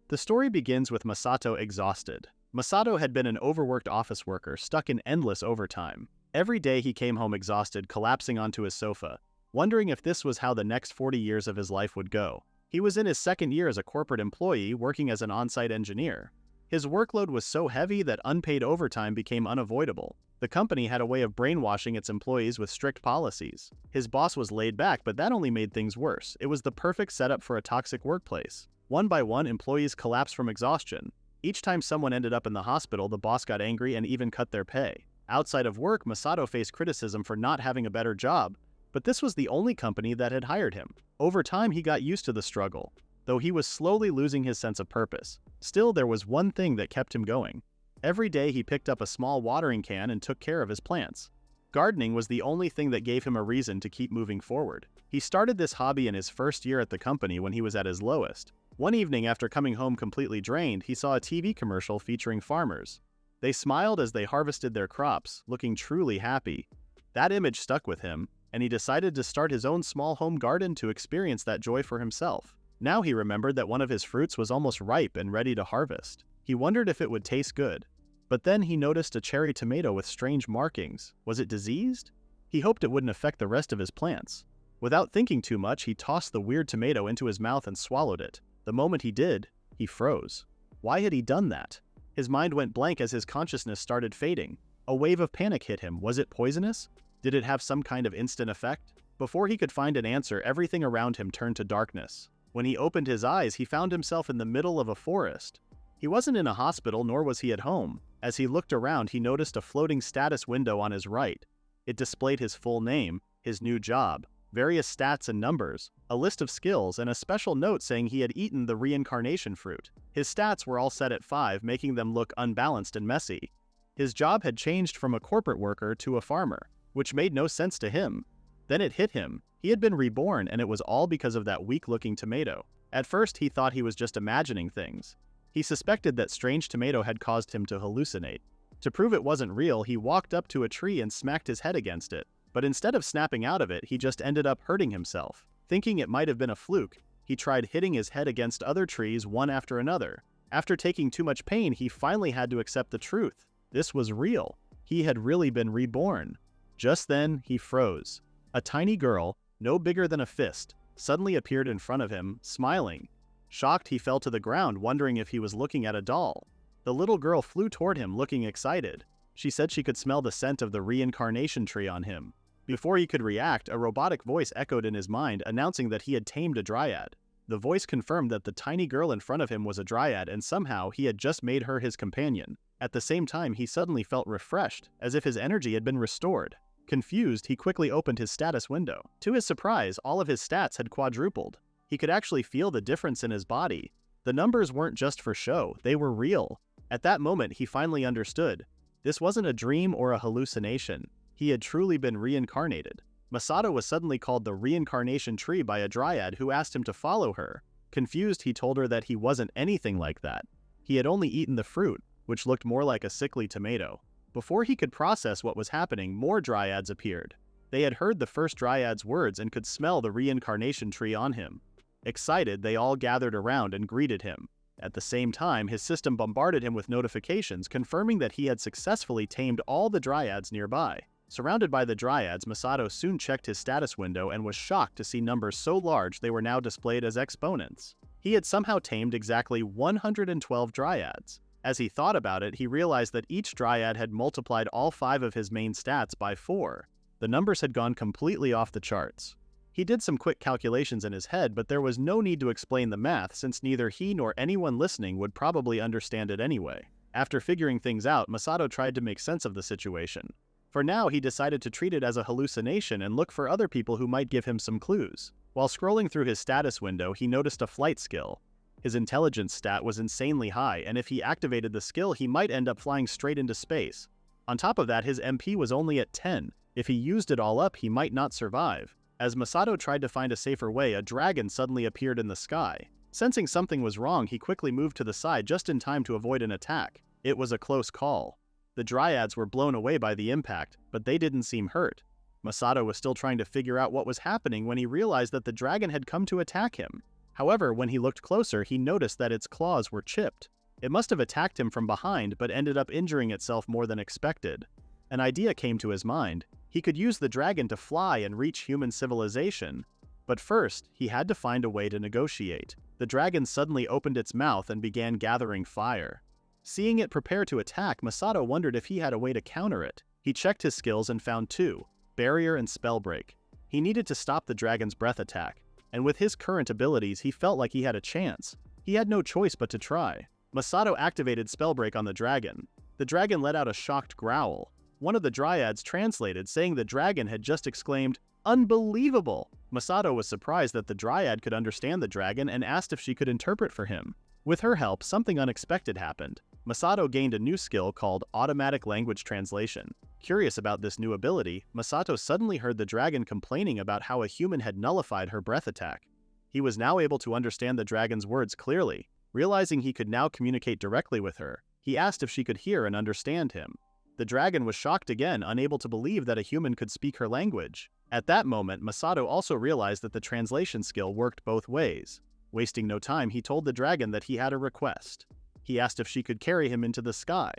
The story begins with Masato exhausted. Masato had been an overworked office worker stuck in endless overtime. Every day he came home exhausted, collapsing onto his sofa, wondering if this was how the next 40 years of his life would go. He was in his second year as a corporate employee working as an on-site engineer. His workload was so heavy that unpaid overtime became unavoidable. The company had a way of brainwashing its employees with strict policies. His boss was laid back, but that only made things worse. It was the perfect setup for a toxic workplace. One by one, employees collapsed from exhaustion. Each time someone ended up in the hospital, the boss got angry and even cut their pay. Outside of work, Masato faced criticism for not having a better job, but this was the only company that had hired him. Over time, he got used to the struggle, though he was slowly losing his sense of purpose. Still, there was one thing that kept him going. Every day he picked up a small watering can and took care of his plants. Gardening was the only thing that gave him a reason to keep moving forward. He started this hobby in his first year at the company when he was at his lowest. One evening, after coming home completely drained, he saw a TV commercial featuring farmers. They smiled as they harvested their crops, looking truly happy. That image stuck with him, and he decided to start his own small home garden to experience that joy for himself. Now he remembered that one of his fruits was almost ripe and ready to harvest. He wondered if it would taste good. But then he noticed a cherry tomato with strange markings. Was it diseased? He hoped it wouldn't affect the rest of his plants. Without thinking too much, he tossed the weird tomato into his mouth and swallowed it. The moment he did, he froze. Why had he done that? His mind went blank as his consciousness started fading. A wave of panic hit him. Was it poisonous? Did it have some kind of instant effect? Before he could find an answer, everything around him turned to darkness. When he opened his eyes, he found himself in the middle of a forest. He wasn't in a hospital, nor was he at home. As he looked around, he noticed a floating status window on his right. It displayed his full name, his new job, various stats and numbers, a list of skills, and a special note saying he had eaten the reincarnation fruit. His stats were all set at 5, making them look unbalanced and messy. His job had changed from a corporate worker to a farmer, which made no sense to him. Then it hit him. He had been reborn, and it was all because of that weak-looking tomato. At first, he thought he was just imagining things. He suspected that strange tomato had caused him to hallucinate. To prove it wasn't real, he walked up to a tree and smacked his head against it. But instead of snapping out of it, he just ended up hurting himself. Thinking it might have been a fluke, he tried hitting his head against other trees one after another. After taking too much pain, he finally had to accept the truth. This was real. He had really been reborn. Just then, he froze. A tiny girl, no bigger than a fist, suddenly appeared in front of him, smiling. Shocked, he fell to the ground, wondering if he was looking at a doll. The little girl flew toward him, looking excited. She said she could smell the scent of the reincarnation tree on him. Before he could react, a robotic voice echoed in his mind, announcing that he had tamed a dryad. The voice confirmed that the tiny girl in front of him was a dryad, and somehow he had just made her his companion. At the same time, he suddenly felt refreshed, as if his energy had been restored. Confused, he quickly opened his status window. To his surprise, all of his stats had quadrupled. He could actually feel the difference in his body. The numbers weren't just for show, they were real. At that moment, he finally understood. This wasn't a dream or a hallucination. He had truly been reincarnated. Masato was suddenly called the reincarnation tree by a dryad who asked him to follow her. Confused, he told her that he wasn't anything like that. He had only eaten the fruit, which looked more like a sickly tomato. Before he could process what was happening, more dryads appeared. They had heard the first dryad's words and could smell the reincarnation tree on him. Excited, they all gathered around and greeted him. At the same time, his system bombarded him with notifications confirming that he had successfully tamed all the dryads nearby. Surrounded by the dryads, Masato soon checked his status window and was shocked to see numbers so large they were now displayed as exponents. He had somehow tamed exactly 112 dryads. As he thought about it, he realized that each dryad had multiplied all 5 of his main stats by 4. The numbers had gone completely off the charts. He did some quick calculations in his head, but there was no need to explain the math since neither he nor anyone listening would probably understand it anyway. After figuring things out, Masato tried to make sense of the situation. For now, he decided to treat it as a hallucination and look for other people who might give him some clues. While scrolling through his status window, he noticed a flight skill. His intelligence stat was insanely high, and if he activated the skill, he might end up flying straight into space. On top of that, his MP was only at 10. If he used it all up, he might not survive. As Masato tried to find a safer way, a dragon suddenly appeared in the sky. Sensing something was wrong, he quickly moved to the side just in time to avoid an attack. It was a close call. The dryads were blown away by the impact, but they didn't seem hurt. Masato was still trying to figure out what was happening when he realized that the dragon had come to attack him. However, when he looked closer, he noticed that its claws were chipped. It must have attacked him from behind but ended up injuring itself more than expected. An idea came to his mind. He could use the dragon to fly and reach human civilization. But first, he had to find a way to negotiate. The dragon suddenly opened its mouth and began gathering fire. Seeing it prepare to attack, Masato wondered if he had a way to counter it. He checked his skills and found two: barrier and spell break. He needed to stop the dragon's breath attack, and with his current abilities he felt like he had a chance. He had no choice but to try. Masato activated spell break on the dragon. The dragon let out a shocked growl. One of the Dryads translated, saying the dragon had just exclaimed, "Unbelievable!" Masato was surprised that the Dryad could understand the dragon and asked if she could interpret for him. With her help, something unexpected happened. Masato gained a new skill called automatic language translation. Curious about this new ability, Masato suddenly heard the dragon complaining about how a human had nullified her breath attack. He was now able to understand the dragon's words clearly. Realizing he could now communicate directly with her, he asked if she could hear and understand him. The dragon was shocked again, unable to believe that a human could speak her language. At that moment, Masato also realized that the translation skill worked both ways. Wasting no time, he told the dragon that he had a request. He asked if she could carry him into the sky.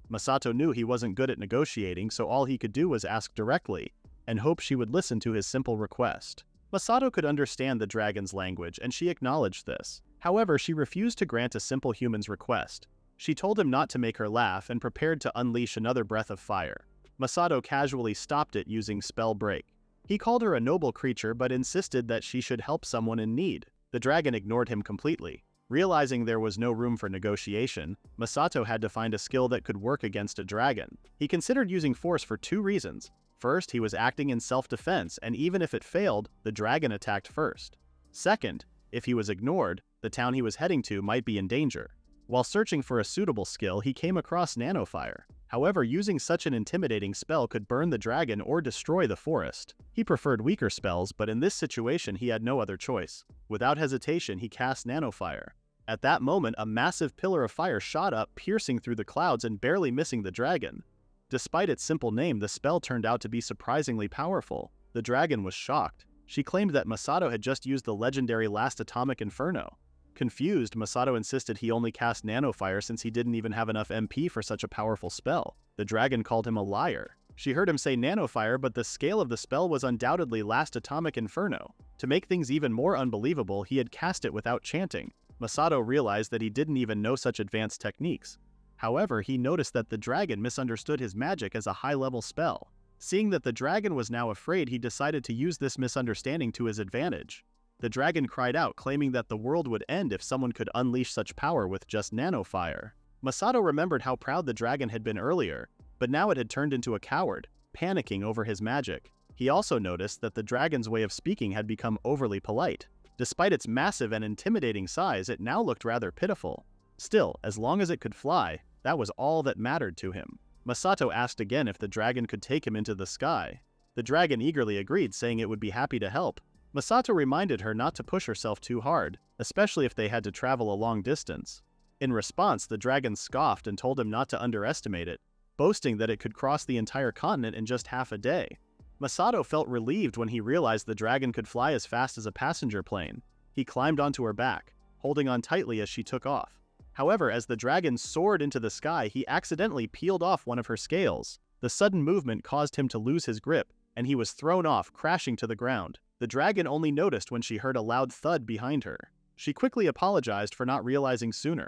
Masato knew he wasn't good at negotiating, so all he could do was ask directly, and hope she would listen to his simple request. Masato could understand the dragon's language, and she acknowledged this. However, she refused to grant a simple human's request. She told him not to make her laugh and prepared to unleash another breath of fire. Masato casually stopped it using spell break. He called her a noble creature but insisted that she should help someone in need. The dragon ignored him completely. Realizing there was no room for negotiation, Masato had to find a skill that could work against a dragon. He considered using force for two reasons. First, he was acting in self-defense, and even if it failed, the dragon attacked first. Second, if he was ignored, the town he was heading to might be in danger. While searching for a suitable skill, he came across nanofire. However, using such an intimidating spell could burn the dragon or destroy the forest. He preferred weaker spells, but in this situation he had no other choice. Without hesitation, he cast nanofire. At that moment, a massive pillar of fire shot up, piercing through the clouds and barely missing the dragon. Despite its simple name, the spell turned out to be surprisingly powerful. The dragon was shocked. She claimed that Masato had just used the legendary Last Atomic Inferno. Confused, Masato insisted he only cast nanofire since he didn't even have enough MP for such a powerful spell. The dragon called him a liar. She heard him say nanofire, but the scale of the spell was undoubtedly Last Atomic Inferno. To make things even more unbelievable, he had cast it without chanting. Masato realized that he didn't even know such advanced techniques. However, he noticed that the dragon misunderstood his magic as a high-level spell. Seeing that the dragon was now afraid, he decided to use this misunderstanding to his advantage. The dragon cried out, claiming that the world would end if someone could unleash such power with just nanofire. Masato remembered how proud the dragon had been earlier, but now it had turned into a coward, panicking over his magic. He also noticed that the dragon's way of speaking had become overly polite. Despite its massive and intimidating size, it now looked rather pitiful. Still, as long as it could fly, that was all that mattered to him. Masato asked again if the dragon could take him into the sky. The dragon eagerly agreed, saying it would be happy to help. Masato reminded her not to push herself too hard, especially if they had to travel a long distance. In response, the dragon scoffed and told him not to underestimate it, boasting that it could cross the entire continent in just half a day. Masato felt relieved when he realized the dragon could fly as fast as a passenger plane. He climbed onto her back, holding on tightly as she took off. However, as the dragon soared into the sky, he accidentally peeled off one of her scales. The sudden movement caused him to lose his grip, and he was thrown off, crashing to the ground. The dragon only noticed when she heard a loud thud behind her. She quickly apologized for not realizing sooner.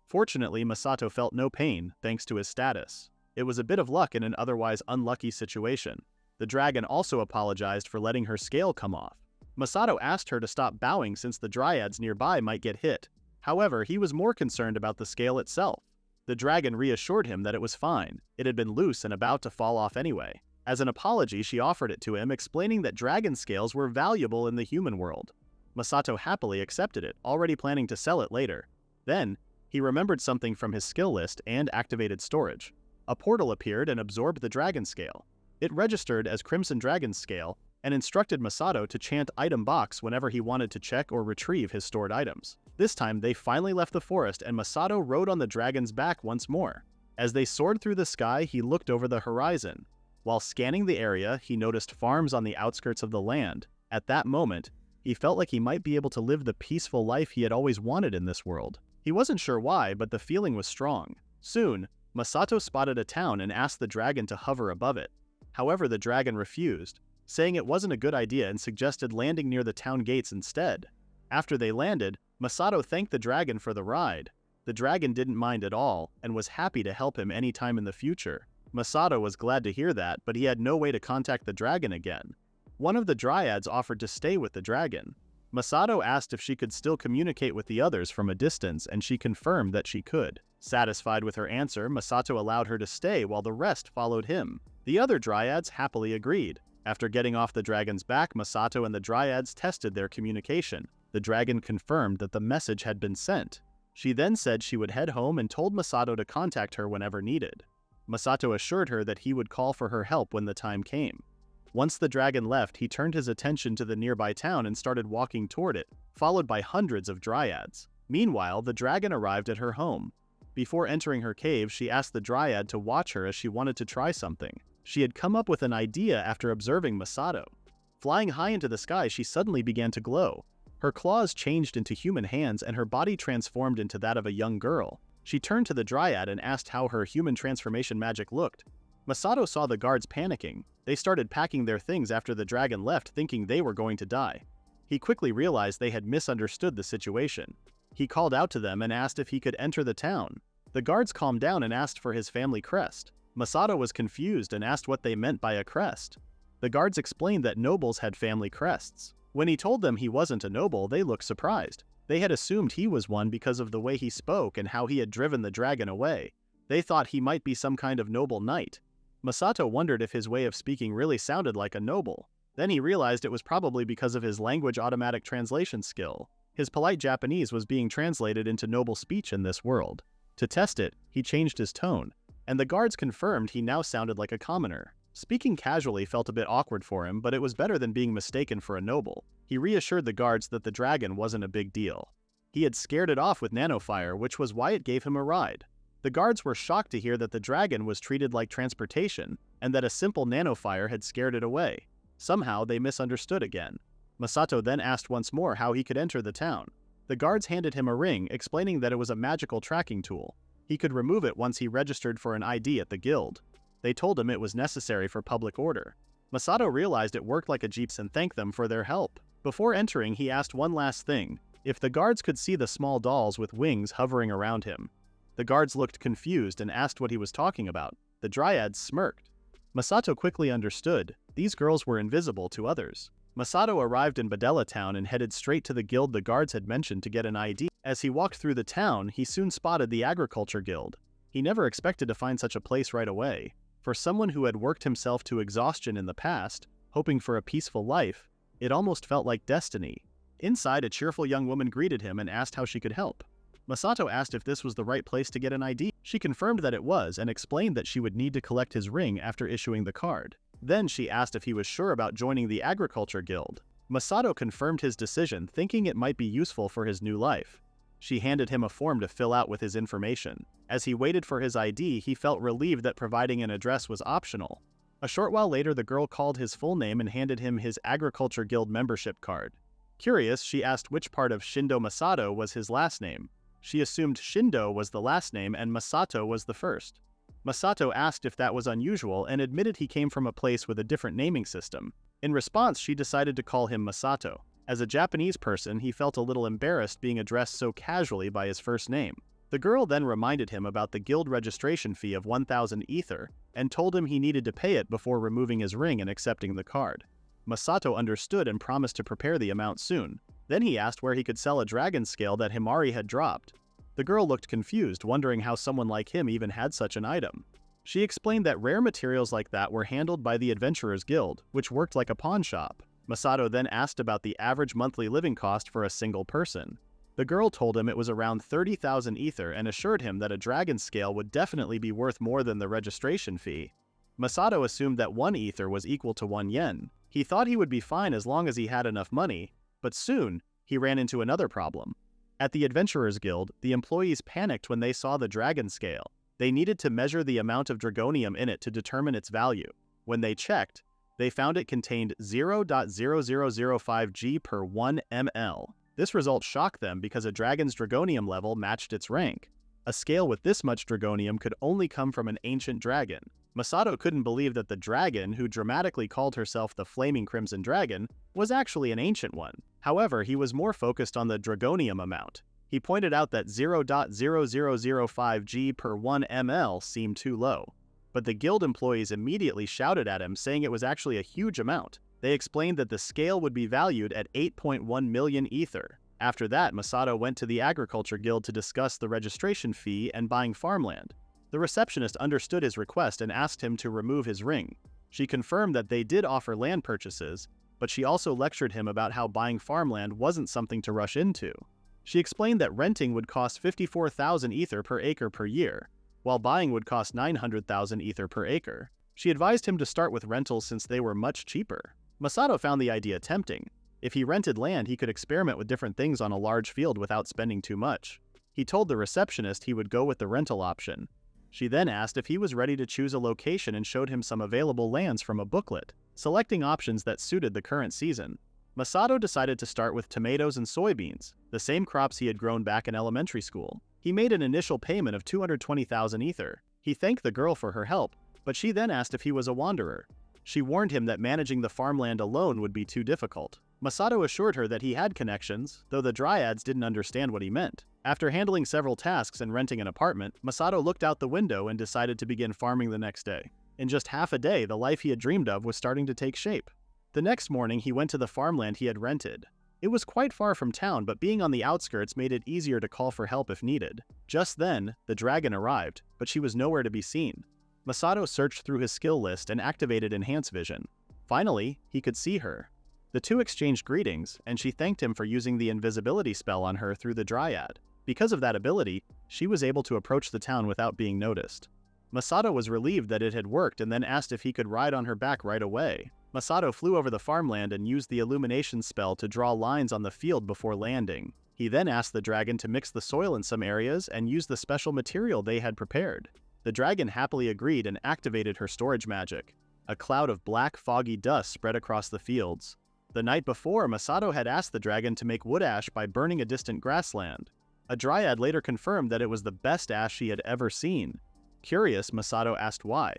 Fortunately, Masato felt no pain, thanks to his status. It was a bit of luck in an otherwise unlucky situation. The dragon also apologized for letting her scale come off. Masato asked her to stop bowing since the Dryads nearby might get hit. However, he was more concerned about the scale itself. The dragon reassured him that it was fine. It had been loose and about to fall off anyway. As an apology, she offered it to him, explaining that dragon scales were valuable in the human world. Masato happily accepted it, already planning to sell it later. Then, he remembered something from his skill list and activated storage. A portal appeared and absorbed the dragon scale. It registered as Crimson Dragon's scale and instructed Masato to chant item box whenever he wanted to check or retrieve his stored items. This time, they finally left the forest and Masato rode on the dragon's back once more. As they soared through the sky, he looked over the horizon. While scanning the area, he noticed farms on the outskirts of the land. At that moment, He felt like he might be able to live the peaceful life he had always wanted in this world. He wasn't sure why, but the feeling was strong. Soon, Masato spotted a town and asked the dragon to hover above it. However, the dragon refused, saying it wasn't a good idea and suggested landing near the town gates instead. After they landed, Masato thanked the dragon for the ride. The dragon didn't mind at all and was happy to help him anytime in the future. Masato was glad to hear that, but he had no way to contact the dragon again. One of the Dryads offered to stay with the dragon. Masato asked if she could still communicate with the others from a distance, and she confirmed that she could. Satisfied with her answer, Masato allowed her to stay while the rest followed him. The other Dryads happily agreed. After getting off the dragon's back, Masato and the Dryads tested their communication. The dragon confirmed that the message had been sent. She then said she would head home and told Masato to contact her whenever needed. Masato assured her that he would call for her help when the time came. Once the dragon left, he turned his attention to the nearby town and started walking toward it, followed by hundreds of Dryads. Meanwhile, the dragon arrived at her home. Before entering her cave, she asked the Dryad to watch her as she wanted to try something. She had come up with an idea after observing Masato. Flying high into the sky, she suddenly began to glow. Her claws changed into human hands and her body transformed into that of a young girl. She turned to the Dryad and asked how her human transformation magic looked. Masato saw the guards panicking. They started packing their things after the dragon left, thinking they were going to die. He quickly realized they had misunderstood the situation. He called out to them and asked if he could enter the town. The guards calmed down and asked for his family crest. Masato was confused and asked what they meant by a crest. The guards explained that nobles had family crests. When he told them he wasn't a noble, they looked surprised. They had assumed he was one because of the way he spoke and how he had driven the dragon away. They thought he might be some kind of noble knight. Masato wondered if his way of speaking really sounded like a noble. Then he realized it was probably because of his language automatic translation skill. His polite Japanese was being translated into noble speech in this world. To test it, he changed his tone, and the guards confirmed he now sounded like a commoner. Speaking casually felt a bit awkward for him, but it was better than being mistaken for a noble. He reassured the guards that the dragon wasn't a big deal. He had scared it off with nanofire, which was why it gave him a ride. The guards were shocked to hear that the dragon was treated like transportation, and that a simple nanofire had scared it away. Somehow, they misunderstood again. Masato then asked once more how he could enter the town. The guards handed him a ring, explaining that it was a magical tracking tool. He could remove it once he registered for an ID at the guild. They told him it was necessary for public order. Masato realized it worked like a jeeps and thanked them for their help. Before entering, he asked one last thing: if the guards could see the small dolls with wings hovering around him. The guards looked confused and asked what he was talking about. The Dryads smirked. Masato quickly understood. These girls were invisible to others. Masato arrived in Badella town and headed straight to the guild the guards had mentioned to get an ID. As he walked through the town, he soon spotted the agriculture guild. He never expected to find such a place right away. For someone who had worked himself to exhaustion in the past, hoping for a peaceful life, it almost felt like destiny. Inside, a cheerful young woman greeted him and asked how she could help. Masato asked if this was the right place to get an ID. She confirmed that it was and explained that she would need to collect his ring after issuing the card. Then she asked if he was sure about joining the agriculture guild. Masato confirmed his decision, thinking it might be useful for his new life. She handed him a form to fill out with his information. As he waited for his ID, he felt relieved that providing an address was optional. A short while later, the girl called his full name and handed him his agriculture guild membership card. Curious, she asked which part of Shindo Masato was his last name. She assumed Shindo was the last name and Masato was the first. Masato asked if that was unusual and admitted he came from a place with a different naming system. In response, she decided to call him Masato. As a Japanese person, he felt a little embarrassed being addressed so casually by his first name. The girl then reminded him about the guild registration fee of 1,000 ether and told him he needed to pay it before removing his ring and accepting the card. Masato understood and promised to prepare the amount soon. Then he asked where he could sell a dragon scale that Himari had dropped. The girl looked confused, wondering how someone like him even had such an item. She explained that rare materials like that were handled by the Adventurers Guild, which worked like a pawn shop. Masato then asked about the average monthly living cost for a single person. The girl told him it was around 30,000 ether and assured him that a dragon scale would definitely be worth more than the registration fee. Masato assumed that 1 ether was equal to 1 yen. He thought he would be fine as long as he had enough money, but soon, he ran into another problem. At the Adventurers Guild, the employees panicked when they saw the dragon scale. They needed to measure the amount of dragonium in it to determine its value. When they checked, They found it contained 0.0005 G per 1 ml. This result shocked them because a dragon's dragonium level matched its rank. A scale with this much dragonium could only come from an ancient dragon. Masato couldn't believe that the dragon, who dramatically called herself the Flaming Crimson Dragon, was actually an ancient one. However, he was more focused on the dragonium amount. He pointed out that 0.0005 G per 1 ml seemed too low. But the guild employees immediately shouted at him, saying it was actually a huge amount. They explained that the scale would be valued at 8.1 million ether. After that, Masato went to the Agriculture Guild to discuss the registration fee and buying farmland. The receptionist understood his request and asked him to remove his ring. She confirmed that they did offer land purchases, but she also lectured him about how buying farmland wasn't something to rush into. She explained that renting would cost 54,000 ether per acre per year, while buying would cost 900,000 ether per acre. She advised him to start with rentals since they were much cheaper. Masato found the idea tempting. If he rented land, he could experiment with different things on a large field without spending too much. He told the receptionist he would go with the rental option. She then asked if he was ready to choose a location and showed him some available lands from a booklet, selecting options that suited the current season. Masato decided to start with tomatoes and soybeans, the same crops he had grown back in elementary school. He made an initial payment of 220,000 ether. He thanked the girl for her help, but she then asked if he was a wanderer. She warned him that managing the farmland alone would be too difficult. Masato assured her that he had connections, though the Dryads didn't understand what he meant. After handling several tasks and renting an apartment, Masato looked out the window and decided to begin farming the next day. In just half a day, the life he had dreamed of was starting to take shape. The next morning, he went to the farmland he had rented. It was quite far from town, but being on the outskirts made it easier to call for help if needed. Just then, the dragon arrived, but she was nowhere to be seen. Masato searched through his skill list and activated Enhance Vision. Finally, he could see her. The two exchanged greetings, and she thanked him for using the invisibility spell on her through the Dryad. Because of that ability, she was able to approach the town without being noticed. Masato was relieved that it had worked and then asked if he could ride on her back right away. Masato flew over the farmland and used the illumination spell to draw lines on the field before landing. He then asked the dragon to mix the soil in some areas and use the special material they had prepared. The dragon happily agreed and activated her storage magic. A cloud of black, foggy dust spread across the fields. The night before, Masato had asked the dragon to make wood ash by burning a distant grassland. A Dryad later confirmed that it was the best ash she had ever seen. Curious, Masato asked why.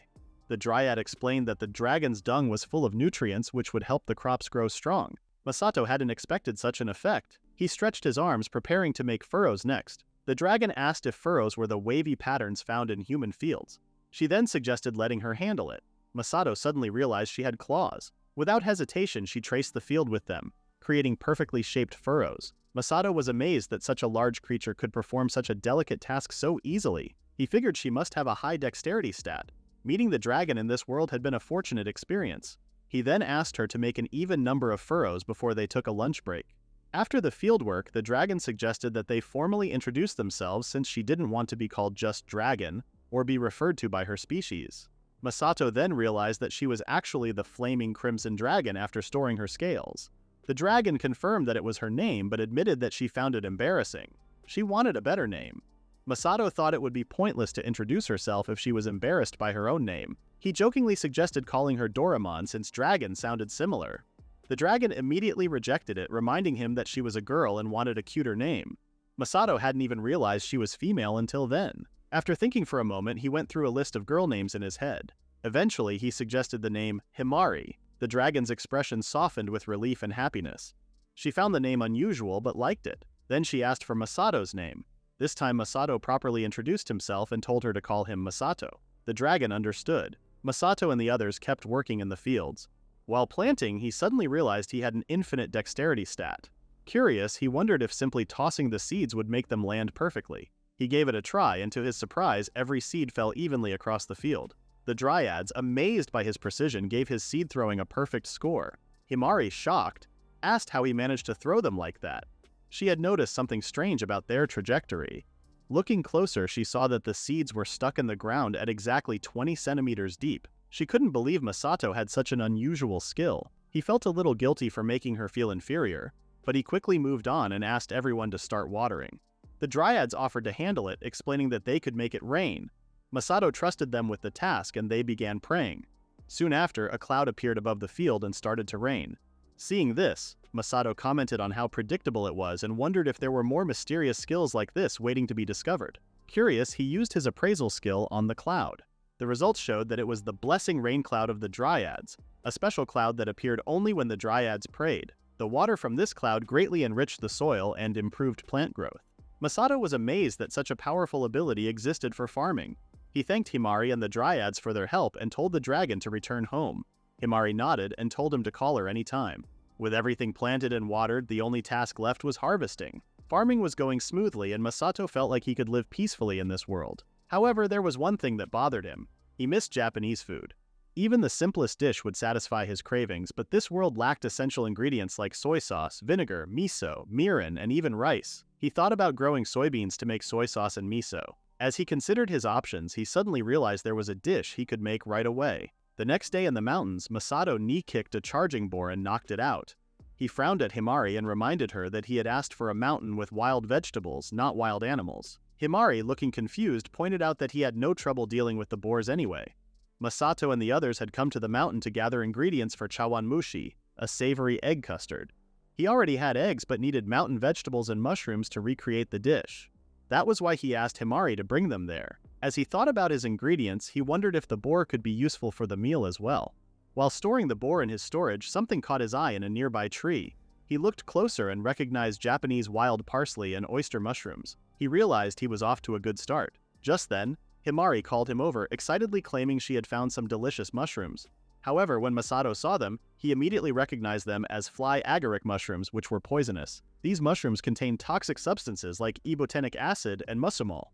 The Dryad explained that the dragon's dung was full of nutrients which would help the crops grow strong. Masato hadn't expected such an effect. He stretched his arms, preparing to make furrows next. The dragon asked if furrows were the wavy patterns found in human fields. She then suggested letting her handle it. Masato suddenly realized she had claws. Without hesitation, she traced the field with them, creating perfectly shaped furrows. Masato was amazed that such a large creature could perform such a delicate task so easily. He figured she must have a high dexterity stat. Meeting the dragon in this world had been a fortunate experience. He then asked her to make an even number of furrows before they took a lunch break. After the fieldwork, the dragon suggested that they formally introduce themselves since she didn't want to be called just dragon or be referred to by her species. Masato then realized that she was actually the Flaming Crimson Dragon after storing her scales. The dragon confirmed that it was her name but admitted that she found it embarrassing. She wanted a better name. Masato thought it would be pointless to introduce herself if she was embarrassed by her own name. He jokingly suggested calling her Doraemon since dragon sounded similar. The dragon immediately rejected it, reminding him that she was a girl and wanted a cuter name. Masato hadn't even realized she was female until then. After thinking for a moment, he went through a list of girl names in his head. Eventually, he suggested the name Himari. The dragon's expression softened with relief and happiness. She found the name unusual but liked it. Then she asked for Masato's name. This time Masato properly introduced himself and told her to call him Masato. The dragon understood. Masato and the others kept working in the fields. While planting, he suddenly realized he had an infinite dexterity stat. Curious, he wondered if simply tossing the seeds would make them land perfectly. He gave it a try, and to his surprise, every seed fell evenly across the field. The Dryads, amazed by his precision, gave his seed throwing a perfect score. Himari, shocked, asked how he managed to throw them like that. She had noticed something strange about their trajectory. Looking closer, she saw that the seeds were stuck in the ground at exactly 20 centimeters deep. She couldn't believe Masato had such an unusual skill. He felt a little guilty for making her feel inferior, but he quickly moved on and asked everyone to start watering. The Dryads offered to handle it, explaining that they could make it rain. Masato trusted them with the task and they began praying. Soon after, a cloud appeared above the field and started to rain. Seeing this, Masato commented on how predictable it was and wondered if there were more mysterious skills like this waiting to be discovered. Curious, he used his appraisal skill on the cloud. The results showed that it was the blessing rain cloud of the Dryads, a special cloud that appeared only when the Dryads prayed. The water from this cloud greatly enriched the soil and improved plant growth. Masato was amazed that such a powerful ability existed for farming. He thanked Himari and the Dryads for their help and told the dragon to return home. Himari nodded and told him to call her any time. With everything planted and watered, the only task left was harvesting. Farming was going smoothly and Masato felt like he could live peacefully in this world. However, there was one thing that bothered him. He missed Japanese food. Even the simplest dish would satisfy his cravings, but this world lacked essential ingredients like soy sauce, vinegar, miso, mirin, and even rice. He thought about growing soybeans to make soy sauce and miso. As he considered his options, he suddenly realized there was a dish he could make right away. The next day in the mountains, Masato knee-kicked a charging boar and knocked it out. He frowned at Himari and reminded her that he had asked for a mountain with wild vegetables, not wild animals. Himari, looking confused, pointed out that he had no trouble dealing with the boars anyway. Masato and the others had come to the mountain to gather ingredients for chawanmushi, a savory egg custard. He already had eggs but needed mountain vegetables and mushrooms to recreate the dish. That was why he asked Himari to bring them there. As he thought about his ingredients, he wondered if the boar could be useful for the meal as well. While storing the boar in his storage, something caught his eye in a nearby tree. He looked closer and recognized Japanese wild parsley and oyster mushrooms. He realized he was off to a good start. Just then, Himari called him over, excitedly claiming she had found some delicious mushrooms. However, when Masato saw them, he immediately recognized them as fly agaric mushrooms, which were poisonous. These mushrooms contained toxic substances like ibotenic acid and muscimol.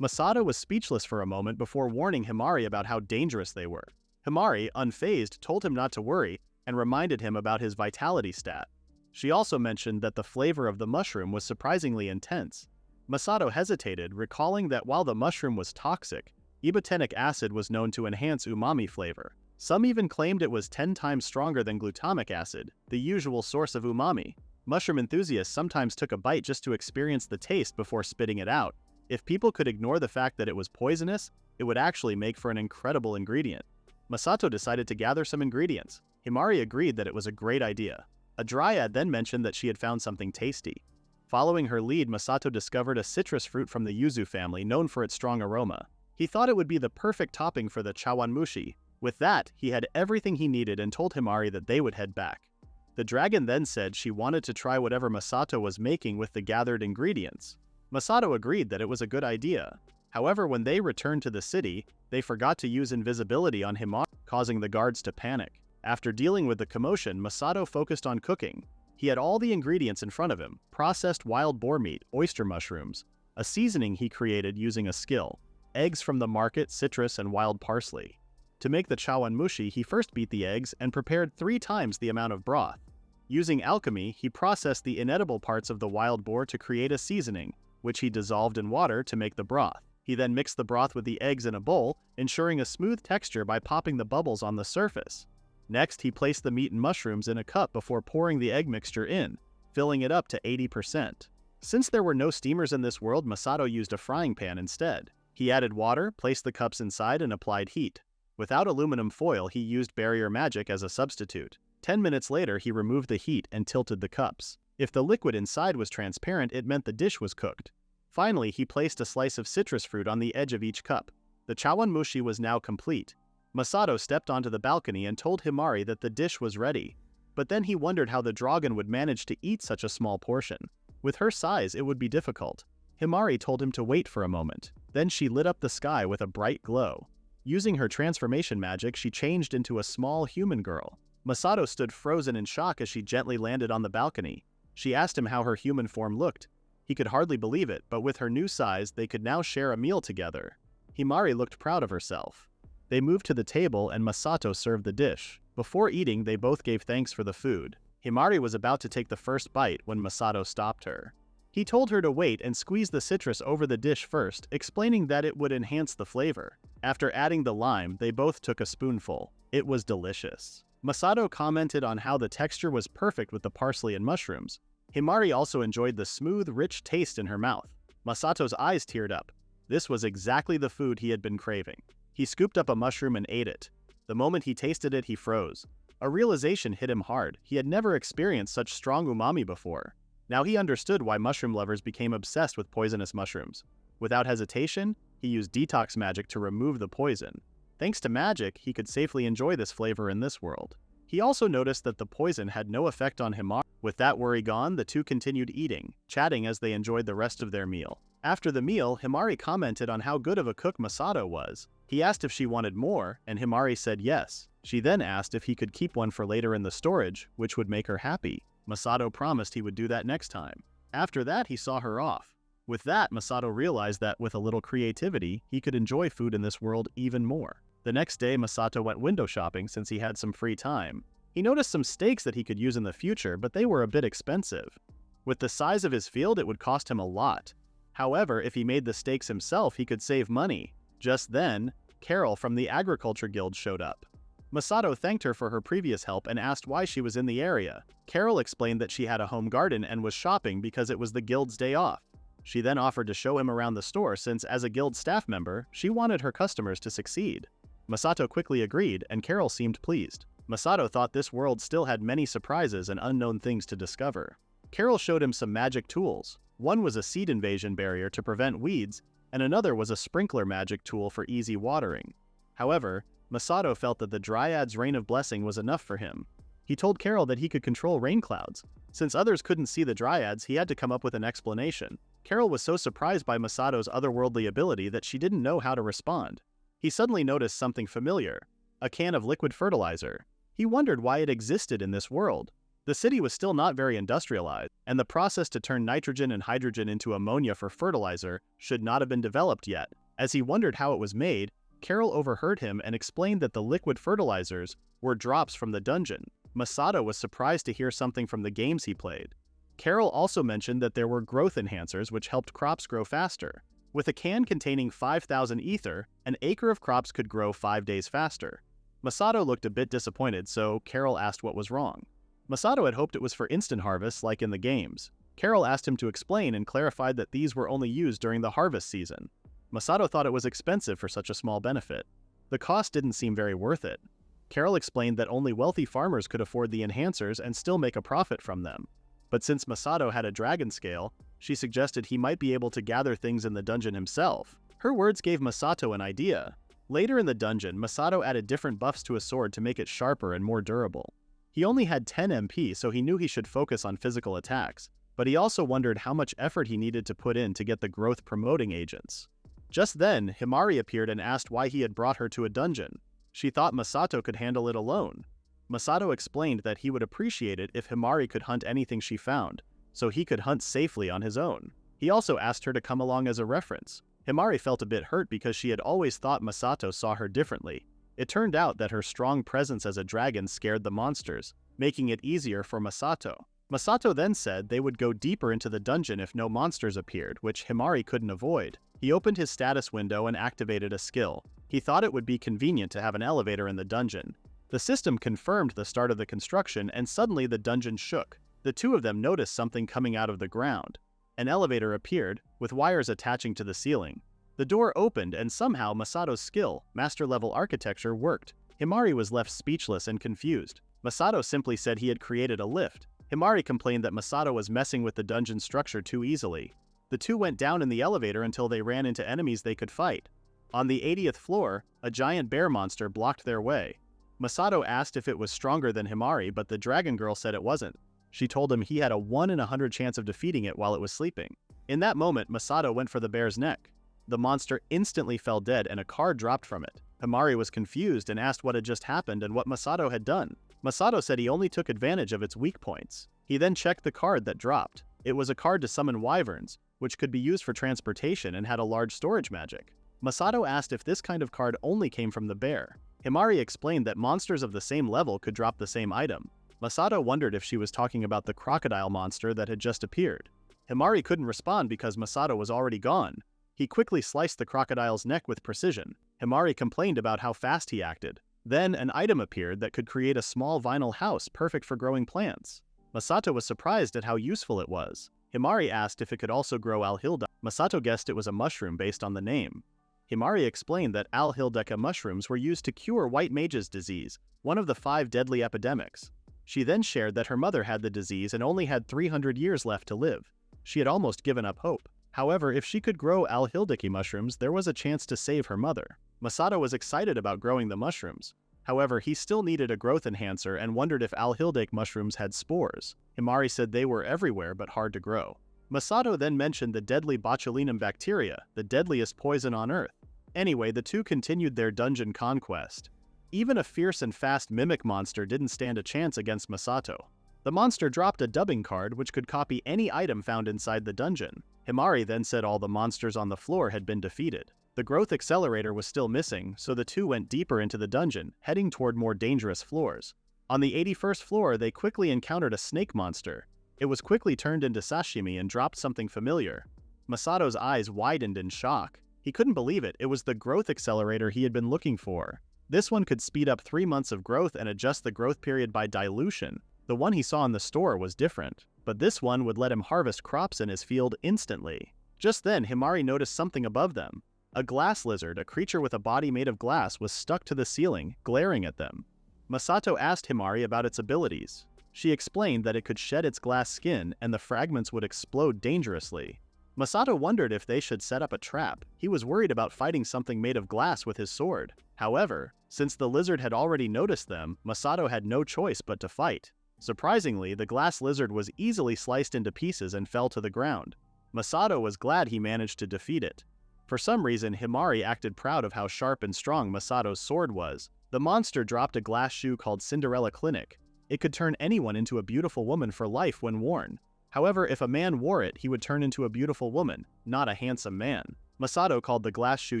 Masato was speechless for a moment before warning Himari about how dangerous they were. Himari, unfazed, told him not to worry and reminded him about his vitality stat. She also mentioned that the flavor of the mushroom was surprisingly intense. Masato hesitated, recalling that while the mushroom was toxic, ibotenic acid was known to enhance umami flavor. Some even claimed it was 10 times stronger than glutamic acid, the usual source of umami. Mushroom enthusiasts sometimes took a bite just to experience the taste before spitting it out. If people could ignore the fact that it was poisonous, it would actually make for an incredible ingredient. Masato decided to gather some ingredients. Himari agreed that it was a great idea. A Dryad then mentioned that she had found something tasty. Following her lead, Masato discovered a citrus fruit from the yuzu family known for its strong aroma. He thought it would be the perfect topping for the chawanmushi. With that, he had everything he needed and told Himari that they would head back. The dragon then said she wanted to try whatever Masato was making with the gathered ingredients. Masato agreed that it was a good idea. However, when they returned to the city, they forgot to use invisibility on Himari, causing the guards to panic. After dealing with the commotion, Masato focused on cooking. He had all the ingredients in front of him: processed wild boar meat, oyster mushrooms, a seasoning he created using a skill, eggs from the market, citrus, and wild parsley. To make the chawanmushi, he first beat the eggs and prepared 3 times the amount of broth. Using alchemy, he processed the inedible parts of the wild boar to create a seasoning, which he dissolved in water to make the broth. He then mixed the broth with the eggs in a bowl, ensuring a smooth texture by popping the bubbles on the surface. Next, he placed the meat and mushrooms in a cup before pouring the egg mixture in, filling it up to 80%. Since there were no steamers in this world, Masato used a frying pan instead. He added water, placed the cups inside, and applied heat. Without aluminum foil, he used barrier magic as a substitute. 10 minutes later, he removed the heat and tilted the cups. If the liquid inside was transparent, it meant the dish was cooked. Finally, he placed a slice of citrus fruit on the edge of each cup. The chawanmushi was now complete. Masato stepped onto the balcony and told Himari that the dish was ready. But then he wondered how the dragon would manage to eat such a small portion. With her size, it would be difficult. Himari told him to wait for a moment. Then she lit up the sky with a bright glow. Using her transformation magic, she changed into a small human girl. Masato stood frozen in shock as she gently landed on the balcony. She asked him how her human form looked. He could hardly believe it, but with her new size, they could now share a meal together. Himari looked proud of herself. They moved to the table and Masato served the dish. Before eating, they both gave thanks for the food. Himari was about to take the first bite when Masato stopped her. He told her to wait and squeeze the citrus over the dish first, explaining that it would enhance the flavor. After adding the lime, they both took a spoonful. It was delicious. Masato commented on how the texture was perfect with the parsley and mushrooms. Himari also enjoyed the smooth, rich taste in her mouth. Masato's eyes teared up. This was exactly the food he had been craving. He scooped up a mushroom and ate it. The moment he tasted it, he froze. A realization hit him hard. He had never experienced such strong umami before. Now he understood why mushroom lovers became obsessed with poisonous mushrooms. Without hesitation, he used detox magic to remove the poison. Thanks to magic, he could safely enjoy this flavor in this world. He also noticed that the poison had no effect on Himari. With that worry gone, the two continued eating, chatting as they enjoyed the rest of their meal. After the meal, Himari commented on how good of a cook Masato was. He asked if she wanted more, and Himari said yes. She then asked if he could keep one for later in the storage, which would make her happy. Masato promised he would do that next time. After that, he saw her off. With that, Masato realized that with a little creativity, he could enjoy food in this world even more. The next day, Masato went window shopping since he had some free time. He noticed some steaks that he could use in the future, but they were a bit expensive. With the size of his field, it would cost him a lot. However, if he made the steaks himself, he could save money. Just then, Carol from the Agriculture Guild showed up. Masato thanked her for her previous help and asked why she was in the area. Carol explained that she had a home garden and was shopping because it was the guild's day off. She then offered to show him around the store since, as a guild staff member, she wanted her customers to succeed. Masato quickly agreed, and Carol seemed pleased. Masato thought this world still had many surprises and unknown things to discover. Carol showed him some magic tools. One was a seed invasion barrier to prevent weeds, and another was a sprinkler magic tool for easy watering. However, Masato felt that the Dryads' Rain of Blessing was enough for him. He told Carol that he could control rain clouds. Since others couldn't see the Dryads, he had to come up with an explanation. Carol was so surprised by Masato's otherworldly ability that she didn't know how to respond. He suddenly noticed something familiar, a can of liquid fertilizer. He wondered why it existed in this world. The city was still not very industrialized, and the process to turn nitrogen and hydrogen into ammonia for fertilizer should not have been developed yet. As he wondered how it was made, Carol overheard him and explained that the liquid fertilizers were drops from the dungeon. Masato was surprised to hear something from the games he played. Carol also mentioned that there were growth enhancers which helped crops grow faster. With a can containing 5,000 ether, an acre of crops could grow 5 days faster. Masato looked a bit disappointed, so Carol asked what was wrong. Masato had hoped it was for instant harvests like in the games. Carol asked him to explain and clarified that these were only used during the harvest season. Masato thought it was expensive for such a small benefit. The cost didn't seem very worth it. Carol explained that only wealthy farmers could afford the enhancers and still make a profit from them. But since Masato had a dragon scale, she suggested he might be able to gather things in the dungeon himself. Her words gave Masato an idea. Later in the dungeon, Masato added different buffs to his sword to make it sharper and more durable. He only had 10 MP, so he knew he should focus on physical attacks, but he also wondered how much effort he needed to put in to get the growth-promoting agents. Just then, Himari appeared and asked why he had brought her to a dungeon. She thought Masato could handle it alone. Masato explained that he would appreciate it if Himari could hunt anything she found, so he could hunt safely on his own. He also asked her to come along as a reference. Himari felt a bit hurt because she had always thought Masato saw her differently. It turned out that her strong presence as a dragon scared the monsters, making it easier for Masato. Masato then said they would go deeper into the dungeon if no monsters appeared, which Himari couldn't avoid. He opened his status window and activated a skill. He thought it would be convenient to have an elevator in the dungeon. The system confirmed the start of the construction, and suddenly the dungeon shook. The two of them noticed something coming out of the ground. An elevator appeared, with wires attaching to the ceiling. The door opened, and somehow Masato's skill, master-level architecture, worked. Himari was left speechless and confused. Masato simply said he had created a lift. Himari complained that Masato was messing with the dungeon structure too easily. The two went down in the elevator until they ran into enemies they could fight. On the 80th floor, a giant bear monster blocked their way. Masato asked if it was stronger than Himari, but the dragon girl said it wasn't. She told him he had a 1 in 100 chance of defeating it while it was sleeping. In that moment, Masato went for the bear's neck. The monster instantly fell dead and a card dropped from it. Himari was confused and asked what had just happened and what Masato had done. Masato said he only took advantage of its weak points. He then checked the card that dropped. It was a card to summon wyverns, which could be used for transportation and had a large storage magic. Masato asked if this kind of card only came from the bear. Himari explained that monsters of the same level could drop the same item. Masato wondered if she was talking about the crocodile monster that had just appeared. Himari couldn't respond because Masato was already gone. He quickly sliced the crocodile's neck with precision. Himari complained about how fast he acted. Then an item appeared that could create a small vinyl house perfect for growing plants. Masato was surprised at how useful it was. Himari asked if it could also grow alhilda. Masato guessed it was a mushroom based on the name. Himari explained that alhildeca mushrooms were used to cure white mage's disease, one of the 5 deadly epidemics. She then shared that her mother had the disease and only had 300 years left to live. She had almost given up hope. However, if she could grow alhildeca mushrooms, there was a chance to save her mother. Masato was excited about growing the mushrooms. However, he still needed a growth enhancer and wondered if alhildeca mushrooms had spores. Himari said they were everywhere but hard to grow. Masato then mentioned the deadly botulinum bacteria, the deadliest poison on Earth. Anyway, the two continued their dungeon conquest. Even a fierce and fast mimic monster didn't stand a chance against Masato. The monster dropped a dubbing card which could copy any item found inside the dungeon. Himari then said all the monsters on the floor had been defeated. The growth accelerator was still missing, so the two went deeper into the dungeon, heading toward more dangerous floors. On the 81st floor, they quickly encountered a snake monster. It was quickly turned into sashimi and dropped something familiar. Masato's eyes widened in shock. He couldn't believe it was the growth accelerator he had been looking for. This one could speed up 3 months of growth and adjust the growth period by dilution. The one he saw in the store was different, but this one would let him harvest crops in his field instantly. Just then, Himari noticed something above them. A glass lizard, a creature with a body made of glass, was stuck to the ceiling, glaring at them. Masato asked Himari about its abilities. She explained that it could shed its glass skin and the fragments would explode dangerously. Masato wondered if they should set up a trap. He was worried about fighting something made of glass with his sword. However, since the lizard had already noticed them, Masato had no choice but to fight. Surprisingly, the glass lizard was easily sliced into pieces and fell to the ground. Masato was glad he managed to defeat it. For some reason, Himari acted proud of how sharp and strong Masato's sword was. The monster dropped a glass shoe called Cinderella Clinic. It could turn anyone into a beautiful woman for life when worn. However, if a man wore it, he would turn into a beautiful woman, not a handsome man. Masato called the glass shoe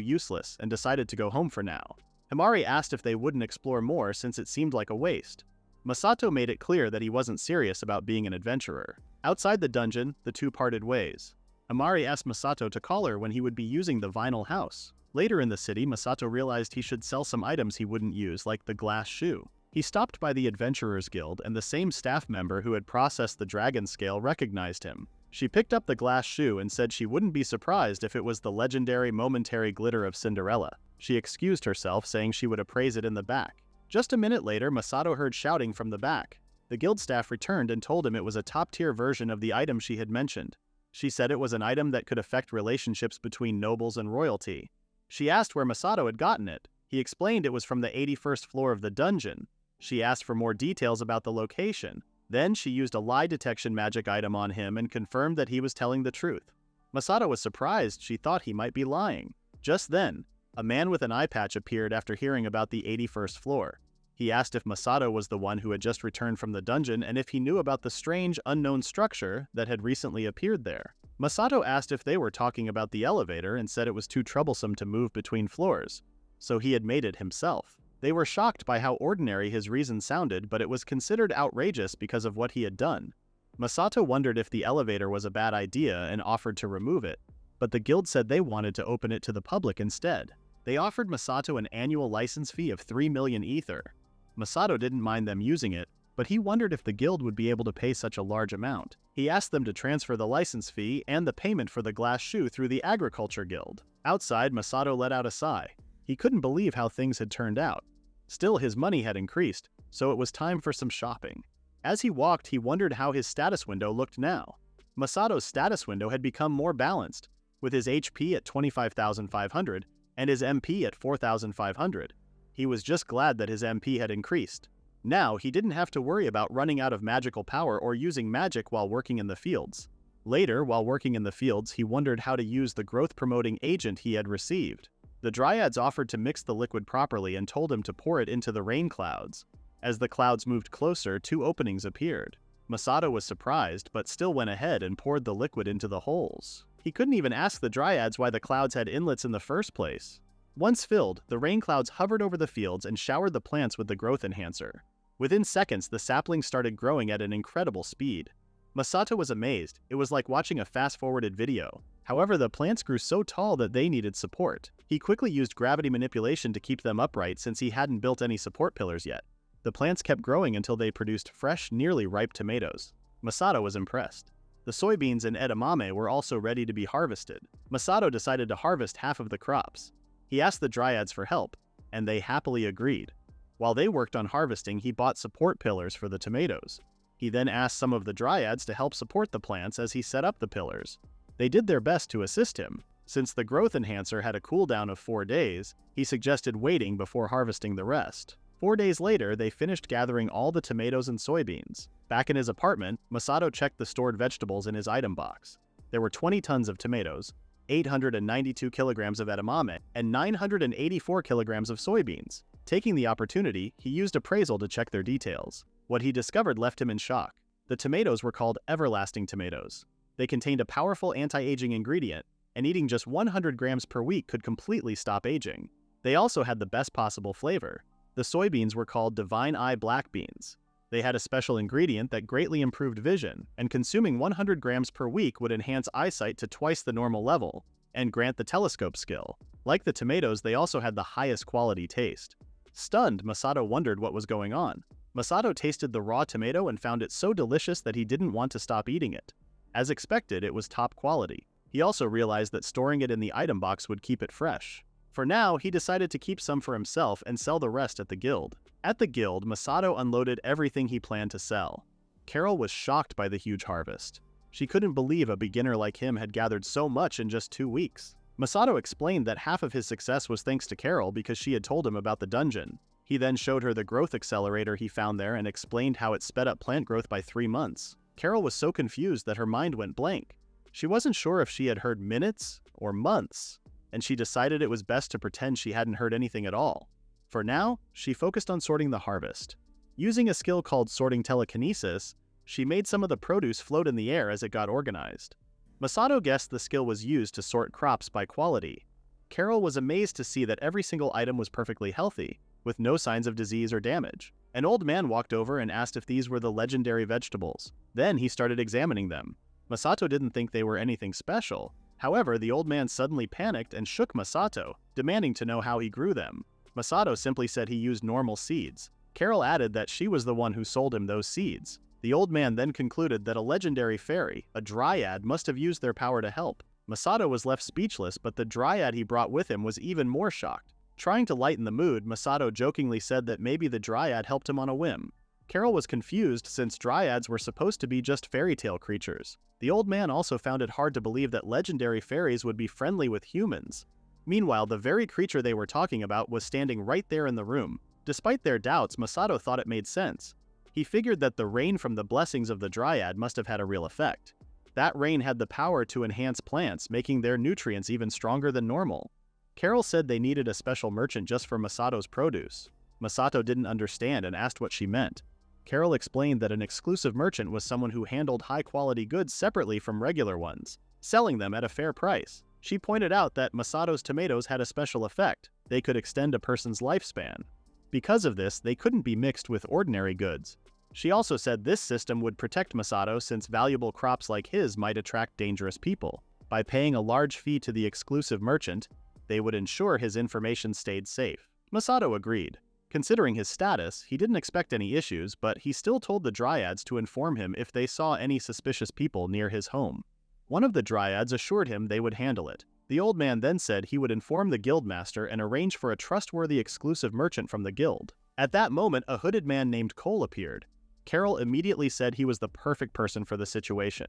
useless and decided to go home for now. Himari asked if they wouldn't explore more since it seemed like a waste. Masato made it clear that he wasn't serious about being an adventurer. Outside the dungeon, the two parted ways. Himari asked Masato to call her when he would be using the vinyl house. Later in the city, Masato realized he should sell some items he wouldn't use, like the glass shoe. He stopped by the Adventurers Guild, and the same staff member who had processed the dragon scale recognized him. She picked up the glass shoe and said she wouldn't be surprised if it was the legendary momentary glitter of Cinderella. She excused herself, saying she would appraise it in the back. Just a minute later, Masato heard shouting from the back. The guild staff returned and told him it was a top-tier version of the item she had mentioned. She said it was an item that could affect relationships between nobles and royalty. She asked where Masato had gotten it. He explained it was from the 81st floor of the dungeon. She asked for more details about the location. Then she used a lie detection magic item on him and confirmed that he was telling the truth. Masato was surprised. She thought he might be lying. Just then, a man with an eye patch appeared after hearing about the 81st floor. He asked if Masato was the one who had just returned from the dungeon and if he knew about the strange, unknown structure that had recently appeared there. Masato asked if they were talking about the elevator and said it was too troublesome to move between floors, so he had made it himself. They were shocked by how ordinary his reason sounded, but it was considered outrageous because of what he had done. Masato wondered if the elevator was a bad idea and offered to remove it, but the guild said they wanted to open it to the public instead. They offered Masato an annual license fee of 3 million ether. Masato didn't mind them using it, but he wondered if the guild would be able to pay such a large amount. He asked them to transfer the license fee and the payment for the glass shoe through the Agriculture Guild. Outside, Masato let out a sigh. He couldn't believe how things had turned out. Still, his money had increased, so it was time for some shopping. As he walked, he wondered how his status window looked now. Masato's status window had become more balanced, with his HP at 25,500 and his MP at 4,500. He was just glad that his MP had increased. Now, he didn't have to worry about running out of magical power or using magic while working in the fields. Later, while working in the fields, he wondered how to use the growth-promoting agent he had received. The Dryads offered to mix the liquid properly and told him to pour it into the rain clouds. As the clouds moved closer, 2 openings appeared. Masato was surprised, but still went ahead and poured the liquid into the holes. He couldn't even ask the Dryads why the clouds had inlets in the first place. Once filled, the rain clouds hovered over the fields and showered the plants with the growth enhancer. Within seconds, the saplings started growing at an incredible speed. Masato was amazed. It was like watching a fast-forwarded video. However, the plants grew so tall that they needed support. He quickly used gravity manipulation to keep them upright since he hadn't built any support pillars yet. The plants kept growing until they produced fresh, nearly ripe tomatoes. Masato was impressed. The soybeans and edamame were also ready to be harvested. Masato decided to harvest half of the crops. He asked the Dryads for help, and they happily agreed. While they worked on harvesting, he bought support pillars for the tomatoes. He then asked some of the Dryads to help support the plants as he set up the pillars. They did their best to assist him. Since the growth enhancer had a cooldown of 4 days, he suggested waiting before harvesting the rest. 4 days later, they finished gathering all the tomatoes and soybeans. Back in his apartment, Masato checked the stored vegetables in his item box. There were 20 tons of tomatoes, 892 kilograms of edamame, and 984 kilograms of soybeans. Taking the opportunity, he used appraisal to check their details. What he discovered left him in shock. The tomatoes were called everlasting tomatoes. They contained a powerful anti-aging ingredient, and eating just 100 grams per week could completely stop aging. They also had the best possible flavor. The soybeans were called Divine Eye Black Beans. They had a special ingredient that greatly improved vision, and consuming 100 grams per week would enhance eyesight to twice the normal level, and grant the telescope skill. Like the tomatoes, they also had the highest quality taste. Stunned, Masato wondered what was going on. Masato tasted the raw tomato and found it so delicious that he didn't want to stop eating it. As expected, it was top quality. He also realized that storing it in the item box would keep it fresh. For now, he decided to keep some for himself and sell the rest at the guild. At the guild, Masato unloaded everything he planned to sell. Carol was shocked by the huge harvest. She couldn't believe a beginner like him had gathered so much in just 2 weeks. Masato explained that half of his success was thanks to Carol because she had told him about the dungeon. He then showed her the growth accelerator he found there and explained how it sped up plant growth by 3 months. Carol was so confused that her mind went blank. She wasn't sure if she had heard minutes or months, and she decided it was best to pretend she hadn't heard anything at all. For now, she focused on sorting the harvest. Using a skill called sorting telekinesis, she made some of the produce float in the air as it got organized. Masato guessed the skill was used to sort crops by quality. Carol was amazed to see that every single item was perfectly healthy, with no signs of disease or damage. An old man walked over and asked if these were the legendary vegetables. Then he started examining them. Masato didn't think they were anything special. However, the old man suddenly panicked and shook Masato, demanding to know how he grew them. Masato simply said he used normal seeds. Carol added that she was the one who sold him those seeds. The old man then concluded that a legendary fairy, a Dryad, must have used their power to help. Masato was left speechless, but the Dryad he brought with him was even more shocked. Trying to lighten the mood, Masato jokingly said that maybe the Dryad helped him on a whim. Carol was confused since Dryads were supposed to be just fairy tale creatures. The old man also found it hard to believe that legendary fairies would be friendly with humans. Meanwhile, the very creature they were talking about was standing right there in the room. Despite their doubts, Masato thought it made sense. He figured that the rain from the blessings of the Dryad must have had a real effect. That rain had the power to enhance plants, making their nutrients even stronger than normal. Carol said they needed a special merchant just for Masato's produce. Masato didn't understand and asked what she meant. Carol explained that an exclusive merchant was someone who handled high-quality goods separately from regular ones, selling them at a fair price. She pointed out that Masato's tomatoes had a special effect. They could extend a person's lifespan. Because of this, they couldn't be mixed with ordinary goods. She also said this system would protect Masato since valuable crops like his might attract dangerous people. By paying a large fee to the exclusive merchant, they would ensure his information stayed safe. Masato agreed. Considering his status, he didn't expect any issues, but he still told the Dryads to inform him if they saw any suspicious people near his home. One of the Dryads assured him they would handle it. The old man then said he would inform the guildmaster and arrange for a trustworthy exclusive merchant from the guild. At that moment, a hooded man named Cole appeared. Carol immediately said he was the perfect person for the situation.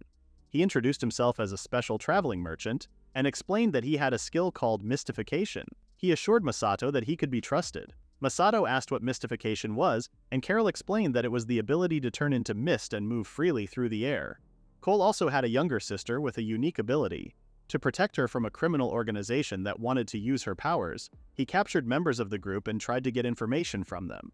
He introduced himself as a special traveling merchant and explained that he had a skill called mystification. He assured Masato that he could be trusted. Masato asked what mystification was, and Carol explained that it was the ability to turn into mist and move freely through the air. Cole also had a younger sister with a unique ability. To protect her from a criminal organization that wanted to use her powers, he captured members of the group and tried to get information from them.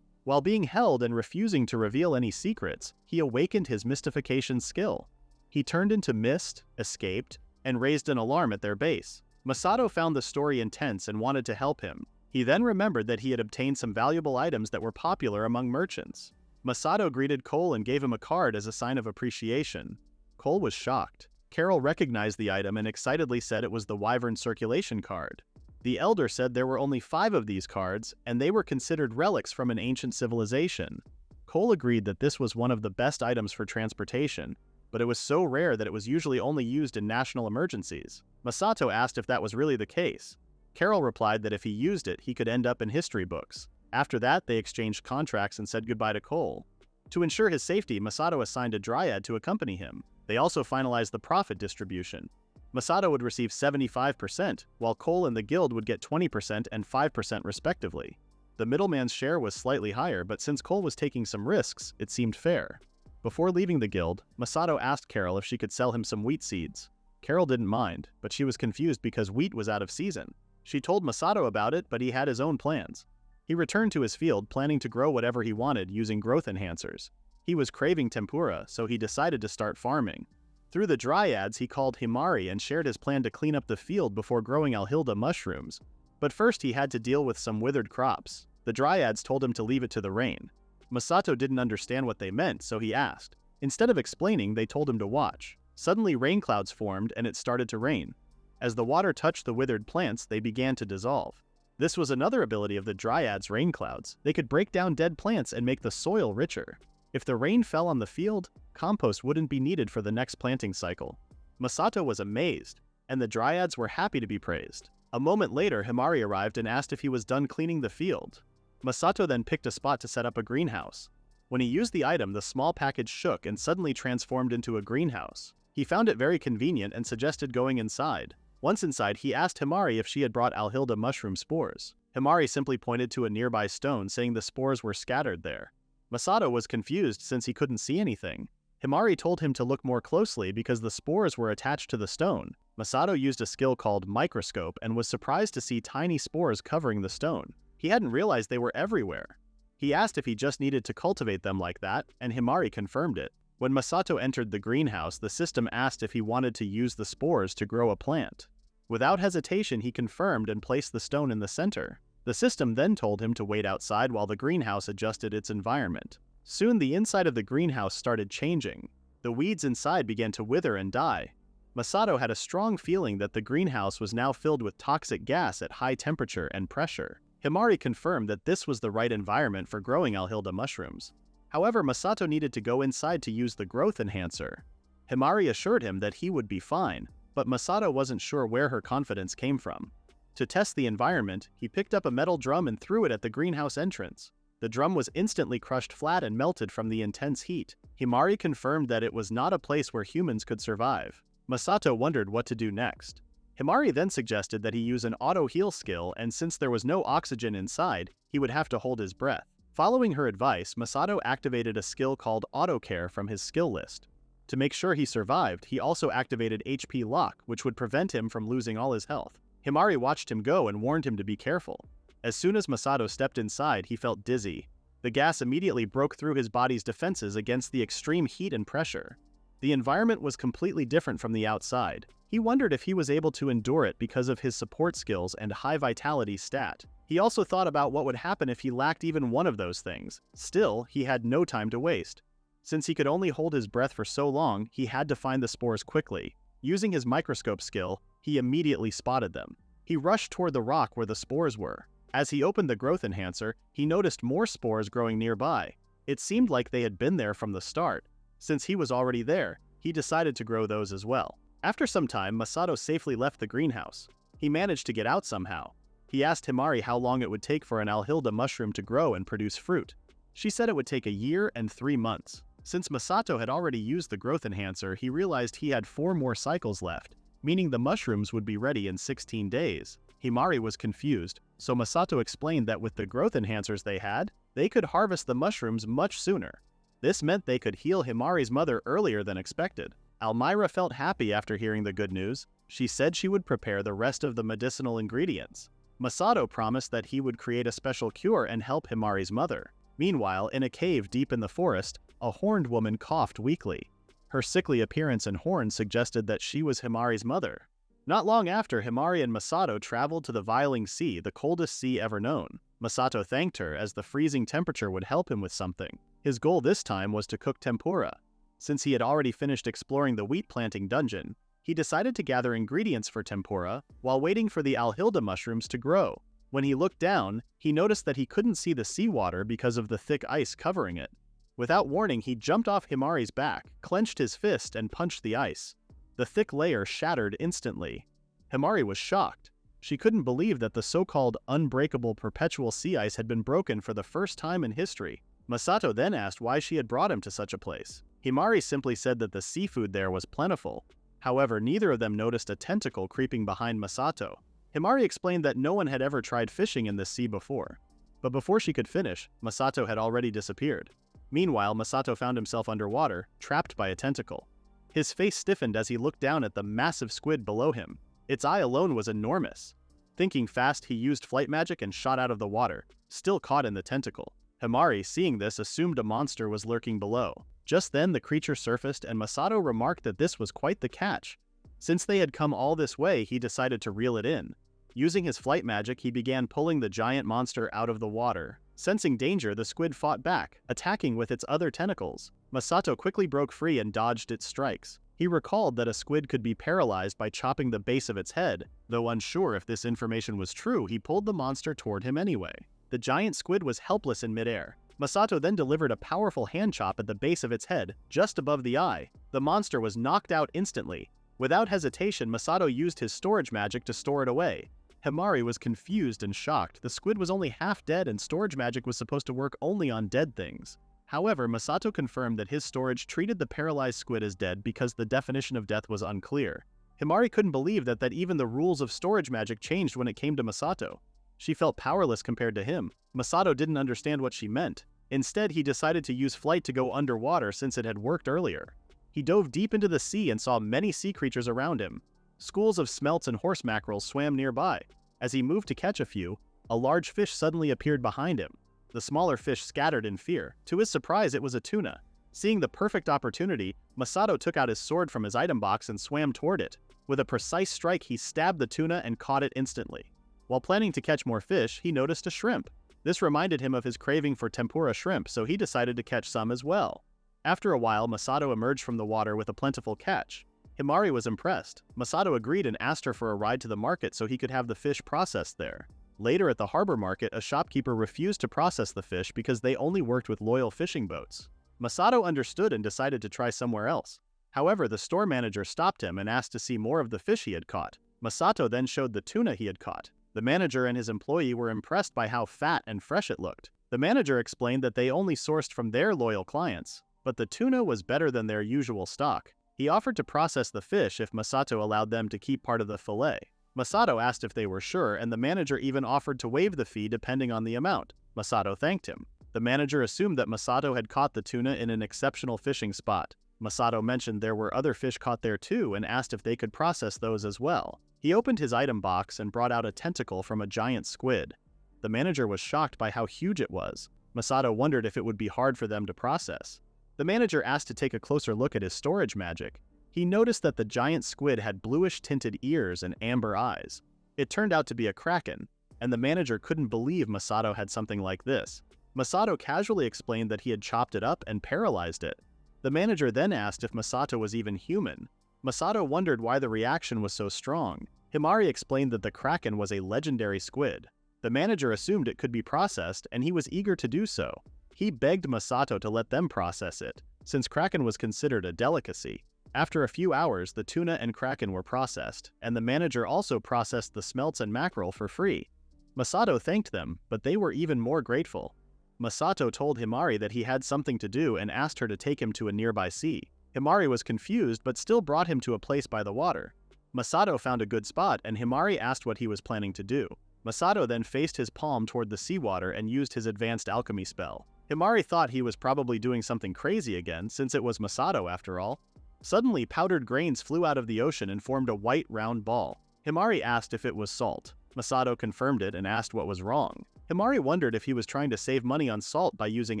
While being held and refusing to reveal any secrets, he awakened his mystification skill. He turned into mist, escaped, and raised an alarm at their base. Masato found the story intense and wanted to help him. He then remembered that he had obtained some valuable items that were popular among merchants. Masato greeted Cole and gave him a card as a sign of appreciation. Cole was shocked. Carol recognized the item and excitedly said it was the Wyvern Circulation card. The elder said there were only 5 of these cards, and they were considered relics from an ancient civilization. Cole agreed that this was one of the best items for transportation, but it was so rare that it was usually only used in national emergencies. Masato asked if that was really the case. Carol replied that if he used it, he could end up in history books. After that, they exchanged contracts and said goodbye to Cole. To ensure his safety, Masato assigned a Dryad to accompany him. They also finalized the profit distribution. Masato would receive 75%, while Cole and the guild would get 20% and 5% respectively. The middleman's share was slightly higher, but since Cole was taking some risks, it seemed fair. Before leaving the guild, Masato asked Carol if she could sell him some wheat seeds. Carol didn't mind, but she was confused because wheat was out of season. She told Masato about it, but he had his own plans. He returned to his field, planning to grow whatever he wanted using growth enhancers. He was craving tempura, so he decided to start farming. Through the Dryads, he called Himari and shared his plan to clean up the field before growing Alhilda mushrooms. But first he had to deal with some withered crops. The Dryads told him to leave it to the rain. Masato didn't understand what they meant, so he asked. Instead of explaining, they told him to watch. Suddenly rain clouds formed and it started to rain. As the water touched the withered plants, they began to dissolve. This was another ability of the Dryads' rain clouds. They could break down dead plants and make the soil richer. If the rain fell on the field, compost wouldn't be needed for the next planting cycle. Masato was amazed, and the Dryads were happy to be praised. A moment later, Himari arrived and asked if he was done cleaning the field. Masato then picked a spot to set up a greenhouse. When he used the item, the small package shook and suddenly transformed into a greenhouse. He found it very convenient and suggested going inside. Once inside, he asked Himari if she had brought Alhilda mushroom spores. Himari simply pointed to a nearby stone, saying the spores were scattered there. Masato was confused since he couldn't see anything. Himari told him to look more closely because the spores were attached to the stone. Masato used a skill called microscope and was surprised to see tiny spores covering the stone. He hadn't realized they were everywhere. He asked if he just needed to cultivate them like that, and Himari confirmed it. When Masato entered the greenhouse, the system asked if he wanted to use the spores to grow a plant. Without hesitation, he confirmed and placed the stone in the center. The system then told him to wait outside while the greenhouse adjusted its environment. Soon the inside of the greenhouse started changing. The weeds inside began to wither and die. Masato had a strong feeling that the greenhouse was now filled with toxic gas at high temperature and pressure. Himari confirmed that this was the right environment for growing Alhilda mushrooms. However, Masato needed to go inside to use the growth enhancer. Himari assured him that he would be fine, but Masato wasn't sure where her confidence came from. To test the environment, he picked up a metal drum and threw it at the greenhouse entrance. The drum was instantly crushed flat and melted from the intense heat. Himari confirmed that it was not a place where humans could survive. Masato wondered what to do next. Himari then suggested that he use an auto-heal skill, and since there was no oxygen inside, he would have to hold his breath. Following her advice, Masato activated a skill called Auto Care from his skill list. To make sure he survived, he also activated HP Lock, which would prevent him from losing all his health. Himari watched him go and warned him to be careful. As soon as Masato stepped inside, he felt dizzy. The gas immediately broke through his body's defenses against the extreme heat and pressure. The environment was completely different from the outside. He wondered if he was able to endure it because of his support skills and high vitality stat. He also thought about what would happen if he lacked even one of those things. Still, he had no time to waste. Since he could only hold his breath for so long, he had to find the spores quickly. Using his microscope skill, he immediately spotted them. He rushed toward the rock where the spores were. As he opened the growth enhancer, he noticed more spores growing nearby. It seemed like they had been there from the start. Since he was already there, he decided to grow those as well. After some time, Masato safely left the greenhouse. He managed to get out somehow. He asked Himari how long it would take for an Alhilda mushroom to grow and produce fruit. She said it would take a year and 3 months. Since Masato had already used the growth enhancer, he realized he had 4 more cycles left, meaning the mushrooms would be ready in 16 days. Himari was confused, so Masato explained that with the growth enhancers they had, they could harvest the mushrooms much sooner. This meant they could heal Himari's mother earlier than expected. Almira felt happy after hearing the good news. She said she would prepare the rest of the medicinal ingredients. Masato promised that he would create a special cure and help Himari's mother. Meanwhile, in a cave deep in the forest, a horned woman coughed weakly. Her sickly appearance and horns suggested that she was Himari's mother. Not long after, Himari and Masato traveled to the Viling Sea, the coldest sea ever known. Masato thanked her as the freezing temperature would help him with something. His goal this time was to cook tempura. Since he had already finished exploring the wheat planting dungeon, he decided to gather ingredients for tempura while waiting for the Alhilda mushrooms to grow. When he looked down, he noticed that he couldn't see the seawater because of the thick ice covering it. Without warning, he jumped off Himari's back, clenched his fist, and punched the ice. The thick layer shattered instantly. Himari was shocked. She couldn't believe that the so-called unbreakable perpetual sea ice had been broken for the first time in history. Masato then asked why she had brought him to such a place. Himari simply said that the seafood there was plentiful. However, neither of them noticed a tentacle creeping behind Masato. Himari explained that no one had ever tried fishing in this sea before. But before she could finish, Masato had already disappeared. Meanwhile, Masato found himself underwater, trapped by a tentacle. His face stiffened as he looked down at the massive squid below him. Its eye alone was enormous. Thinking fast, he used flight magic and shot out of the water, still caught in the tentacle. Himari, seeing this, assumed a monster was lurking below. Just then, the creature surfaced, and Masato remarked that this was quite the catch. Since they had come all this way, he decided to reel it in. Using his flight magic, he began pulling the giant monster out of the water. Sensing danger, the squid fought back, attacking with its other tentacles. Masato quickly broke free and dodged its strikes. He recalled that a squid could be paralyzed by chopping the base of its head. Though unsure if this information was true, he pulled the monster toward him anyway. The giant squid was helpless in midair. Masato then delivered a powerful hand chop at the base of its head, just above the eye. The monster was knocked out instantly. Without hesitation, Masato used his storage magic to store it away. Himari was confused and shocked. The squid was only half dead and storage magic was supposed to work only on dead things. However, Masato confirmed that his storage treated the paralyzed squid as dead because the definition of death was unclear. Himari couldn't believe that even the rules of storage magic changed when it came to Masato. She felt powerless compared to him. Masato didn't understand what she meant. Instead, he decided to use flight to go underwater since it had worked earlier. He dove deep into the sea and saw many sea creatures around him. Schools of smelts and horse mackerels swam nearby. As he moved to catch a few, a large fish suddenly appeared behind him. The smaller fish scattered in fear. To his surprise, it was a tuna. Seeing the perfect opportunity, Masato took out his sword from his item box and swam toward it. With a precise strike, he stabbed the tuna and caught it instantly. While planning to catch more fish, he noticed a shrimp. This reminded him of his craving for tempura shrimp, so he decided to catch some as well. After a while, Masato emerged from the water with a plentiful catch. Himari was impressed. Masato agreed and asked her for a ride to the market so he could have the fish processed there. Later at the harbor market, a shopkeeper refused to process the fish because they only worked with loyal fishing boats. Masato understood and decided to try somewhere else. However, the store manager stopped him and asked to see more of the fish he had caught. Masato then showed the tuna he had caught. The manager and his employee were impressed by how fat and fresh it looked. The manager explained that they only sourced from their loyal clients, but the tuna was better than their usual stock. He offered to process the fish if Masato allowed them to keep part of the fillet. Masato asked if they were sure, and the manager even offered to waive the fee depending on the amount. Masato thanked him. The manager assumed that Masato had caught the tuna in an exceptional fishing spot. Masato mentioned there were other fish caught there too and asked if they could process those as well. He opened his item box and brought out a tentacle from a giant squid. The manager was shocked by how huge it was. Masato wondered if it would be hard for them to process. The manager asked to take a closer look at his storage magic. He noticed that the giant squid had bluish-tinted ears and amber eyes. It turned out to be a kraken, and the manager couldn't believe Masato had something like this. Masato casually explained that he had chopped it up and paralyzed it. The manager then asked if Masato was even human. Masato wondered why the reaction was so strong. Himari explained that the kraken was a legendary squid. The manager assumed it could be processed, and he was eager to do so. He begged Masato to let them process it, since kraken was considered a delicacy. After a few hours, the tuna and kraken were processed, and the manager also processed the smelts and mackerel for free. Masato thanked them, but they were even more grateful. Masato told Himari that he had something to do and asked her to take him to a nearby sea. Himari was confused but still brought him to a place by the water. Masato found a good spot and Himari asked what he was planning to do. Masato then faced his palm toward the seawater and used his advanced alchemy spell. Himari thought he was probably doing something crazy again since it was Masato after all. Suddenly, powdered grains flew out of the ocean and formed a white round ball. Himari asked if it was salt. Masato confirmed it and asked what was wrong. Himari wondered if he was trying to save money on salt by using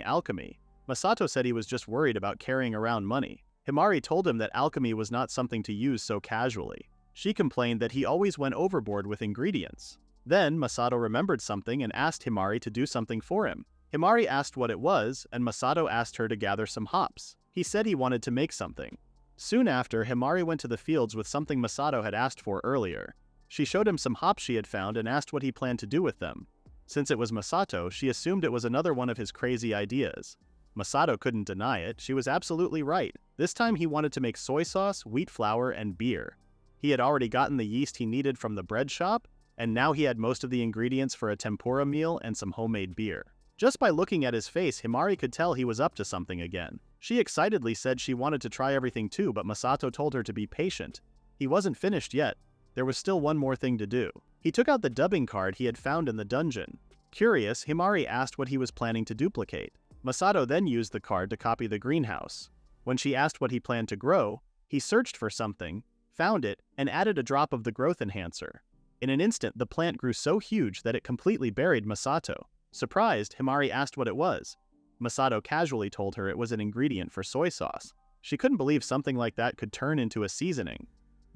alchemy. Masato said he was just worried about carrying around money. Himari told him that alchemy was not something to use so casually. She complained that he always went overboard with ingredients. Then, Masato remembered something and asked Himari to do something for him. Himari asked what it was, and Masato asked her to gather some hops. He said he wanted to make something. Soon after, Himari went to the fields with something Masato had asked for earlier. She showed him some hops she had found and asked what he planned to do with them. Since it was Masato, she assumed it was another one of his crazy ideas. Masato couldn't deny it, she was absolutely right. This time he wanted to make soy sauce, wheat flour, and beer. He had already gotten the yeast he needed from the bread shop, and now he had most of the ingredients for a tempura meal and some homemade beer. Just by looking at his face, Himari could tell he was up to something again. She excitedly said she wanted to try everything too, but Masato told her to be patient. He wasn't finished yet. There was still one more thing to do. He took out the dubbing card he had found in the dungeon. Curious, Himari asked what he was planning to duplicate. Masato then used the card to copy the greenhouse. When she asked what he planned to grow, he searched for something, found it, and added a drop of the growth enhancer. In an instant, the plant grew so huge that it completely buried Masato. Surprised, Himari asked what it was. Masato casually told her it was an ingredient for soy sauce. She couldn't believe something like that could turn into a seasoning.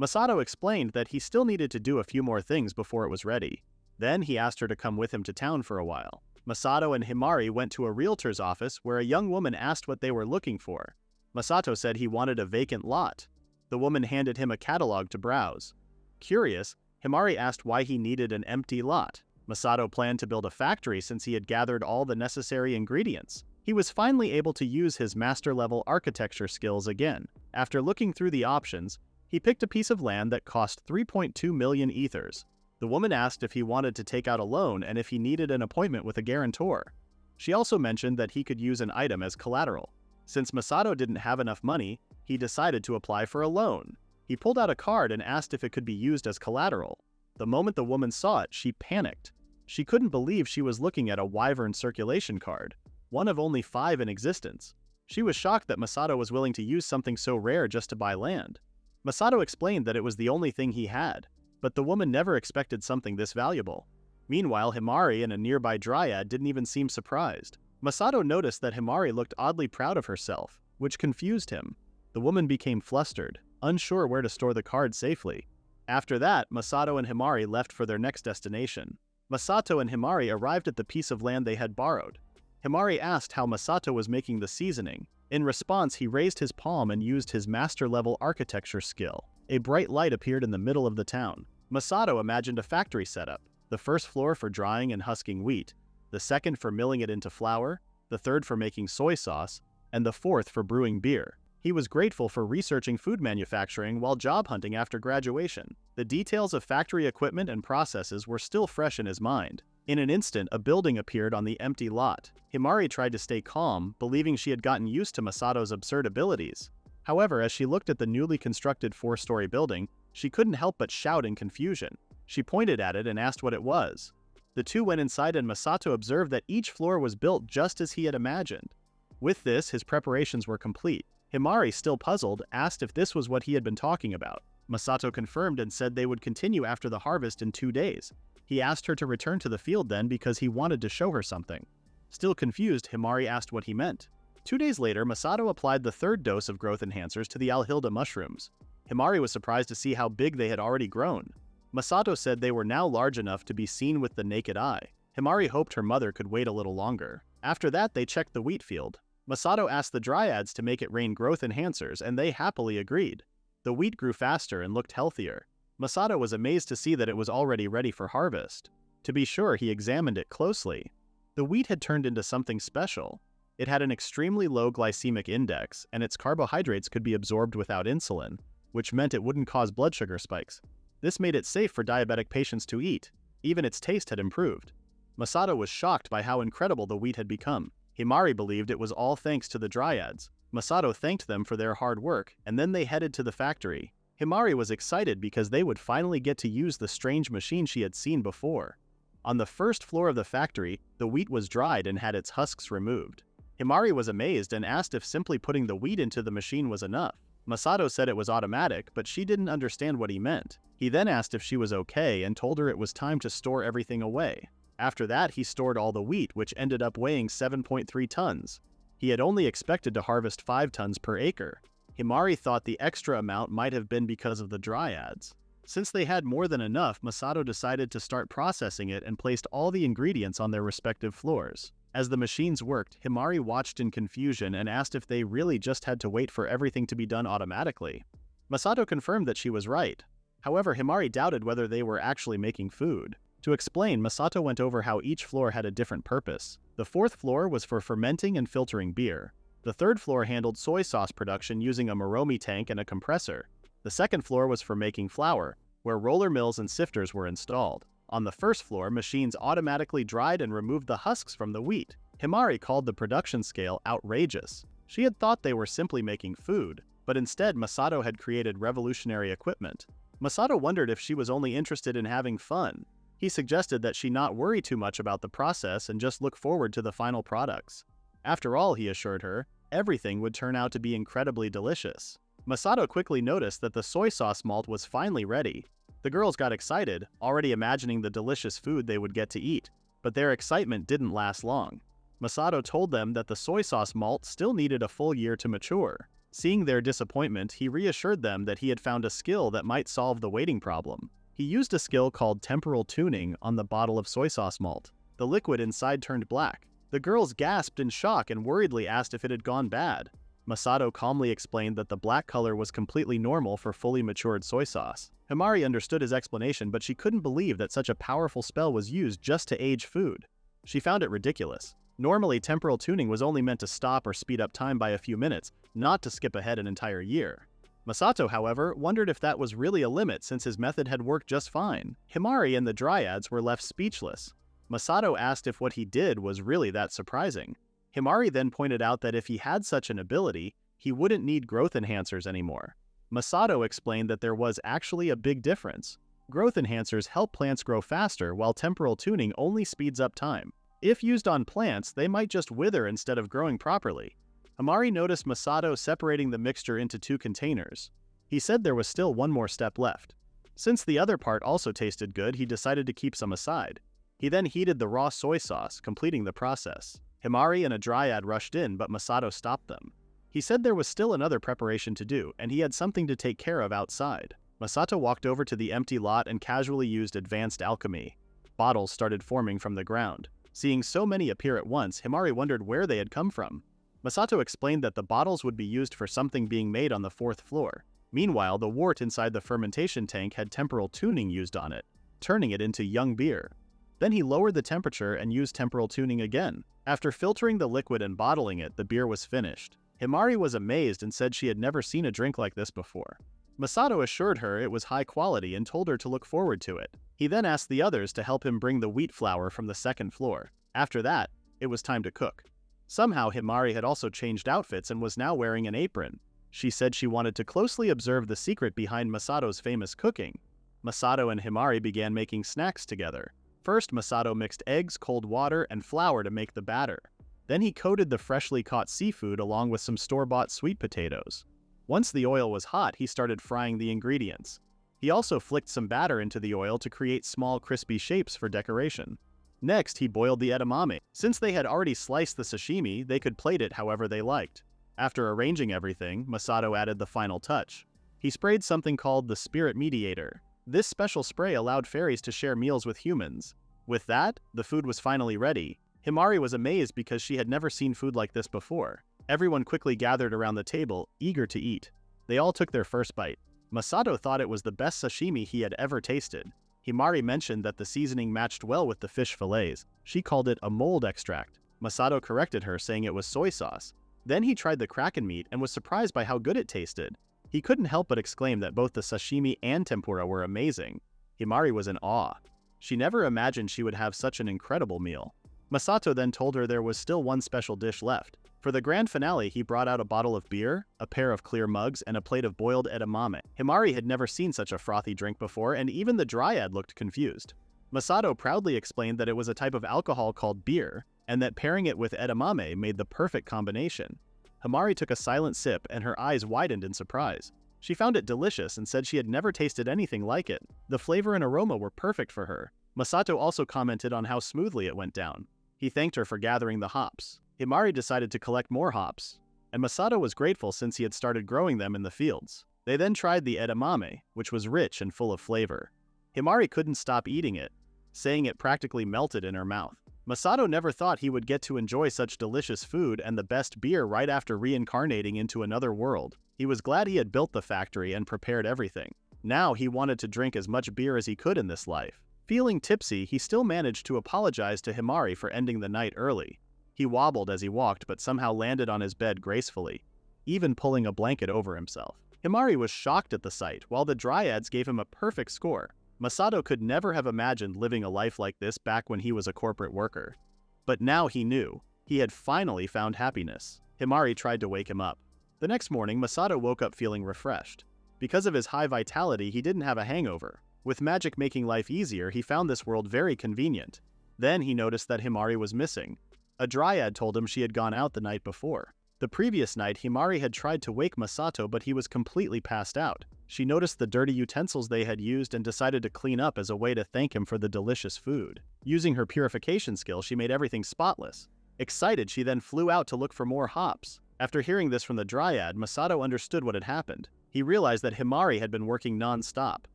Masato explained that he still needed to do a few more things before it was ready. Then he asked her to come with him to town for a while. Masato and Himari went to a realtor's office where a young woman asked what they were looking for. Masato said he wanted a vacant lot. The woman handed him a catalog to browse. Curious, Himari asked why he needed an empty lot. Masato planned to build a factory since he had gathered all the necessary ingredients. He was finally able to use his master-level architecture skills again. After looking through the options, he picked a piece of land that cost 3.2 million ethers. The woman asked if he wanted to take out a loan and if he needed an appointment with a guarantor. She also mentioned that he could use an item as collateral. Since Masato didn't have enough money, he decided to apply for a loan. He pulled out a card and asked if it could be used as collateral. The moment the woman saw it, she panicked. She couldn't believe she was looking at a wyvern circulation card, one of only 5 in existence. She was shocked that Masato was willing to use something so rare just to buy land. Masato explained that it was the only thing he had, but the woman never expected something this valuable. Meanwhile, Himari and a nearby Dryad didn't even seem surprised. Masato noticed that Himari looked oddly proud of herself, which confused him. The woman became flustered, unsure where to store the card safely. After that, Masato and Himari left for their next destination. Masato and Himari arrived at the piece of land they had borrowed. Himari asked how Masato was making the seasoning. In response, he raised his palm and used his master-level architecture skill. A bright light appeared in the middle of the town. Masato imagined a factory setup, the first floor for drying and husking wheat, the second for milling it into flour, the third for making soy sauce, and the fourth for brewing beer. He was grateful for researching food manufacturing while job hunting after graduation. The details of factory equipment and processes were still fresh in his mind. In an instant, a building appeared on the empty lot. Himari tried to stay calm, believing she had gotten used to Masato's absurd abilities. However, as she looked at the newly constructed 4-story building, she couldn't help but shout in confusion. She pointed at it and asked what it was. The two went inside and Masato observed that each floor was built just as he had imagined. With this, his preparations were complete. Himari, still puzzled, asked if this was what he had been talking about. Masato confirmed and said they would continue after the harvest in 2 days. He asked her to return to the field then because he wanted to show her something. Still confused, Himari asked what he meant. 2 days later, Masato applied the 3rd dose of growth enhancers to the alhilda mushrooms. Himari was surprised to see how big they had already grown. Masato said they were now large enough to be seen with the naked eye. Himari hoped her mother could wait a little longer. After that, they checked the wheat field. Masato asked the Dryads to make it rain growth enhancers, and they happily agreed. The wheat grew faster and looked healthier. Masato was amazed to see that it was already ready for harvest. To be sure, he examined it closely. The wheat had turned into something special. It had an extremely low glycemic index, and its carbohydrates could be absorbed without insulin, which meant it wouldn't cause blood sugar spikes. This made it safe for diabetic patients to eat. Even its taste had improved. Masato was shocked by how incredible the wheat had become. Himari believed it was all thanks to the Dryads. Masato thanked them for their hard work, and then they headed to the factory. Himari was excited because they would finally get to use the strange machine she had seen before. On the 1st floor of the factory, the wheat was dried and had its husks removed. Himari was amazed and asked if simply putting the wheat into the machine was enough. Masato said it was automatic, but she didn't understand what he meant. He then asked if she was okay and told her it was time to store everything away. After that, he stored all the wheat, which ended up weighing 7.3 tons. He had only expected to harvest 5 tons per acre. Himari thought the extra amount might have been because of the Dryads. Since they had more than enough, Masato decided to start processing it and placed all the ingredients on their respective floors. As the machines worked, Himari watched in confusion and asked if they really just had to wait for everything to be done automatically. Masato confirmed that she was right. However, Himari doubted whether they were actually making food. To explain, Masato went over how each floor had a different purpose. The 4th floor was for fermenting and filtering beer. The 3rd floor handled soy sauce production using a Moromi tank and a compressor. The 2nd floor was for making flour, where roller mills and sifters were installed. On the first floor, machines automatically dried and removed the husks from the wheat. Himari called the production scale outrageous. She had thought they were simply making food, but instead Masato had created revolutionary equipment. Masato wondered if she was only interested in having fun. He suggested that she not worry too much about the process and just look forward to the final products. After all, he assured her, everything would turn out to be incredibly delicious. Masato quickly noticed that the soy sauce malt was finally ready. The girls got excited, already imagining the delicious food they would get to eat, but their excitement didn't last long. Masato told them that the soy sauce malt still needed a full year to mature. Seeing their disappointment, he reassured them that he had found a skill that might solve the waiting problem. He used a skill called temporal tuning on the bottle of soy sauce malt. The liquid inside turned black. The girls gasped in shock and worriedly asked if it had gone bad. Masato calmly explained that the black color was completely normal for fully matured soy sauce. Himari understood his explanation, but she couldn't believe that such a powerful spell was used just to age food. She found it ridiculous. Normally, temporal tuning was only meant to stop or speed up time by a few minutes, not to skip ahead an entire year. Masato, however, wondered if that was really a limit since his method had worked just fine. Himari and the Dryads were left speechless. Masato asked if what he did was really that surprising. Himari then pointed out that if he had such an ability, he wouldn't need growth enhancers anymore. Masato explained that there was actually a big difference. Growth enhancers help plants grow faster, while temporal tuning only speeds up time. If used on plants, they might just wither instead of growing properly. Himari noticed Masato separating the mixture into 2 containers. He said there was still one more step left. Since the other part also tasted good, he decided to keep some aside. He then heated the raw soy sauce, completing the process. Himari and a Dryad rushed in, but Masato stopped them. He said there was still another preparation to do, and he had something to take care of outside. Masato walked over to the empty lot and casually used advanced alchemy. Bottles started forming from the ground. Seeing so many appear at once, Himari wondered where they had come from. Masato explained that the bottles would be used for something being made on the 4th floor. Meanwhile, the wort inside the fermentation tank had temporal tuning used on it, turning it into young beer. Then he lowered the temperature and used temporal tuning again. After filtering the liquid and bottling it, the beer was finished. Himari was amazed and said she had never seen a drink like this before. Masato assured her it was high quality and told her to look forward to it. He then asked the others to help him bring the wheat flour from the 2nd floor. After that, it was time to cook. Somehow Himari had also changed outfits and was now wearing an apron. She said she wanted to closely observe the secret behind Masato's famous cooking. Masato and Himari began making snacks together. First, Masato mixed eggs, cold water, and flour to make the batter. Then he coated the freshly caught seafood along with some store-bought sweet potatoes. Once the oil was hot, he started frying the ingredients. He also flicked some batter into the oil to create small crispy shapes for decoration. Next, he boiled the edamame. Since they had already sliced the sashimi, they could plate it however they liked. After arranging everything, Masato added the final touch. He sprayed something called the spirit mediator. This special spray allowed fairies to share meals with humans. With that, the food was finally ready. Himari was amazed because she had never seen food like this before. Everyone quickly gathered around the table, eager to eat. They all took their first bite. Masato thought it was the best sashimi he had ever tasted. Himari mentioned that the seasoning matched well with the fish fillets. She called it a mold extract. Masato corrected her, saying it was soy sauce. Then he tried the kraken meat and was surprised by how good it tasted. He couldn't help but exclaim that both the sashimi and tempura were amazing. Himari was in awe. She never imagined she would have such an incredible meal. Masato then told her there was still one special dish left. For the grand finale, he brought out a bottle of beer, a pair of clear mugs, and a plate of boiled edamame. Himari had never seen such a frothy drink before, and even the Dryad looked confused. Masato proudly explained that it was a type of alcohol called beer, and that pairing it with edamame made the perfect combination. Himari took a silent sip, and her eyes widened in surprise. She found it delicious and said she had never tasted anything like it. The flavor and aroma were perfect for her. Masato also commented on how smoothly it went down. He thanked her for gathering the hops. Himari decided to collect more hops, and Masato was grateful since he had started growing them in the fields. They then tried the edamame, which was rich and full of flavor. Himari couldn't stop eating it, saying it practically melted in her mouth. Masato never thought he would get to enjoy such delicious food and the best beer right after reincarnating into another world. He was glad he had built the factory and prepared everything. Now he wanted to drink as much beer as he could in this life. Feeling tipsy, he still managed to apologize to Himari for ending the night early. He wobbled as he walked but somehow landed on his bed gracefully, even pulling a blanket over himself. Himari was shocked at the sight, while the Dryads gave him a perfect score. Masato could never have imagined living a life like this back when he was a corporate worker. But now he knew. He had finally found happiness. Himari tried to wake him up. The next morning, Masato woke up feeling refreshed. Because of his high vitality, he didn't have a hangover. With magic making life easier, he found this world very convenient. Then he noticed that Himari was missing. A Dryad told him she had gone out the night before. The previous night, Himari had tried to wake Masato, but he was completely passed out. She noticed the dirty utensils they had used and decided to clean up as a way to thank him for the delicious food. Using her purification skill, she made everything spotless. Excited, she then flew out to look for more hops. After hearing this from the Dryad, Masato understood what had happened. He realized that Himari had been working non-stop.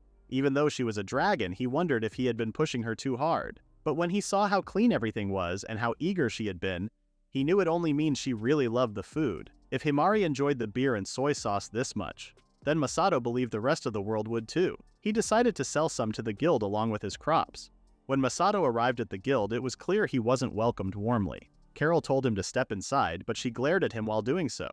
Even though she was a dragon, he wondered if he had been pushing her too hard. But when he saw how clean everything was and how eager she had been, he knew it only means she really loved the food. If Himari enjoyed the beer and soy sauce this much, then Masato believed the rest of the world would too. He decided to sell some to the guild along with his crops. When Masato arrived at the guild, it was clear he wasn't welcomed warmly. Carol told him to step inside, but she glared at him while doing so.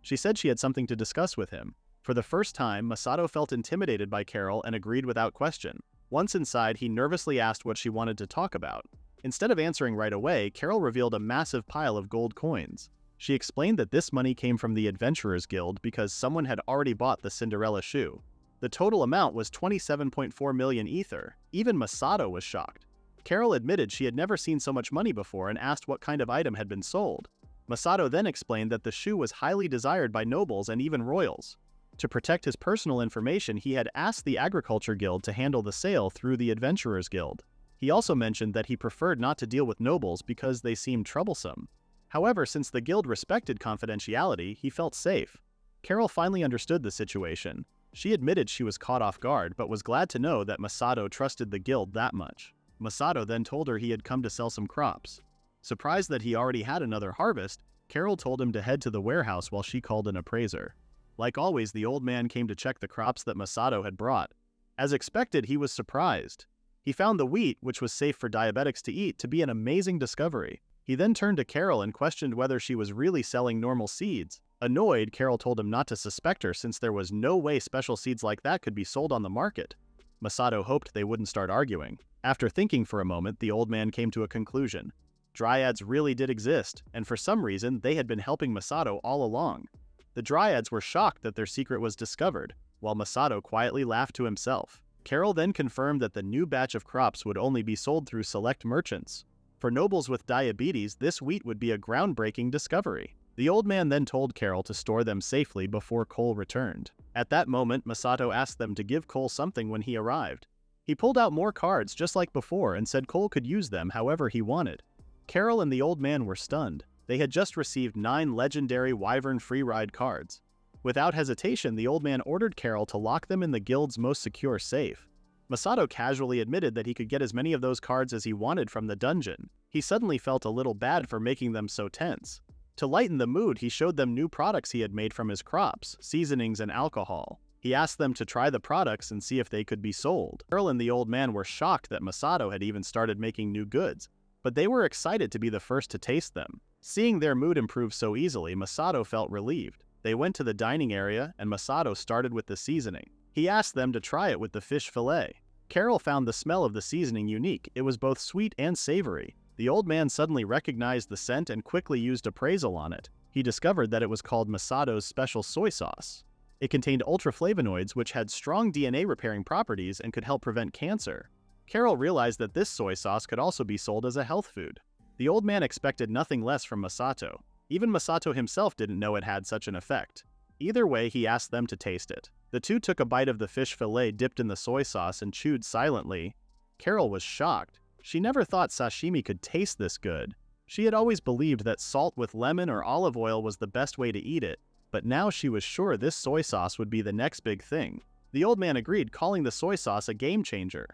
She said she had something to discuss with him. For the first time, Masato felt intimidated by Carol and agreed without question. Once inside, he nervously asked what she wanted to talk about. Instead of answering right away, Carol revealed a massive pile of gold coins. She explained that this money came from the Adventurers Guild because someone had already bought the Cinderella shoe. The total amount was 27.4 million ether. Even Masato was shocked. Carol admitted she had never seen so much money before and asked what kind of item had been sold. Masato then explained that the shoe was highly desired by nobles and even royals. To protect his personal information, he had asked the Agriculture Guild to handle the sale through the Adventurers Guild. He also mentioned that he preferred not to deal with nobles because they seemed troublesome. However, since the guild respected confidentiality, he felt safe. Carol finally understood the situation. She admitted she was caught off guard, but was glad to know that Masato trusted the guild that much. Masato then told her he had come to sell some crops. Surprised that he already had another harvest, Carol told him to head to the warehouse while she called an appraiser. Like always, the old man came to check the crops that Masato had brought. As expected, he was surprised. He found the wheat, which was safe for diabetics to eat, to be an amazing discovery. He then turned to Carol and questioned whether she was really selling normal seeds. Annoyed, Carol told him not to suspect her since there was no way special seeds like that could be sold on the market. Masato hoped they wouldn't start arguing. After thinking for a moment, the old man came to a conclusion. Dryads really did exist, and for some reason, they had been helping Masato all along. The Dryads were shocked that their secret was discovered, while Masato quietly laughed to himself. Carol then confirmed that the new batch of crops would only be sold through select merchants. For nobles with diabetes, this wheat would be a groundbreaking discovery. The old man then told Carol to store them safely before Cole returned. At that moment, Masato asked them to give Cole something when he arrived. He pulled out more cards just like before and said Cole could use them however he wanted. Carol and the old man were stunned. They had just received 9 legendary Wyvern free ride cards. Without hesitation, the old man ordered Carol to lock them in the guild's most secure safe. Masato casually admitted that he could get as many of those cards as he wanted from the dungeon. He suddenly felt a little bad for making them so tense. To lighten the mood, he showed them new products he had made from his crops, seasonings and alcohol. He asked them to try the products and see if they could be sold. Carol and the old man were shocked that Masato had even started making new goods, but they were excited to be the first to taste them. Seeing their mood improve so easily, Masato felt relieved. They went to the dining area, and Masato started with the seasoning. He asked them to try it with the fish fillet. Carol found the smell of the seasoning unique. It was both sweet and savory. The old man suddenly recognized the scent and quickly used appraisal on it. He discovered that it was called Masato's special soy sauce. It contained ultraflavonoids which had strong DNA repairing properties and could help prevent cancer. Carol realized that this soy sauce could also be sold as a health food. The old man expected nothing less from Masato. Even Masato himself didn't know it had such an effect. Either way, he asked them to taste it. The two took a bite of the fish fillet dipped in the soy sauce and chewed silently. Carol was shocked. She never thought sashimi could taste this good. She had always believed that salt with lemon or olive oil was the best way to eat it, but now she was sure this soy sauce would be the next big thing. The old man agreed, calling the soy sauce a game changer.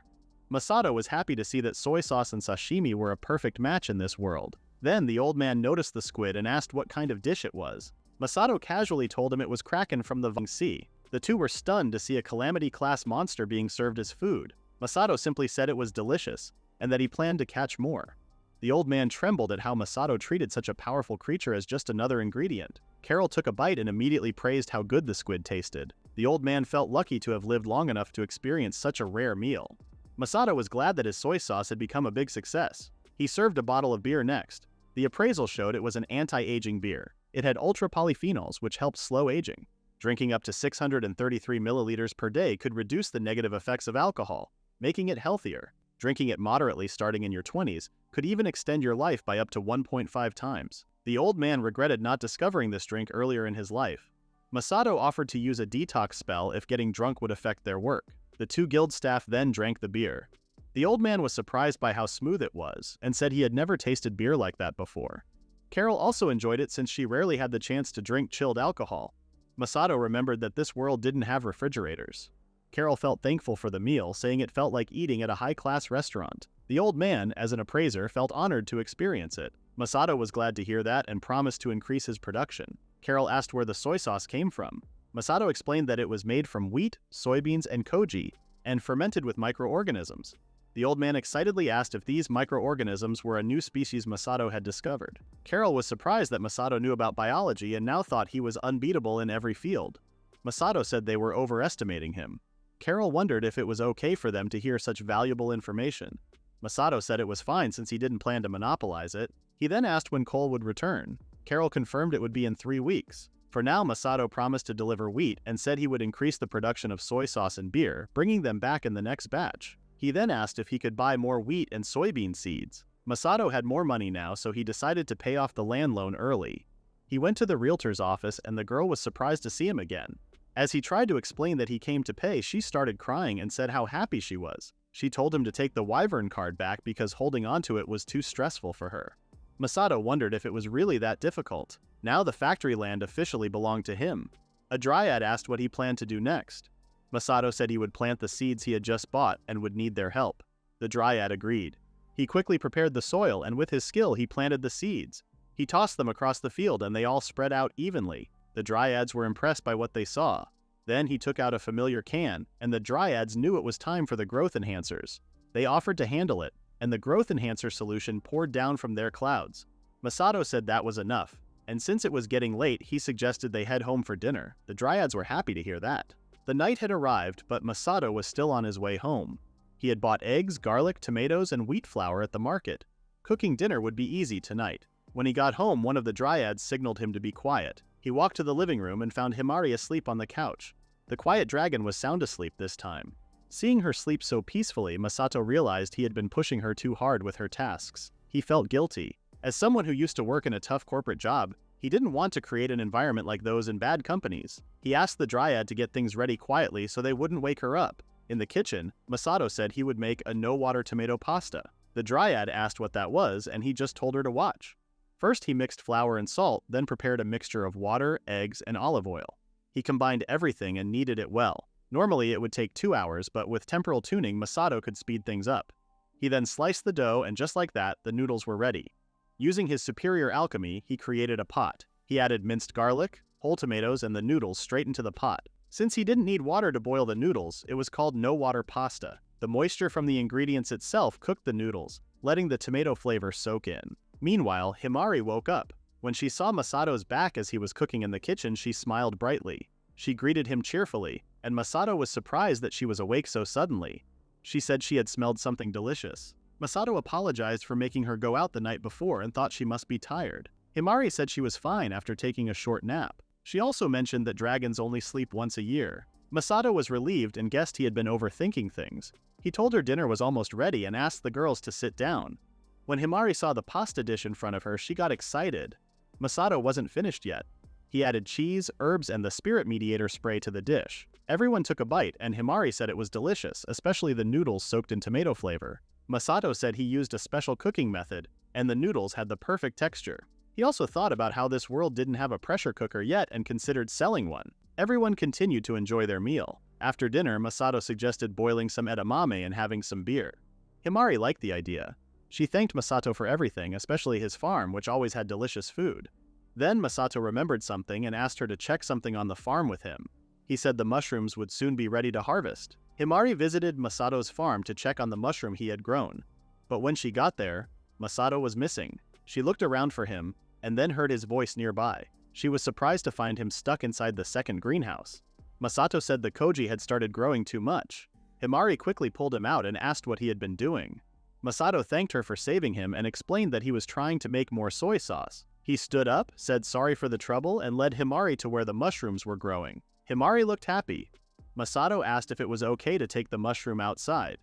Masato was happy to see that soy sauce and sashimi were a perfect match in this world. Then the old man noticed the squid and asked what kind of dish it was. Masato casually told him it was Kraken from the Sea. The two were stunned to see a Calamity-class monster being served as food. Masato simply said it was delicious, and that he planned to catch more. The old man trembled at how Masato treated such a powerful creature as just another ingredient. Carol took a bite and immediately praised how good the squid tasted. The old man felt lucky to have lived long enough to experience such a rare meal. Masato was glad that his soy sauce had become a big success. He served a bottle of beer next. The appraisal showed it was an anti-aging beer. It had ultra polyphenols, which helped slow aging. Drinking up to 633 milliliters per day could reduce the negative effects of alcohol, making it healthier. Drinking it moderately starting in your 20s could even extend your life by up to 1.5 times. The old man regretted not discovering this drink earlier in his life. Masato offered to use a detox spell if getting drunk would affect their work. The two guild staff then drank the beer. The old man was surprised by how smooth it was and said he had never tasted beer like that before. Carol also enjoyed it since she rarely had the chance to drink chilled alcohol. Masato remembered that this world didn't have refrigerators. Carol felt thankful for the meal, saying it felt like eating at a high-class restaurant. The old man, as an appraiser, felt honored to experience it. Masato was glad to hear that and promised to increase his production. Carol asked where the soy sauce came from. Masato explained that it was made from wheat, soybeans, and koji, and fermented with microorganisms. The old man excitedly asked if these microorganisms were a new species Masato had discovered. Carol was surprised that Masato knew about biology and now thought he was unbeatable in every field. Masato said they were overestimating him. Carol wondered if it was okay for them to hear such valuable information. Masato said it was fine since he didn't plan to monopolize it. He then asked when Cole would return. Carol confirmed it would be in 3 weeks. For now, Masato promised to deliver wheat and said he would increase the production of soy sauce and beer, bringing them back in the next batch. He then asked if he could buy more wheat and soybean seeds. Masato had more money now, so he decided to pay off the land loan early. He went to the realtor's office and the girl was surprised to see him again. As he tried to explain that he came to pay, she started crying and said how happy she was. She told him to take the wyvern card back because holding onto it was too stressful for her. Masato wondered if it was really that difficult. Now the factory land officially belonged to him. A Dryad asked what he planned to do next. Masato said he would plant the seeds he had just bought and would need their help. The Dryad agreed. He quickly prepared the soil and with his skill he planted the seeds. He tossed them across the field and they all spread out evenly. The Dryads were impressed by what they saw. Then he took out a familiar can, and the Dryads knew it was time for the growth enhancers. They offered to handle it, and the growth enhancer solution poured down from their clouds. Masato said that was enough, and since it was getting late, he suggested they head home for dinner. The Dryads were happy to hear that. The night had arrived, but Masato was still on his way home. He had bought eggs, garlic, tomatoes, and wheat flour at the market. Cooking dinner would be easy tonight. When he got home, one of the Dryads signaled him to be quiet. He walked to the living room and found Himari asleep on the couch. The quiet dragon was sound asleep this time. Seeing her sleep so peacefully, Masato realized he had been pushing her too hard with her tasks. He felt guilty. As someone who used to work in a tough corporate job, he didn't want to create an environment like those in bad companies. He asked the Dryad to get things ready quietly so they wouldn't wake her up. In the kitchen, Masato said he would make a no-water tomato pasta. The Dryad asked what that was, and he just told her to watch. First, he mixed flour and salt, then prepared a mixture of water, eggs, and olive oil. He combined everything and kneaded it well. Normally, it would take 2 hours, but with temporal tuning, Masato could speed things up. He then sliced the dough, and just like that, the noodles were ready. Using his superior alchemy, he created a pot. He added minced garlic, whole tomatoes, and the noodles straight into the pot. Since he didn't need water to boil the noodles, it was called no-water pasta. The moisture from the ingredients itself cooked the noodles, letting the tomato flavor soak in. Meanwhile, Himari woke up. When she saw Masato's back as he was cooking in the kitchen, she smiled brightly. She greeted him cheerfully, and Masato was surprised that she was awake so suddenly. She said she had smelled something delicious. Masato apologized for making her go out the night before and thought she must be tired. Himari said she was fine after taking a short nap. She also mentioned that dragons only sleep once a year. Masato was relieved and guessed he had been overthinking things. He told her dinner was almost ready and asked the girls to sit down. When Himari saw the pasta dish in front of her, she got excited. Masato wasn't finished yet. He added cheese, herbs, and the spirit mediator spray to the dish. Everyone took a bite, and Himari said it was delicious, especially the noodles soaked in tomato flavor. Masato said he used a special cooking method, and the noodles had the perfect texture. He also thought about how this world didn't have a pressure cooker yet and considered selling one. Everyone continued to enjoy their meal. After dinner, Masato suggested boiling some edamame and having some beer. Himari liked the idea. She thanked Masato for everything, especially his farm, which always had delicious food. Then Masato remembered something and asked her to check something on the farm with him. He said the mushrooms would soon be ready to harvest. Himari visited Masato's farm to check on the mushroom he had grown. But when she got there, Masato was missing. She looked around for him, and then heard his voice nearby. She was surprised to find him stuck inside the second greenhouse. Masato said the koji had started growing too much. Himari quickly pulled him out and asked what he had been doing. Masato thanked her for saving him and explained that he was trying to make more soy sauce. He stood up, said sorry for the trouble, and led Himari to where the mushrooms were growing. Himari looked happy. Masato asked if it was okay to take the mushroom outside.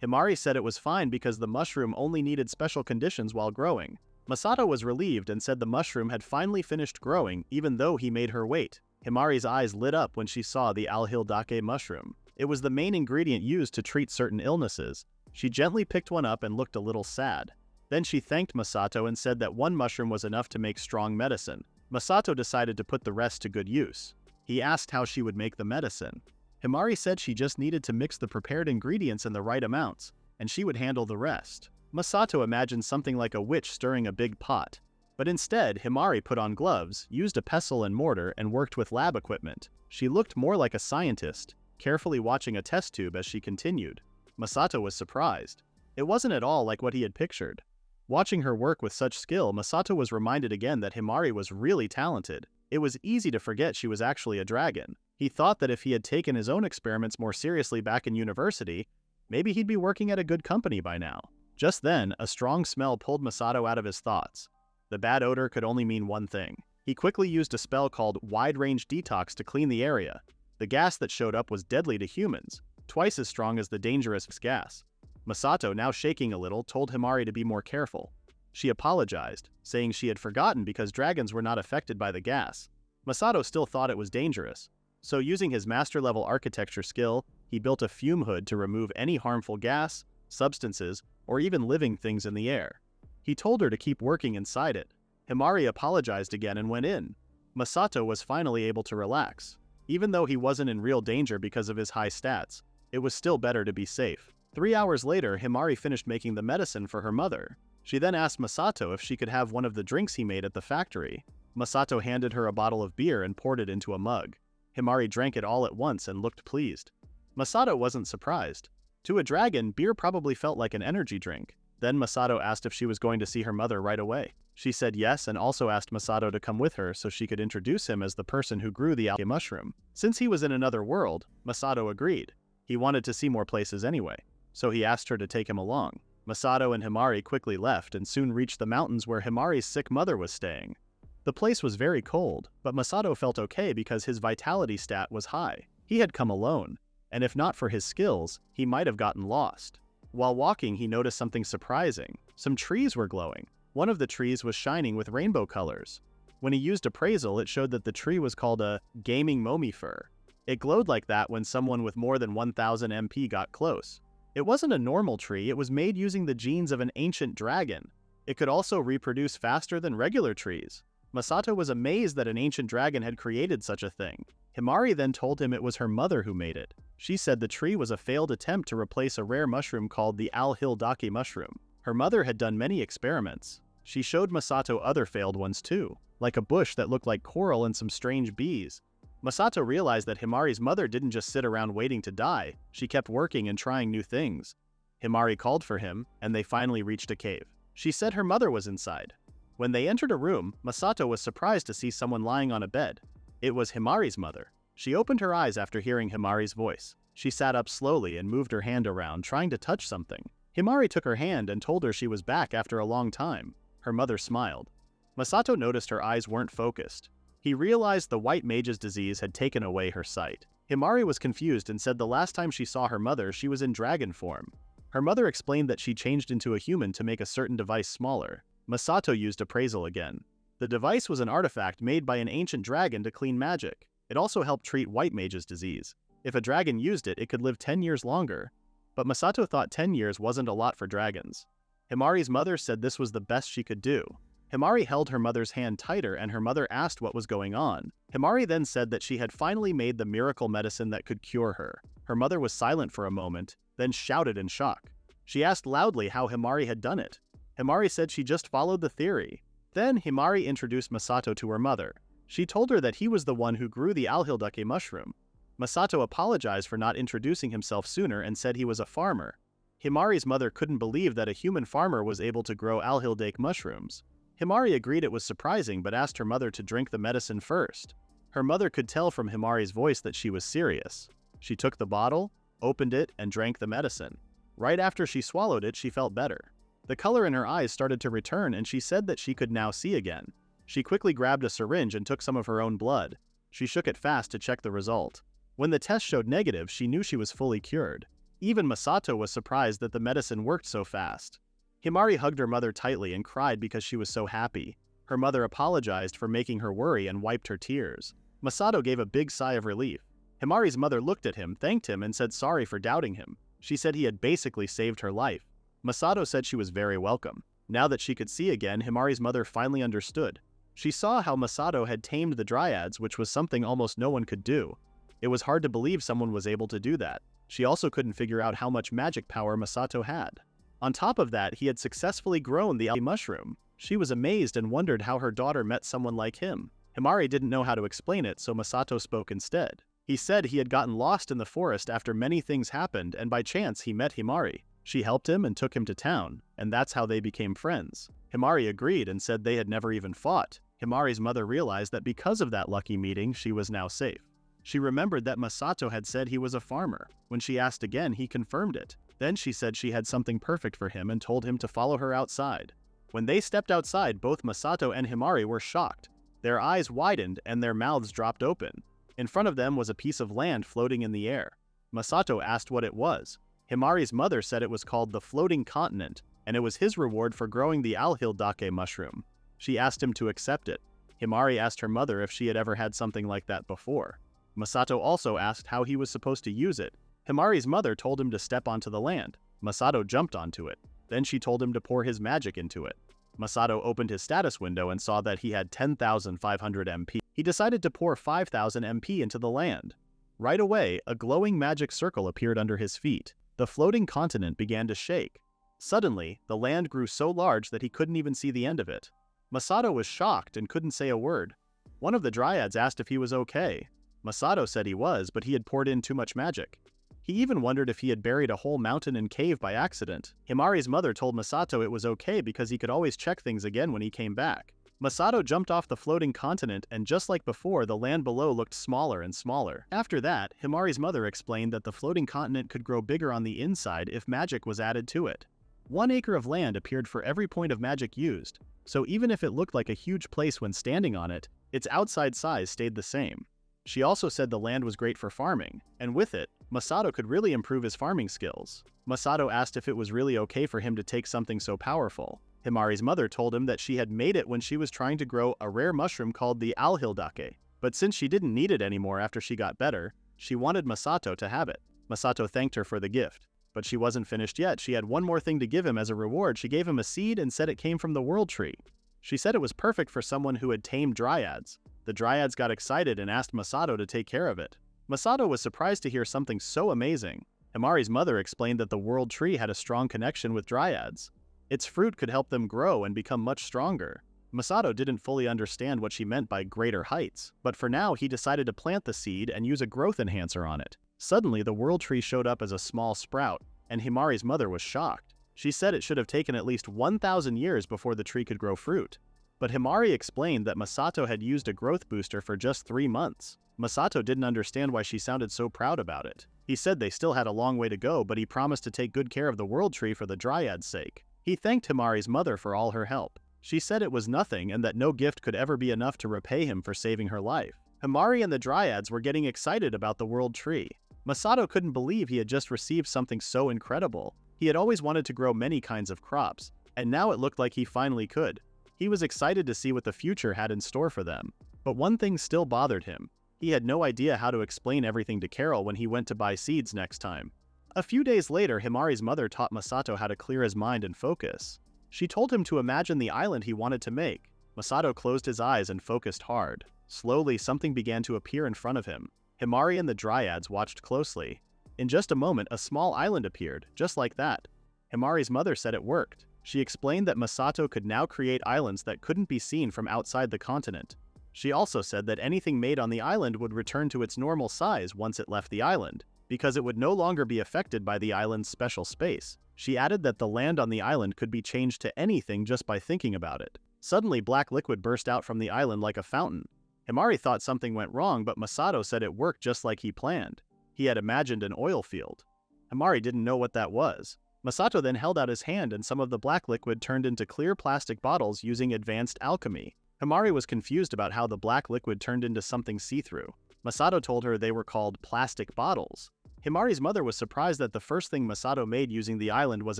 Himari said it was fine because the mushroom only needed special conditions while growing. Masato was relieved and said the mushroom had finally finished growing even though he made her wait. Himari's eyes lit up when she saw the alhildake mushroom. It was the main ingredient used to treat certain illnesses. She gently picked one up and looked a little sad. Then she thanked Masato and said that one mushroom was enough to make strong medicine. Masato decided to put the rest to good use. He asked how she would make the medicine. Himari said she just needed to mix the prepared ingredients in the right amounts, and she would handle the rest. Masato imagined something like a witch stirring a big pot. But instead, Himari put on gloves, used a pestle and mortar, and worked with lab equipment. She looked more like a scientist, carefully watching a test tube as she continued. Masato was surprised. It wasn't at all like what he had pictured. Watching her work with such skill, Masato was reminded again that Himari was really talented. It was easy to forget she was actually a dragon. He thought that if he had taken his own experiments more seriously back in university, maybe he'd be working at a good company by now. Just then, a strong smell pulled Masato out of his thoughts. The bad odor could only mean one thing. He quickly used a spell called Wide-Range Detox to clean the area. The gas that showed up was deadly to humans, twice as strong as the dangerous gas. Masato, now shaking a little, told Himari to be more careful. She apologized, saying she had forgotten because dragons were not affected by the gas. Masato still thought it was dangerous, so using his master-level architecture skill, he built a fume hood to remove any harmful gas, substances, or even living things in the air. He told her to keep working inside it. Himari apologized again and went in. Masato was finally able to relax. Even though he wasn't in real danger because of his high stats, it was still better to be safe. 3 hours later, Himari finished making the medicine for her mother. She then asked Masato if she could have one of the drinks he made at the factory. Masato handed her a bottle of beer and poured it into a mug. Himari drank it all at once and looked pleased. Masato wasn't surprised. To a dragon, beer probably felt like an energy drink. Then Masato asked if she was going to see her mother right away. She said yes and also asked Masato to come with her so she could introduce him as the person who grew the algae mushroom. Since he was in another world, Masato agreed. He wanted to see more places anyway, so he asked her to take him along. Masato and Himari quickly left and soon reached the mountains where Himari's sick mother was staying. The place was very cold, but Masato felt okay because his vitality stat was high. He had come alone, and if not for his skills, he might have gotten lost. While walking, he noticed something surprising. Some trees were glowing. One of the trees was shining with rainbow colors. When he used appraisal, it showed that the tree was called a gaming momifir. It glowed like that when someone with more than 1000 MP got close. It wasn't a normal tree, it was made using the genes of an ancient dragon. It could also reproduce faster than regular trees. Masato was amazed that an ancient dragon had created such a thing. Himari then told him it was her mother who made it. She said the tree was a failed attempt to replace a rare mushroom called the alhildake mushroom. Her mother had done many experiments. She showed Masato other failed ones too, like a bush that looked like coral and some strange bees. Masato realized that Himari's mother didn't just sit around waiting to die, she kept working and trying new things. Himari called for him, and they finally reached a cave. She said her mother was inside. When they entered a room, Masato was surprised to see someone lying on a bed. It was Himari's mother. She opened her eyes after hearing Himari's voice. She sat up slowly and moved her hand around, trying to touch something. Himari took her hand and told her she was back after a long time. Her mother smiled. Masato noticed her eyes weren't focused. He realized the white mage's disease had taken away her sight. Himari was confused and said the last time she saw her mother, she was in dragon form. Her mother explained that she changed into a human to make a certain device smaller. Masato used appraisal again. The device was an artifact made by an ancient dragon to clean magic. It also helped treat white mage's disease. If a dragon used it, it could live 10 years longer. But Masato thought 10 years wasn't a lot for dragons. Himari's mother said this was the best she could do. Himari held her mother's hand tighter and her mother asked what was going on. Himari then said that she had finally made the miracle medicine that could cure her. Her mother was silent for a moment, then shouted in shock. She asked loudly how Himari had done it. Himari said she just followed the theory. Then Himari introduced Masato to her mother. She told her that he was the one who grew the alhildake mushroom. Masato apologized for not introducing himself sooner and said he was a farmer. Himari's mother couldn't believe that a human farmer was able to grow alhildake mushrooms. Himari agreed it was surprising but asked her mother to drink the medicine first. Her mother could tell from Himari's voice that she was serious. She took the bottle, opened it, and drank the medicine. Right after she swallowed it, she felt better. The color in her eyes started to return, and she said that she could now see again. She quickly grabbed a syringe and took some of her own blood. She shook it fast to check the result. When the test showed negative, she knew she was fully cured. Even Masato was surprised that the medicine worked so fast. Himari hugged her mother tightly and cried because she was so happy. Her mother apologized for making her worry and wiped her tears. Masato gave a big sigh of relief. Himari's mother looked at him, thanked him, and said sorry for doubting him. She said he had basically saved her life. Masato said she was very welcome. Now that she could see again, Himari's mother finally understood. She saw how Masato had tamed the Dryads, which was something almost no one could do. It was hard to believe someone was able to do that. She also couldn't figure out how much magic power Masato had. On top of that, he had successfully grown the mushroom. She was amazed and wondered how her daughter met someone like him. Himari didn't know how to explain it, so Masato spoke instead. He said he had gotten lost in the forest after many things happened, and by chance he met Himari. She helped him and took him to town, and that's how they became friends. Himari agreed and said they had never even fought. Himari's mother realized that because of that lucky meeting, she was now safe. She remembered that Masato had said he was a farmer. When she asked again, he confirmed it. Then she said she had something perfect for him and told him to follow her outside. When they stepped outside, both Masato and Himari were shocked. Their eyes widened and their mouths dropped open. In front of them was a piece of land floating in the air. Masato asked what it was. Himari's mother said it was called the floating continent, and it was his reward for growing the alhildake mushroom. She asked him to accept it. Himari asked her mother if she had ever had something like that before. Masato also asked how he was supposed to use it. Himari's mother told him to step onto the land. Masato jumped onto it. Then she told him to pour his magic into it. Masato opened his status window and saw that he had 10,500 MP. He decided to pour 5,000 MP into the land. Right away, a glowing magic circle appeared under his feet. The floating continent began to shake. Suddenly, the land grew so large that he couldn't even see the end of it. Masato was shocked and couldn't say a word. One of the Dryads asked if he was okay. Masato said he was, but he had poured in too much magic. He even wondered if he had buried a whole mountain and cave by accident. Himari's mother told Masato it was okay because he could always check things again when he came back. Masato jumped off the floating continent, and just like before, the land below looked smaller and smaller. After that, Himari's mother explained that the floating continent could grow bigger on the inside if magic was added to it. 1 acre of land appeared for every point of magic used, so even if it looked like a huge place when standing on it, its outside size stayed the same. She also said the land was great for farming, and with it, Masato could really improve his farming skills. Masato asked if it was really okay for him to take something so powerful. Himari's mother told him that she had made it when she was trying to grow a rare mushroom called the alhildake, but since she didn't need it anymore after she got better, she wanted Masato to have it. Masato thanked her for the gift. But she wasn't finished yet. She had one more thing to give him as a reward. She gave him a seed and said it came from the world tree. She said it was perfect for someone who had tamed Dryads. The Dryads got excited and asked Masato to take care of it. Masato was surprised to hear something so amazing. Himari's mother explained that the world tree had a strong connection with Dryads. Its fruit could help them grow and become much stronger. Masato didn't fully understand what she meant by greater heights, but for now he decided to plant the seed and use a growth enhancer on it. Suddenly, the world tree showed up as a small sprout, and Himari's mother was shocked. She said it should have taken at least 1,000 years before the tree could grow fruit. But Himari explained that Masato had used a growth booster for just 3 months. Masato didn't understand why she sounded so proud about it. He said they still had a long way to go, but he promised to take good care of the world tree for the Dryad's sake. He thanked Himari's mother for all her help. She said it was nothing and that no gift could ever be enough to repay him for saving her life. Himari and the Dryads were getting excited about the world tree. Masato couldn't believe he had just received something so incredible. He had always wanted to grow many kinds of crops, and now it looked like he finally could. He was excited to see what the future had in store for them. But one thing still bothered him. He had no idea how to explain everything to Carol when he went to buy seeds next time. A few days later, Himari's mother taught Masato how to clear his mind and focus. She told him to imagine the island he wanted to make. Masato closed his eyes and focused hard. Slowly, something began to appear in front of him. Himari and the Dryads watched closely. In just a moment, a small island appeared, just like that. Himari's mother said it worked. She explained that Masato could now create islands that couldn't be seen from outside the continent. She also said that anything made on the island would return to its normal size once it left the island, because it would no longer be affected by the island's special space. She added that the land on the island could be changed to anything just by thinking about it. Suddenly, black liquid burst out from the island like a fountain. Himari thought something went wrong, but Masato said it worked just like he planned. He had imagined an oil field. Himari didn't know what that was. Masato then held out his hand and some of the black liquid turned into clear plastic bottles using advanced alchemy. Himari was confused about how the black liquid turned into something see-through. Masato told her they were called plastic bottles. Himari's mother was surprised that the first thing Masato made using the island was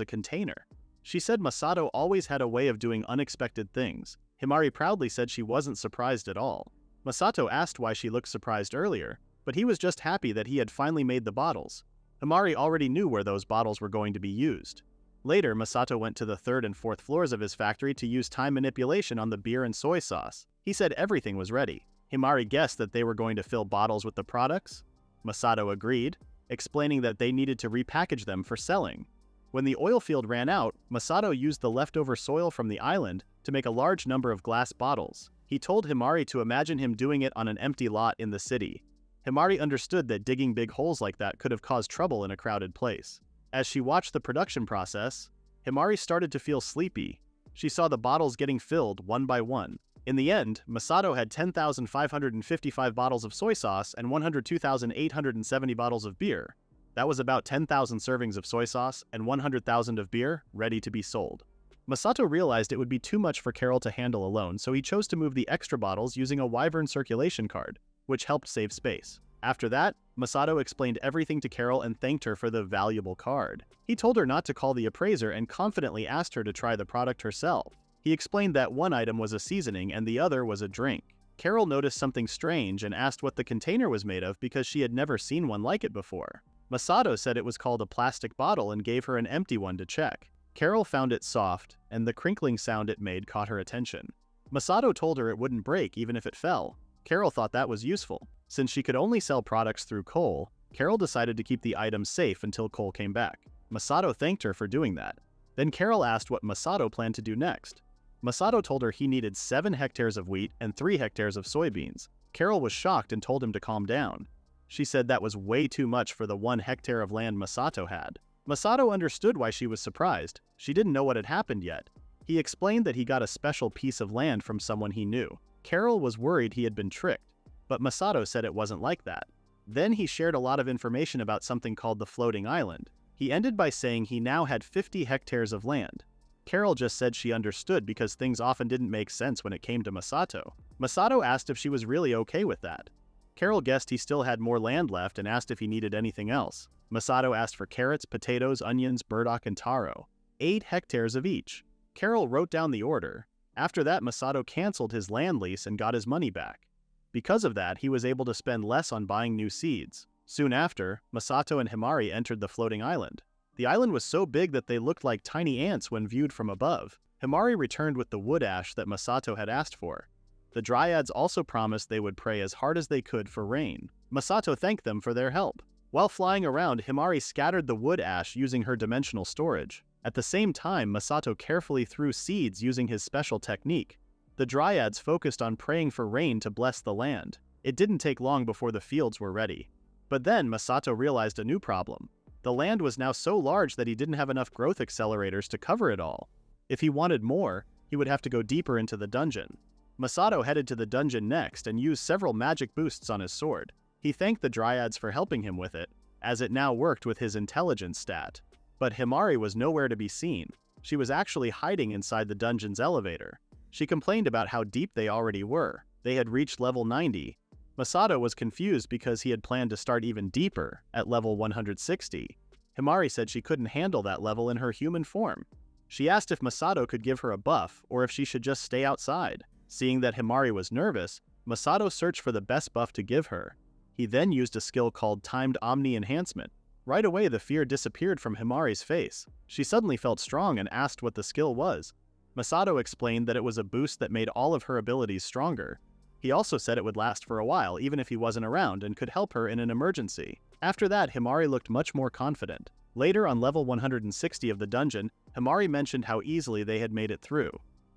a container. She said Masato always had a way of doing unexpected things. Himari proudly said she wasn't surprised at all. Masato asked why she looked surprised earlier, but he was just happy that he had finally made the bottles. Himari already knew where those bottles were going to be used. Later, Masato went to the 3rd and 4th floors of his factory to use time manipulation on the beer and soy sauce. He said everything was ready. Himari guessed that they were going to fill bottles with the products. Masato agreed, explaining that they needed to repackage them for selling. When the oil field ran out, Masato used the leftover soil from the island to make a large number of glass bottles. He told Himari to imagine him doing it on an empty lot in the city. Himari understood that digging big holes like that could have caused trouble in a crowded place. As she watched the production process, Himari started to feel sleepy. She saw the bottles getting filled one by one. In the end, Masato had 10,555 bottles of soy sauce and 102,870 bottles of beer. That was about 10,000 servings of soy sauce and 100,000 of beer ready to be sold. Masato realized it would be too much for Carol to handle alone, so he chose to move the extra bottles using a wyvern circulation card, which helped save space. After that, Masato explained everything to Carol and thanked her for the valuable card. He told her not to call the appraiser and confidently asked her to try the product herself. He explained that one item was a seasoning and the other was a drink. Carol noticed something strange and asked what the container was made of because she had never seen one like it before. Masato said it was called a plastic bottle and gave her an empty one to check. Carol found it soft, and the crinkling sound it made caught her attention. Masato told her it wouldn't break even if it fell. Carol thought that was useful. Since she could only sell products through Cole, Carol decided to keep the item safe until Cole came back. Masato thanked her for doing that. Then Carol asked what Masato planned to do next. Masato told her he needed 7 hectares of wheat and 3 hectares of soybeans. Carol was shocked and told him to calm down. She said that was way too much for the 1 hectare of land Masato had. Masato understood why she was surprised. She didn't know what had happened yet. He explained that he got a special piece of land from someone he knew. Carol was worried he had been tricked, but Masato said it wasn't like that. Then he shared a lot of information about something called the floating island. He ended by saying he now had 50 hectares of land. Carol just said she understood because things often didn't make sense when it came to Masato. Masato asked if she was really okay with that. Carol guessed he still had more land left and asked if he needed anything else. Masato asked for carrots, potatoes, onions, burdock, and taro. 8 hectares of each. Carol wrote down the order. After that, Masato canceled his land lease and got his money back. Because of that, he was able to spend less on buying new seeds. Soon after, Masato and Himari entered the floating island. The island was so big that they looked like tiny ants when viewed from above. Himari returned with the wood ash that Masato had asked for. The Dryads also promised they would pray as hard as they could for rain. Masato thanked them for their help. While flying around, Himari scattered the wood ash using her dimensional storage. At the same time, Masato carefully threw seeds using his special technique. The Dryads focused on praying for rain to bless the land. It didn't take long before the fields were ready. But then Masato realized a new problem. The land was now so large that he didn't have enough growth accelerators to cover it all. If he wanted more, he would have to go deeper into the dungeon. Masato headed to the dungeon next and used several magic boosts on his sword. He thanked the Dryads for helping him with it, as it now worked with his intelligence stat. But Himari was nowhere to be seen. She was actually hiding inside the dungeon's elevator. She complained about how deep they already were. They had reached level 90. Masato was confused because he had planned to start even deeper, at level 160. Himari said she couldn't handle that level in her human form. She asked if Masato could give her a buff, or if she should just stay outside. Seeing that Himari was nervous, Masato searched for the best buff to give her. He then used a skill called Timed Omni Enhancement. Right away, the fear disappeared from Himari's face. She suddenly felt strong and asked what the skill was. Masato explained that it was a boost that made all of her abilities stronger. He also said it would last for a while even if he wasn't around and could help her in an emergency. After that, Himari looked much more confident. Later, on level 160 of the dungeon, Himari mentioned how easily they had made it through.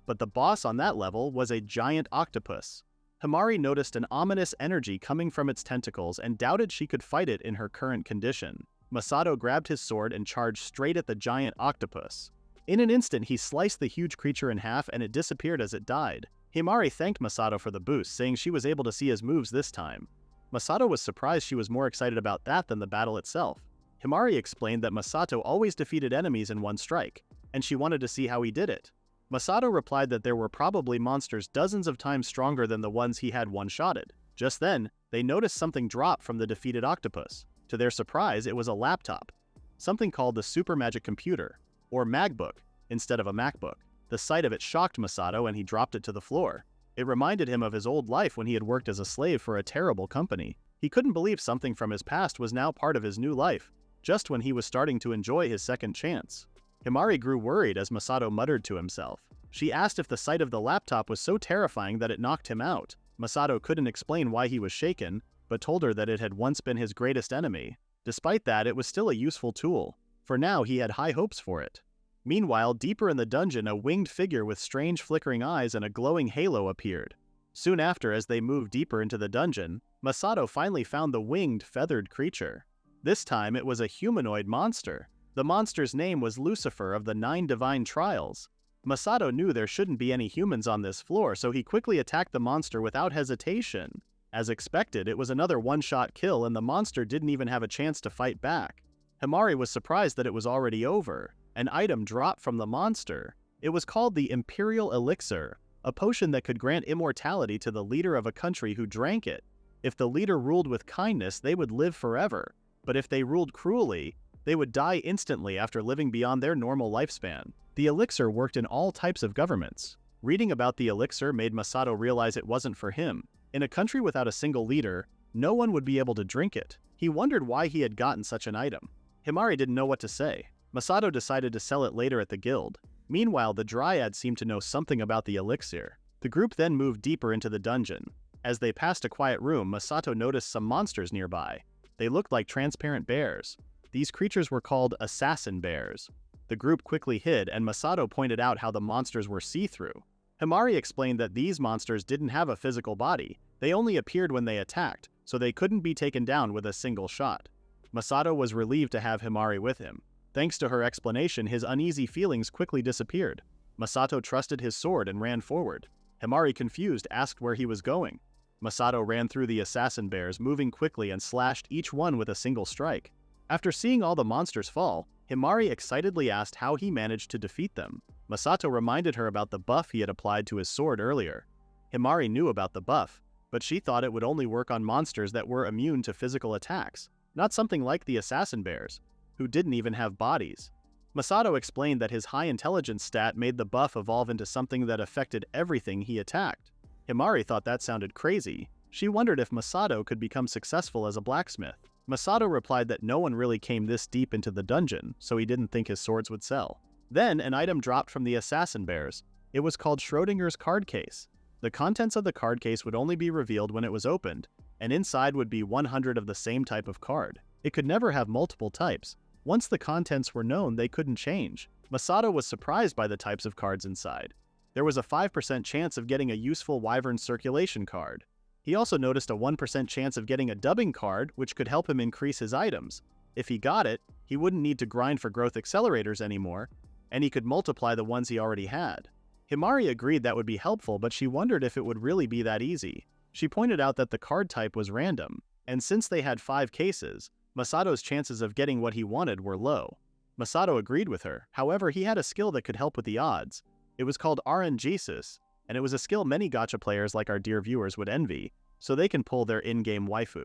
But the boss on that level was a giant octopus. Himari noticed an ominous energy coming from its tentacles and doubted she could fight it in her current condition. Masato grabbed his sword and charged straight at the giant octopus. In an instant, he sliced the huge creature in half and it disappeared as it died. Himari thanked Masato for the boost, saying she was able to see his moves this time. Masato was surprised she was more excited about that than the battle itself. Himari explained that Masato always defeated enemies in one strike, and she wanted to see how he did it. Masato replied that there were probably monsters dozens of times stronger than the ones he had one-shotted. Just then, they noticed something drop from the defeated octopus. To their surprise, it was a laptop, something called the Super Magic Computer, or MagBook, instead of a MacBook. The sight of it shocked Masato and he dropped it to the floor. It reminded him of his old life when he had worked as a slave for a terrible company. He couldn't believe something from his past was now part of his new life, just when he was starting to enjoy his second chance. Himari grew worried as Masato muttered to himself. She asked if the sight of the laptop was so terrifying that it knocked him out. Masato couldn't explain why he was shaken, but told her that it had once been his greatest enemy. Despite that, it was still a useful tool. For now, he had high hopes for it. Meanwhile, deeper in the dungeon, a winged figure with strange flickering eyes and a glowing halo appeared. Soon after, as they moved deeper into the dungeon, Masato finally found the winged, feathered creature. This time, it was a humanoid monster. The monster's name was Lucifer of the 9 Divine Trials. Masato knew there shouldn't be any humans on this floor, so he quickly attacked the monster without hesitation. As expected, it was another one-shot kill and the monster didn't even have a chance to fight back. Himari was surprised that it was already over. An item dropped from the monster. It was called the Imperial Elixir, a potion that could grant immortality to the leader of a country who drank it. If the leader ruled with kindness, they would live forever, but if they ruled cruelly, they would die instantly after living beyond their normal lifespan. The elixir worked in all types of governments. Reading about the elixir made Masato realize it wasn't for him. In a country without a single leader, no one would be able to drink it. He wondered why he had gotten such an item. Himari didn't know what to say. Masato decided to sell it later at the guild. Meanwhile, the Dryads seemed to know something about the elixir. The group then moved deeper into the dungeon. As they passed a quiet room, Masato noticed some monsters nearby. They looked like transparent bears. These creatures were called assassin bears. The group quickly hid, and Masato pointed out how the monsters were see-through. Himari explained that these monsters didn't have a physical body. They only appeared when they attacked, so they couldn't be taken down with a single shot. Masato was relieved to have Himari with him. Thanks to her explanation, his uneasy feelings quickly disappeared. Masato trusted his sword and ran forward. Himari, confused, asked where he was going. Masato ran through the assassin bears, moving quickly and slashed each one with a single strike. After seeing all the monsters fall, Himari excitedly asked how he managed to defeat them. Masato reminded her about the buff he had applied to his sword earlier. Himari knew about the buff, but she thought it would only work on monsters that were immune to physical attacks, not something like the assassin bears, who didn't even have bodies. Masato explained that his high intelligence stat made the buff evolve into something that affected everything he attacked. Himari thought that sounded crazy. She wondered if Masato could become successful as a blacksmith. Masato replied that no one really came this deep into the dungeon, so he didn't think his swords would sell. Then, an item dropped from the assassin bears. It was called Schrodinger's card case. The contents of the card case would only be revealed when it was opened, and inside would be 100 of the same type of card. It could never have multiple types. Once the contents were known, they couldn't change. Masato was surprised by the types of cards inside. There was a 5% chance of getting a useful Wyvern circulation card. He also noticed a 1% chance of getting a dubbing card, which could help him increase his items. If he got it, he wouldn't need to grind for growth accelerators anymore, and he could multiply the ones he already had. Himari agreed that would be helpful, but she wondered if it would really be that easy. She pointed out that the card type was random, and since they had 5 cases, Masato's chances of getting what he wanted were low. Masato agreed with her. However, he had a skill that could help with the odds. It was called RNGesus, and it was a skill many gacha players like our dear viewers would envy, so they can pull their in-game waifu.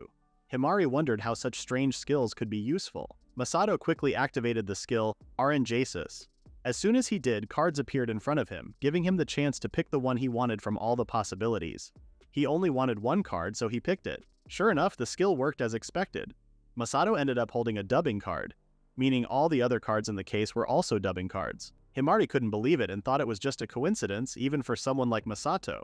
Himari wondered how such strange skills could be useful. Masato quickly activated the skill RNGesus. As soon as he did, cards appeared in front of him, giving him the chance to pick the one he wanted from all the possibilities. He only wanted one card, so he picked it. Sure enough, the skill worked as expected. Masato ended up holding a dubbing card, meaning all the other cards in the case were also dubbing cards. Himari couldn't believe it and thought it was just a coincidence, even for someone like Masato.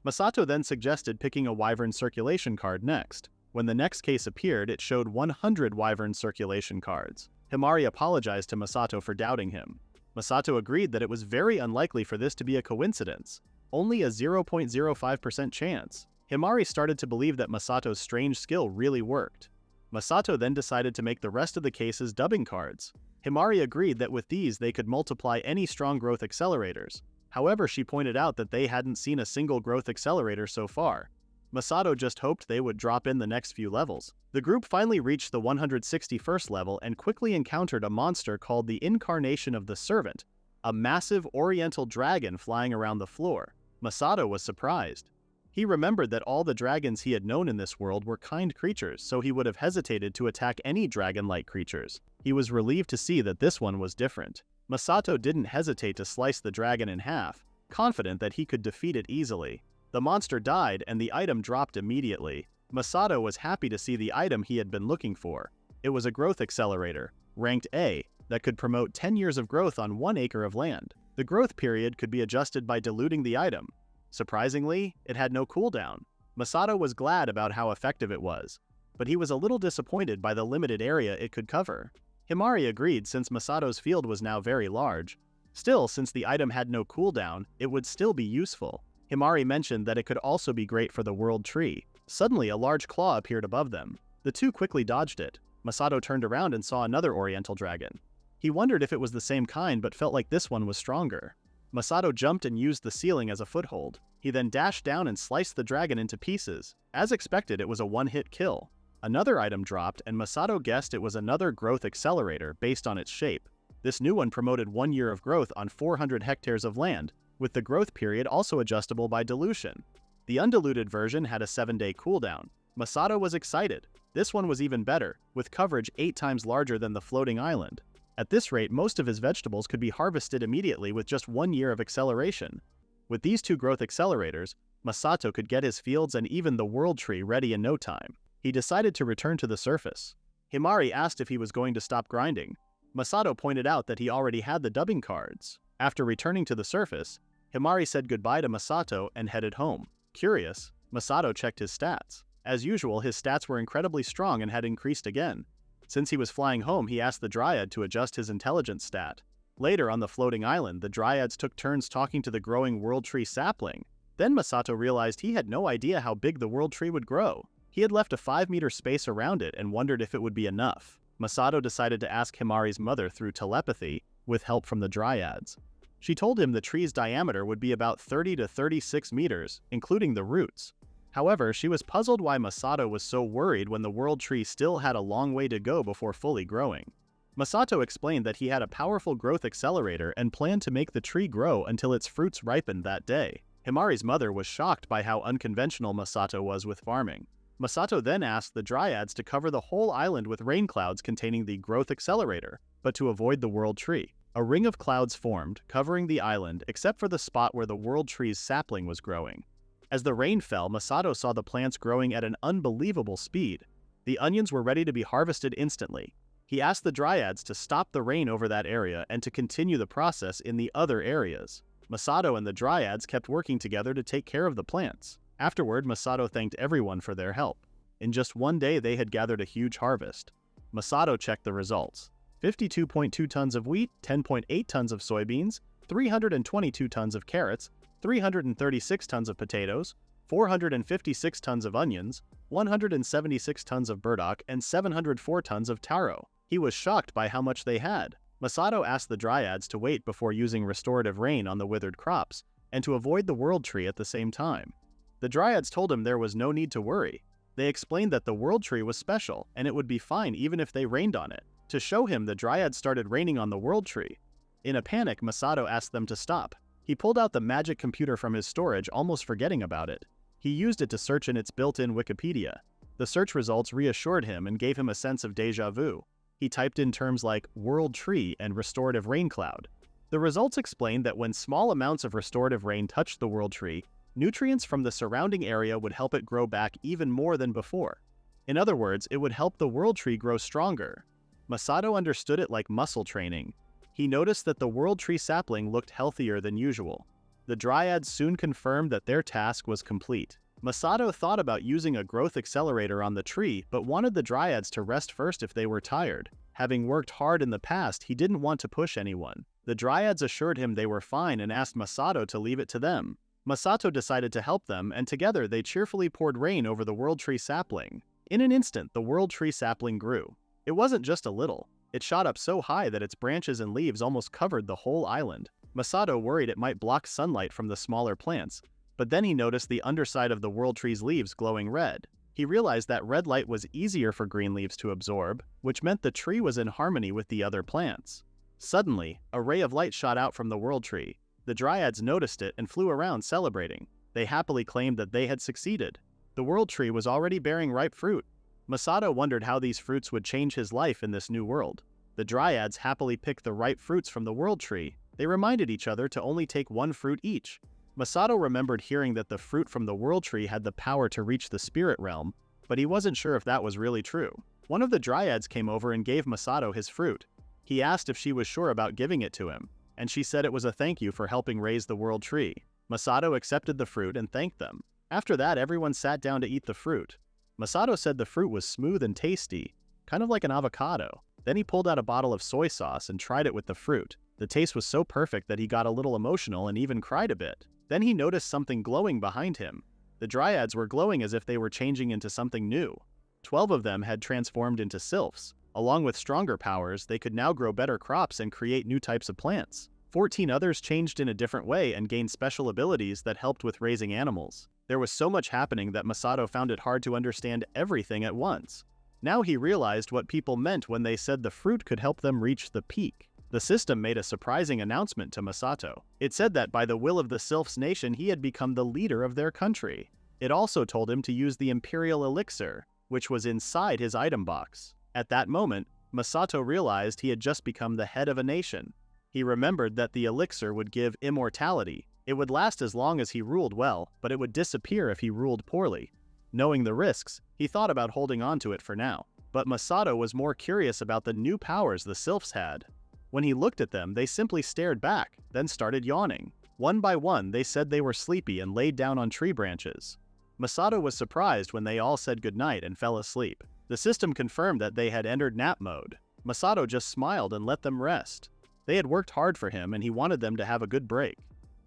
Masato then suggested picking a Wyvern circulation card next. When the next case appeared, it showed 100 Wyvern circulation cards. Himari apologized to Masato for doubting him. Masato agreed that it was very unlikely for this to be a coincidence, only a 0.05% chance. Himari started to believe that Masato's strange skill really worked. Masato then decided to make the rest of the cases dubbing cards. Himari agreed that with these they could multiply any strong growth accelerators. However, she pointed out that they hadn't seen a single growth accelerator so far. Masato just hoped they would drop in the next few levels. The group finally reached the 161st level and quickly encountered a monster called the Incarnation of the Servant, a massive oriental dragon flying around the floor. Masato was surprised. He remembered that all the dragons he had known in this world were kind creatures, so he would have hesitated to attack any dragon-like creatures. He was relieved to see that this one was different. Masato didn't hesitate to slice the dragon in half, confident that he could defeat it easily. The monster died and the item dropped immediately. Masato was happy to see the item he had been looking for. It was a growth accelerator, ranked A, that could promote 10 years of growth on 1 acre of land. The growth period could be adjusted by diluting the item. Surprisingly, it had no cooldown. Masato was glad about how effective it was, but he was a little disappointed by the limited area it could cover. Himari agreed since Masato's field was now very large. Still, since the item had no cooldown, it would still be useful. Himari mentioned that it could also be great for the world tree. Suddenly, a large claw appeared above them. The two quickly dodged it. Masato turned around and saw another oriental dragon. He wondered if it was the same kind but felt like this one was stronger. Masato jumped and used the ceiling as a foothold. He then dashed down and sliced the dragon into pieces. As expected, it was a one-hit kill. Another item dropped, and Masato guessed it was another growth accelerator based on its shape. This new one promoted 1 year of growth on 400 hectares of land, with the growth period also adjustable by dilution. The undiluted version had a 7-day cooldown. Masato was excited. This one was even better, with coverage 8 times larger than the floating island. At this rate, most of his vegetables could be harvested immediately with just 1 year of acceleration. With these 2 growth accelerators, Masato could get his fields and even the world tree ready in no time. He decided to return to the surface. Himari asked if he was going to stop grinding. Masato pointed out that he already had the dubbing cards. After returning to the surface, Himari said goodbye to Masato and headed home. Curious, Masato checked his stats. As usual, his stats were incredibly strong and had increased again. Since he was flying home, he asked the Dryad to adjust his intelligence stat. Later on the floating island, the Dryads took turns talking to the growing world tree sapling. Then Masato realized he had no idea how big the world tree would grow. He had left a 5-meter space around it and wondered if it would be enough. Masato decided to ask Himari's mother through telepathy, with help from the Dryads. She told him the tree's diameter would be about 30 to 36 meters, including the roots. However, she was puzzled why Masato was so worried when the world tree still had a long way to go before fully growing. Masato explained that he had a powerful growth accelerator and planned to make the tree grow until its fruits ripened that day. Himari's mother was shocked by how unconventional Masato was with farming. Masato then asked the Dryads to cover the whole island with rain clouds containing the growth accelerator, but to avoid the world tree. A ring of clouds formed, covering the island except for the spot where the world tree's sapling was growing. As the rain fell, Masato saw the plants growing at an unbelievable speed. The onions were ready to be harvested instantly. He asked the Dryads to stop the rain over that area and to continue the process in the other areas. Masato and the Dryads kept working together to take care of the plants. Afterward, Masato thanked everyone for their help. In just 1 day, they had gathered a huge harvest. Masato checked the results. 52.2 tons of wheat, 10.8 tons of soybeans, 322 tons of carrots, 336 tons of potatoes, 456 tons of onions, 176 tons of burdock, and 704 tons of taro. He was shocked by how much they had. Masato asked the Dryads to wait before using restorative rain on the withered crops, and to avoid the world tree at the same time. The Dryads told him there was no need to worry. They explained that the world tree was special, and it would be fine even if they rained on it. To show him, the Dryads started raining on the world tree. In a panic, Masato asked them to stop. He pulled out the magic computer from his storage, almost forgetting about it. He used it to search in its built-in Wikipedia. The search results reassured him and gave him a sense of déjà vu. He typed in terms like world tree and restorative rain cloud. The results explained that when small amounts of restorative rain touched the world tree, nutrients from the surrounding area would help it grow back even more than before. In other words, it would help the world tree grow stronger. Masato understood it like muscle training. He noticed that the world tree sapling looked healthier than usual. The Dryads soon confirmed that their task was complete. Masato thought about using a growth accelerator on the tree, but wanted the Dryads to rest first if they were tired. Having worked hard in the past, he didn't want to push anyone. The Dryads assured him they were fine and asked Masato to leave it to them. Masato decided to help them, and together they cheerfully poured rain over the world tree sapling. In an instant, the world tree sapling grew. It wasn't just a little. It shot up so high that its branches and leaves almost covered the whole island. Masato worried it might block sunlight from the smaller plants, but then he noticed the underside of the world tree's leaves glowing red. He realized that red light was easier for green leaves to absorb, which meant the tree was in harmony with the other plants. Suddenly, a ray of light shot out from the world tree. The Dryads noticed it and flew around celebrating. They happily claimed that they had succeeded. The world tree was already bearing ripe fruit. Masato wondered how these fruits would change his life in this new world. The Dryads happily picked the ripe fruits from the world tree. They reminded each other to only take one fruit each. Masato remembered hearing that the fruit from the world tree had the power to reach the spirit realm, but he wasn't sure if that was really true. One of the Dryads came over and gave Masato his fruit. He asked if she was sure about giving it to him, and she said it was a thank you for helping raise the world tree. Masato accepted the fruit and thanked them. After that, everyone sat down to eat the fruit. Masato said the fruit was smooth and tasty, kind of like an avocado. Then he pulled out a bottle of soy sauce and tried it with the fruit. The taste was so perfect that he got a little emotional and even cried a bit. Then he noticed something glowing behind him. The Dryads were glowing as if they were changing into something new. 12 of them had transformed into sylphs. Along with stronger powers, they could now grow better crops and create new types of plants. 14 others changed in a different way and gained special abilities that helped with raising animals. There was so much happening that Masato found it hard to understand everything at once. Now he realized what people meant when they said the fruit could help them reach the peak. The system made a surprising announcement to Masato. It said that by the will of the Sylphs nation he had become the leader of their country. It also told him to use the Imperial Elixir, which was inside his item box. At that moment, Masato realized he had just become the head of a nation. He remembered that the elixir would give immortality. It would last as long as he ruled well, but it would disappear if he ruled poorly. Knowing the risks, he thought about holding on to it for now. But Masato was more curious about the new powers the Sylphs had. When he looked at them, they simply stared back, then started yawning. One by one, they said they were sleepy and laid down on tree branches. Masato was surprised when they all said goodnight and fell asleep. The system confirmed that they had entered nap mode. Masato just smiled and let them rest. They had worked hard for him and he wanted them to have a good break.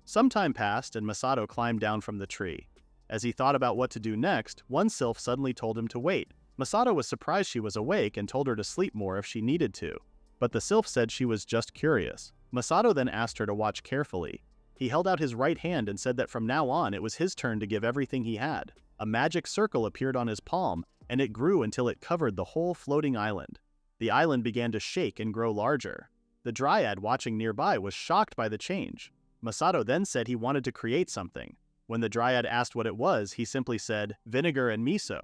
Some time passed and Masato climbed down from the tree. As he thought about what to do next, one sylph suddenly told him to wait. Masato was surprised she was awake and told her to sleep more if she needed to. But the sylph said she was just curious. Masato then asked her to watch carefully. He held out his right hand and said that from now on it was his turn to give everything he had. A magic circle appeared on his palm, and it grew until it covered the whole floating island. The island began to shake and grow larger. The Dryad watching nearby was shocked by the change. Masato then said he wanted to create something. When the Dryad asked what it was, he simply said, vinegar and miso.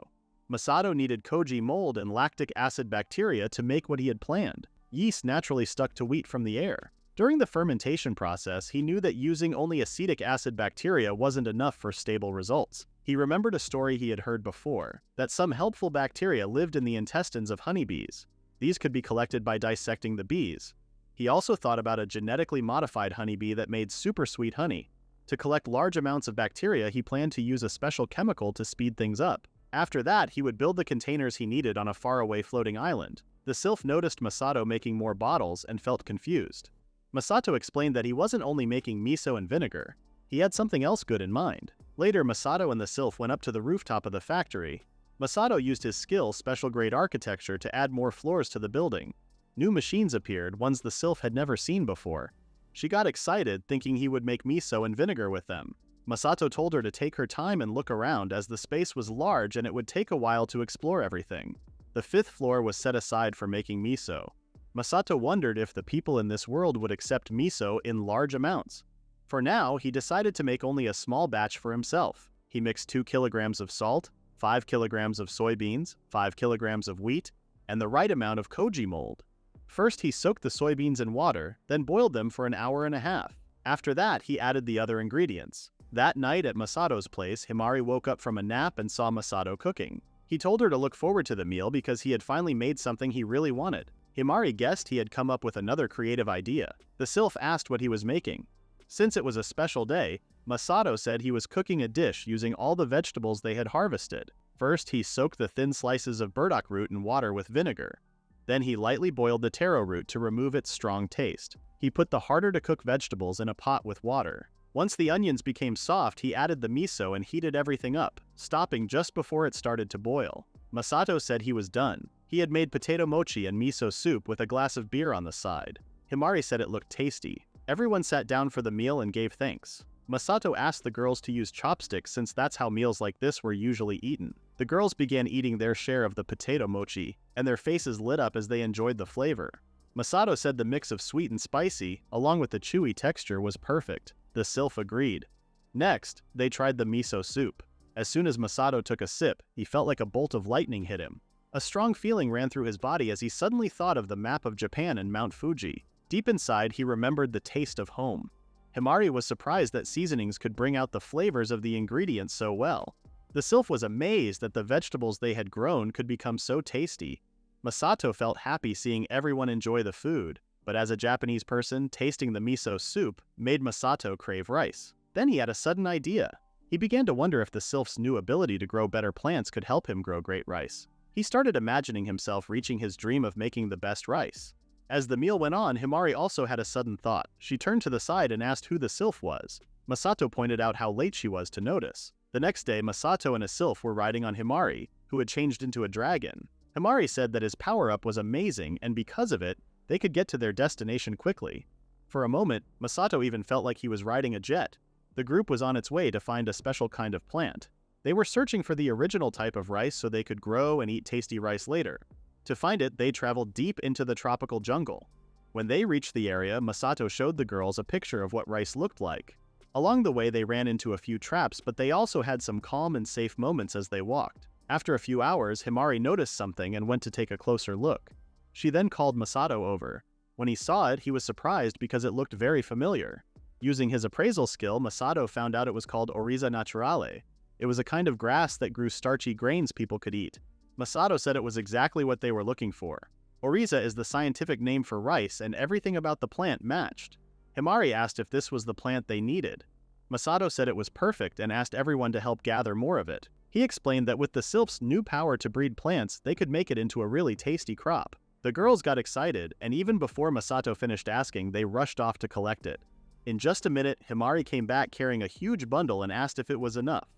Masato needed koji mold and lactic acid bacteria to make what he had planned. Yeast naturally stuck to wheat from the air. During the fermentation process, he knew that using only acetic acid bacteria wasn't enough for stable results. He remembered a story he had heard before, that some helpful bacteria lived in the intestines of honeybees. These could be collected by dissecting the bees. He also thought about a genetically modified honeybee that made super sweet honey. To collect large amounts of bacteria, he planned to use a special chemical to speed things up. After that, he would build the containers he needed on a faraway floating island. The sylph noticed Masato making more bottles and felt confused. Masato explained that he wasn't only making miso and vinegar. He had something else good in mind. Later, Masato and the sylph went up to the rooftop of the factory. Masato used his skill, special-grade architecture, to add more floors to the building. New machines appeared, ones the sylph had never seen before. She got excited, thinking he would make miso and vinegar with them. Masato told her to take her time and look around, as the space was large and it would take a while to explore everything. The 5th floor was set aside for making miso. Masato wondered if the people in this world would accept miso in large amounts. For now, he decided to make only a small batch for himself. He mixed 2 kilograms of salt, 5 kilograms of soybeans, 5 kilograms of wheat, and the right amount of koji mold. First, he soaked the soybeans in water, then boiled them for an hour and a half. After that, he added the other ingredients. That night at Masato's place, Himari woke up from a nap and saw Masato cooking. He told her to look forward to the meal because he had finally made something he really wanted. Himari guessed he had come up with another creative idea. The sylph asked what he was making. Since it was a special day, Masato said he was cooking a dish using all the vegetables they had harvested. First, he soaked the thin slices of burdock root in water with vinegar. Then he lightly boiled the taro root to remove its strong taste. He put the harder-to-cook vegetables in a pot with water. Once the onions became soft, he added the miso and heated everything up, stopping just before it started to boil. Masato said he was done. He had made potato mochi and miso soup with a glass of beer on the side. Himari said it looked tasty. Everyone sat down for the meal and gave thanks. Masato asked the girls to use chopsticks since that's how meals like this were usually eaten. The girls began eating their share of the potato mochi, and their faces lit up as they enjoyed the flavor. Masato said the mix of sweet and spicy, along with the chewy texture, was perfect. The sylph agreed. Next, they tried the miso soup. As soon as Masato took a sip, he felt like a bolt of lightning hit him. A strong feeling ran through his body as he suddenly thought of the map of Japan and Mount Fuji. Deep inside, he remembered the taste of home. Himari was surprised that seasonings could bring out the flavors of the ingredients so well. The sylph was amazed that the vegetables they had grown could become so tasty. Masato felt happy seeing everyone enjoy the food, but as a Japanese person, tasting the miso soup made Masato crave rice. Then he had a sudden idea. He began to wonder if the sylph's new ability to grow better plants could help him grow great rice. He started imagining himself reaching his dream of making the best rice. As the meal went on, Himari also had a sudden thought. She turned to the side and asked who the sylph was. Masato pointed out how late she was to notice. The next day, Masato and a sylph were riding on Himari, who had changed into a dragon. Himari said that his power-up was amazing, and because of it, they could get to their destination quickly. For a moment, Masato even felt like he was riding a jet. The group was on its way to find a special kind of plant. They were searching for the original type of rice so they could grow and eat tasty rice later. To find it, they traveled deep into the tropical jungle. When they reached the area, Masato showed the girls a picture of what rice looked like. Along the way, they ran into a few traps, but they also had some calm and safe moments as they walked. After a few hours, Himari noticed something and went to take a closer look. She then called Masato over. When he saw it, he was surprised because it looked very familiar. Using his appraisal skill, Masato found out it was called Oriza naturale. It was a kind of grass that grew starchy grains people could eat. Masato said it was exactly what they were looking for. Oriza is the scientific name for rice, and everything about the plant matched. Himari asked if this was the plant they needed. Masato said it was perfect and asked everyone to help gather more of it. He explained that with the sylph's new power to breed plants, they could make it into a really tasty crop. The girls got excited, and even before Masato finished asking, they rushed off to collect it. In just a minute, Himari came back carrying a huge bundle and asked if it was enough.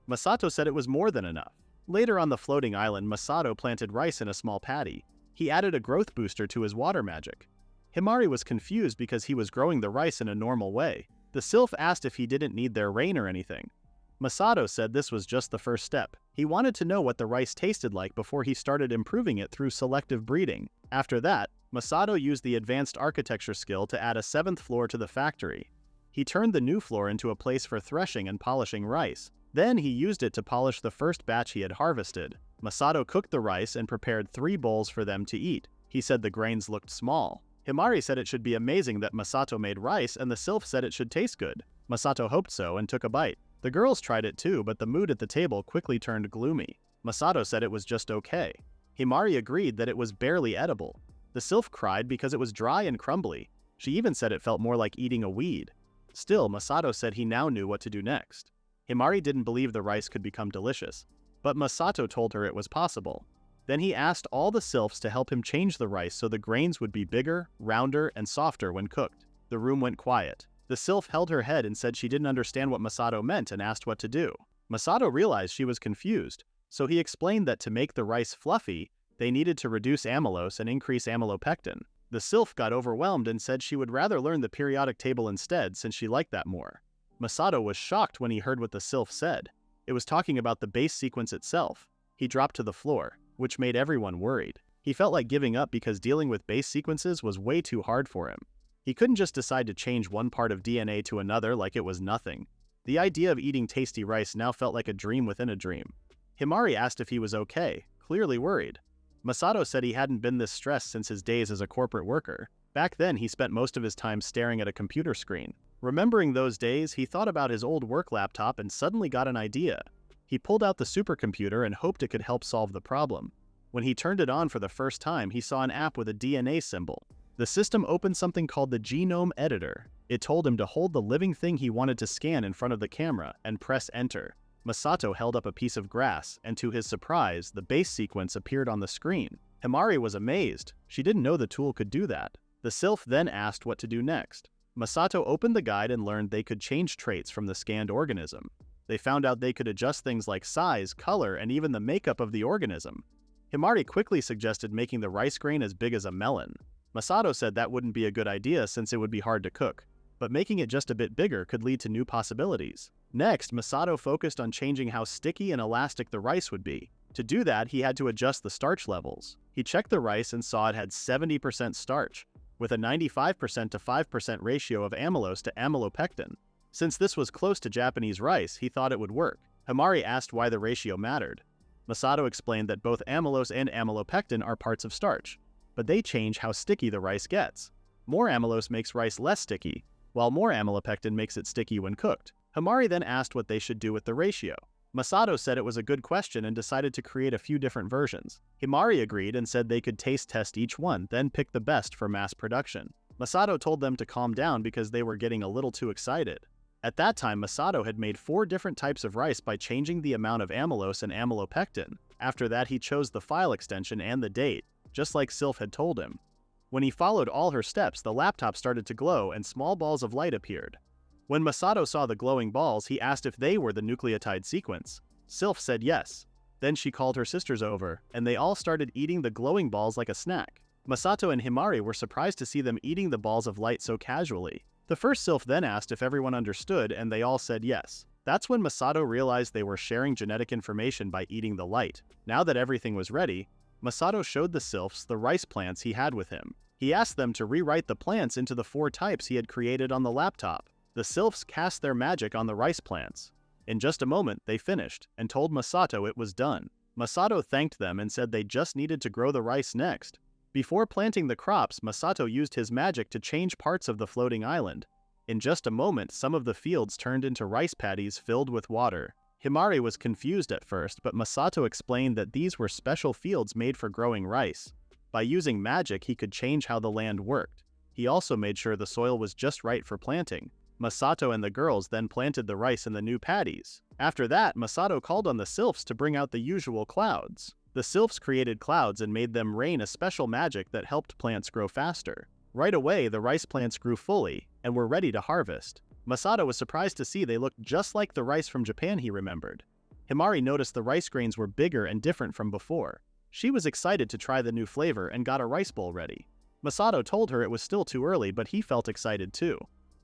Masato said it was more than enough. Later on the floating island, Masato planted rice in a small paddy. He added a growth booster to his water magic. Himari was confused because he was growing the rice in a normal way. The sylph asked if he didn't need their rain or anything. Masato said this was just the first step. He wanted to know what the rice tasted like before he started improving it through selective breeding. After that, Masato used the advanced architecture skill to add a 7th floor to the factory. He turned the new floor into a place for threshing and polishing rice. Then he used it to polish the first batch he had harvested. Masato cooked the rice and prepared 3 bowls for them to eat. He said the grains looked small. Himari said it should be amazing that Masato made rice, and the sylph said it should taste good. Masato hoped so and took a bite. The girls tried it too, but the mood at the table quickly turned gloomy. Masato said it was just okay. Himari agreed that it was barely edible. The sylph cried because it was dry and crumbly. She even said it felt more like eating a weed. Still, Masato said he now knew what to do next. Himari didn't believe the rice could become delicious, but Masato told her it was possible. Then he asked all the sylphs to help him change the rice so the grains would be bigger, rounder, and softer when cooked. The room went quiet. The sylph held her head and said she didn't understand what Masato meant and asked what to do. Masato realized she was confused, so he explained that to make the rice fluffy, they needed to reduce amylose and increase amylopectin. The sylph got overwhelmed and said she would rather learn the periodic table instead since she liked that more. Masato was shocked when he heard what the sylph said. It was talking about the base sequence itself. He dropped to the floor, which made everyone worried. He felt like giving up because dealing with base sequences was way too hard for him. He couldn't just decide to change one part of DNA to another like it was nothing. The idea of eating tasty rice now felt like a dream within a dream. Himari asked if he was okay, clearly worried. Masato said he hadn't been this stressed since his days as a corporate worker. Back then, he spent most of his time staring at a computer screen. Remembering those days, he thought about his old work laptop and suddenly got an idea. He pulled out the supercomputer and hoped it could help solve the problem. When he turned it on for the first time, he saw an app with a DNA symbol. The system opened something called the genome editor. It told him to hold the living thing he wanted to scan in front of the camera and press enter. Masato held up a piece of grass, and to his surprise, the base sequence appeared on the screen. Himari was amazed. She didn't know the tool could do that. The sylph then asked what to do next. Masato opened the guide and learned they could change traits from the scanned organism. They found out they could adjust things like size, color, and even the makeup of the organism. Himari quickly suggested making the rice grain as big as a melon. Masato said that wouldn't be a good idea since it would be hard to cook. but making it just a bit bigger could lead to new possibilities. Next, Masato focused on changing how sticky and elastic the rice would be. To do that, he had to adjust the starch levels. He checked the rice and saw it had 70% starch, with a 95% to 5% ratio of amylose to amylopectin. Since this was close to Japanese rice, he thought it would work. Himari asked why the ratio mattered. Masato explained that both amylose and amylopectin are parts of starch, but they change how sticky the rice gets. More amylose makes rice less sticky, while more amylopectin makes it sticky when cooked. Himari then asked what they should do with the ratio. Masato said it was a good question and decided to create a few different versions. Himari agreed and said they could taste test each one, then pick the best for mass production. Masato told them to calm down because they were getting a little too excited. At that time, Masato had made 4 different types of rice by changing the amount of amylose and amylopectin. After that, he chose the file extension and the date, just like Sylph had told him. When he followed all her steps, the laptop started to glow and small balls of light appeared. When Masato saw the glowing balls, he asked if they were the nucleotide sequence. Sylph said yes. Then she called her sisters over, and they all started eating the glowing balls like a snack. Masato and Himari were surprised to see them eating the balls of light so casually. The first Sylph then asked if everyone understood, and they all said yes. That's when Masato realized they were sharing genetic information by eating the light. Now that everything was ready, Masato showed the Sylphs the rice plants he had with him. He asked them to rewrite the plants into the 4 types he had created on the laptop. The Sylphs cast their magic on the rice plants. In just a moment, they finished, and told Masato it was done. Masato thanked them and said they just needed to grow the rice next. Before planting the crops, Masato used his magic to change parts of the floating island. In just a moment, some of the fields turned into rice paddies filled with water. Himari was confused at first, but Masato explained that these were special fields made for growing rice. By using magic, he could change how the land worked. He also made sure the soil was just right for planting. Masato and the girls then planted the rice in the new paddies. After that, Masato called on the Sylphs to bring out the usual clouds. The Sylphs created clouds and made them rain a special magic that helped plants grow faster. Right away, the rice plants grew fully and were ready to harvest. Masato was surprised to see they looked just like the rice from Japan he remembered. Himari noticed the rice grains were bigger and different from before. She was excited to try the new flavor and got a rice bowl ready. Masato told her it was still too early, but he felt excited too.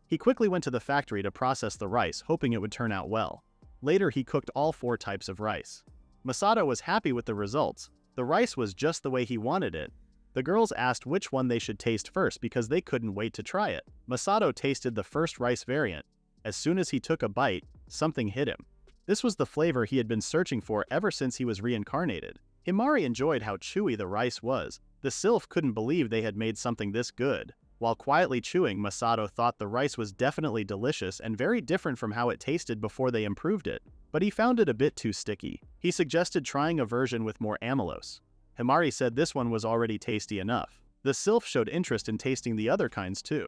He quickly went to the factory to process the rice, hoping it would turn out well. Later, he cooked all 4 types of rice. Masato was happy with the results. The rice was just the way he wanted it. The girls asked which one they should taste first because they couldn't wait to try it. Masato tasted the first rice variant. As soon as he took a bite, something hit him. This was the flavor he had been searching for ever since he was reincarnated. Himari enjoyed how chewy the rice was. The Sylph couldn't believe they had made something this good. While quietly chewing, Masato thought the rice was definitely delicious and very different from how it tasted before they improved it, but he found it a bit too sticky. He suggested trying a version with more amylose. Himari said this one was already tasty enough. The Sylph showed interest in tasting the other kinds too.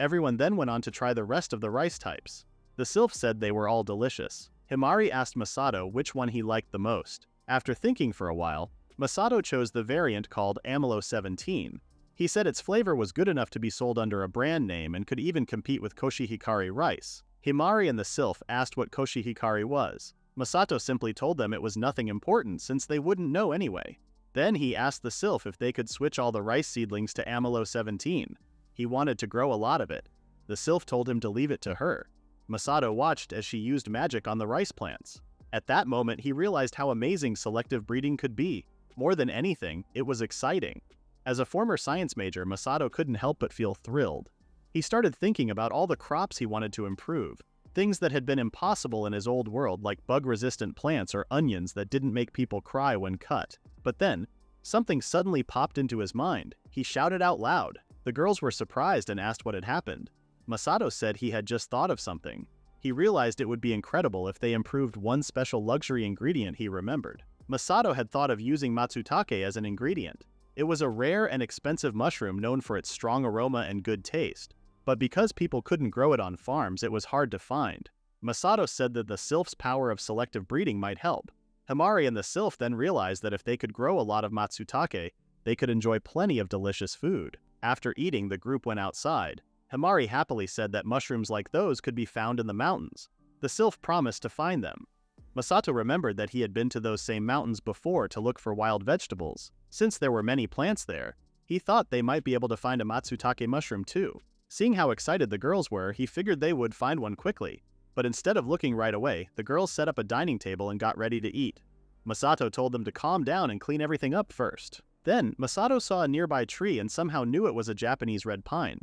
Everyone then went on to try the rest of the rice types. The Sylph said they were all delicious. Himari asked Masato which one he liked the most. After thinking for a while, Masato chose the variant called Amylo 17. He said its flavor was good enough to be sold under a brand name and could even compete with koshihikari rice. Himari and the Sylph asked what koshihikari was. Masato simply told them it was nothing important since they wouldn't know anyway. Then he asked the Sylph if they could switch all the rice seedlings to Amylo 17. He wanted to grow a lot of it. The Sylph told him to leave it to her. Masato watched as she used magic on the rice plants. At that moment, he realized how amazing selective breeding could be. More than anything, it was exciting. As a former science major, Masato couldn't help but feel thrilled. He started thinking about all the crops he wanted to improve, things that had been impossible in his old world like bug-resistant plants or onions that didn't make people cry when cut. But then, something suddenly popped into his mind. He shouted out loud. The girls were surprised and asked what had happened. Masato said he had just thought of something. He realized it would be incredible if they improved one special luxury ingredient he remembered. Masato had thought of using matsutake as an ingredient. It was a rare and expensive mushroom known for its strong aroma and good taste. But because people couldn't grow it on farms, it was hard to find. Masato said that the Sylph's power of selective breeding might help. Himari and the Sylph then realized that if they could grow a lot of matsutake, they could enjoy plenty of delicious food. After eating, the group went outside. Himari happily said that mushrooms like those could be found in the mountains. The Sylph promised to find them. Masato remembered that he had been to those same mountains before to look for wild vegetables. Since there were many plants there, he thought they might be able to find a matsutake mushroom too. Seeing how excited the girls were, he figured they would find one quickly. But instead of looking right away, the girls set up a dining table and got ready to eat. Masato told them to calm down and clean everything up first. Then, Masato saw a nearby tree and somehow knew it was a Japanese red pine.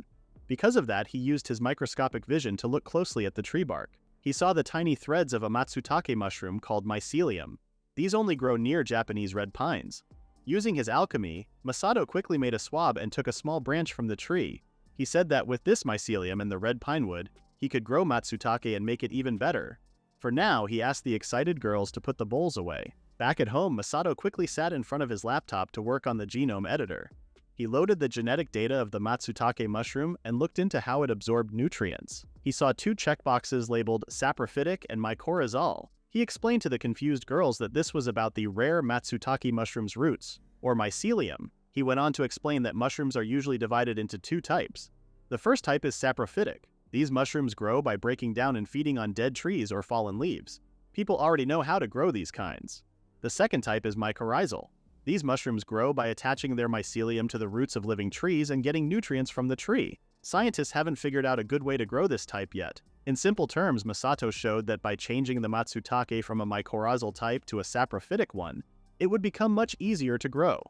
Because of that, he used his microscopic vision to look closely at the tree bark. He saw the tiny threads of a matsutake mushroom called mycelium. These only grow near Japanese red pines. Using his alchemy, Masato quickly made a swab and took a small branch from the tree. He said that with this mycelium and the red pine wood, he could grow matsutake and make it even better. For now, he asked the excited girls to put the bowls away. Back at home, Masato quickly sat in front of his laptop to work on the genome editor. He loaded the genetic data of the matsutake mushroom and looked into how it absorbed nutrients. He saw 2 checkboxes labeled saprophytic and mycorrhizal. He explained to the confused girls that this was about the rare matsutake mushroom's roots, or mycelium. He went on to explain that mushrooms are usually divided into 2 types. The first type is saprophytic. These mushrooms grow by breaking down and feeding on dead trees or fallen leaves. People already know how to grow these kinds. The second type is mycorrhizal. These mushrooms grow by attaching their mycelium to the roots of living trees and getting nutrients from the tree. Scientists haven't figured out a good way to grow this type yet. In simple terms, Masato showed that by changing the matsutake from a mycorrhizal type to a saprophytic one, it would become much easier to grow.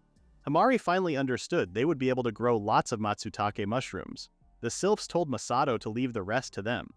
Himari finally understood they would be able to grow lots of matsutake mushrooms. The sylphs told Masato to leave the rest to them.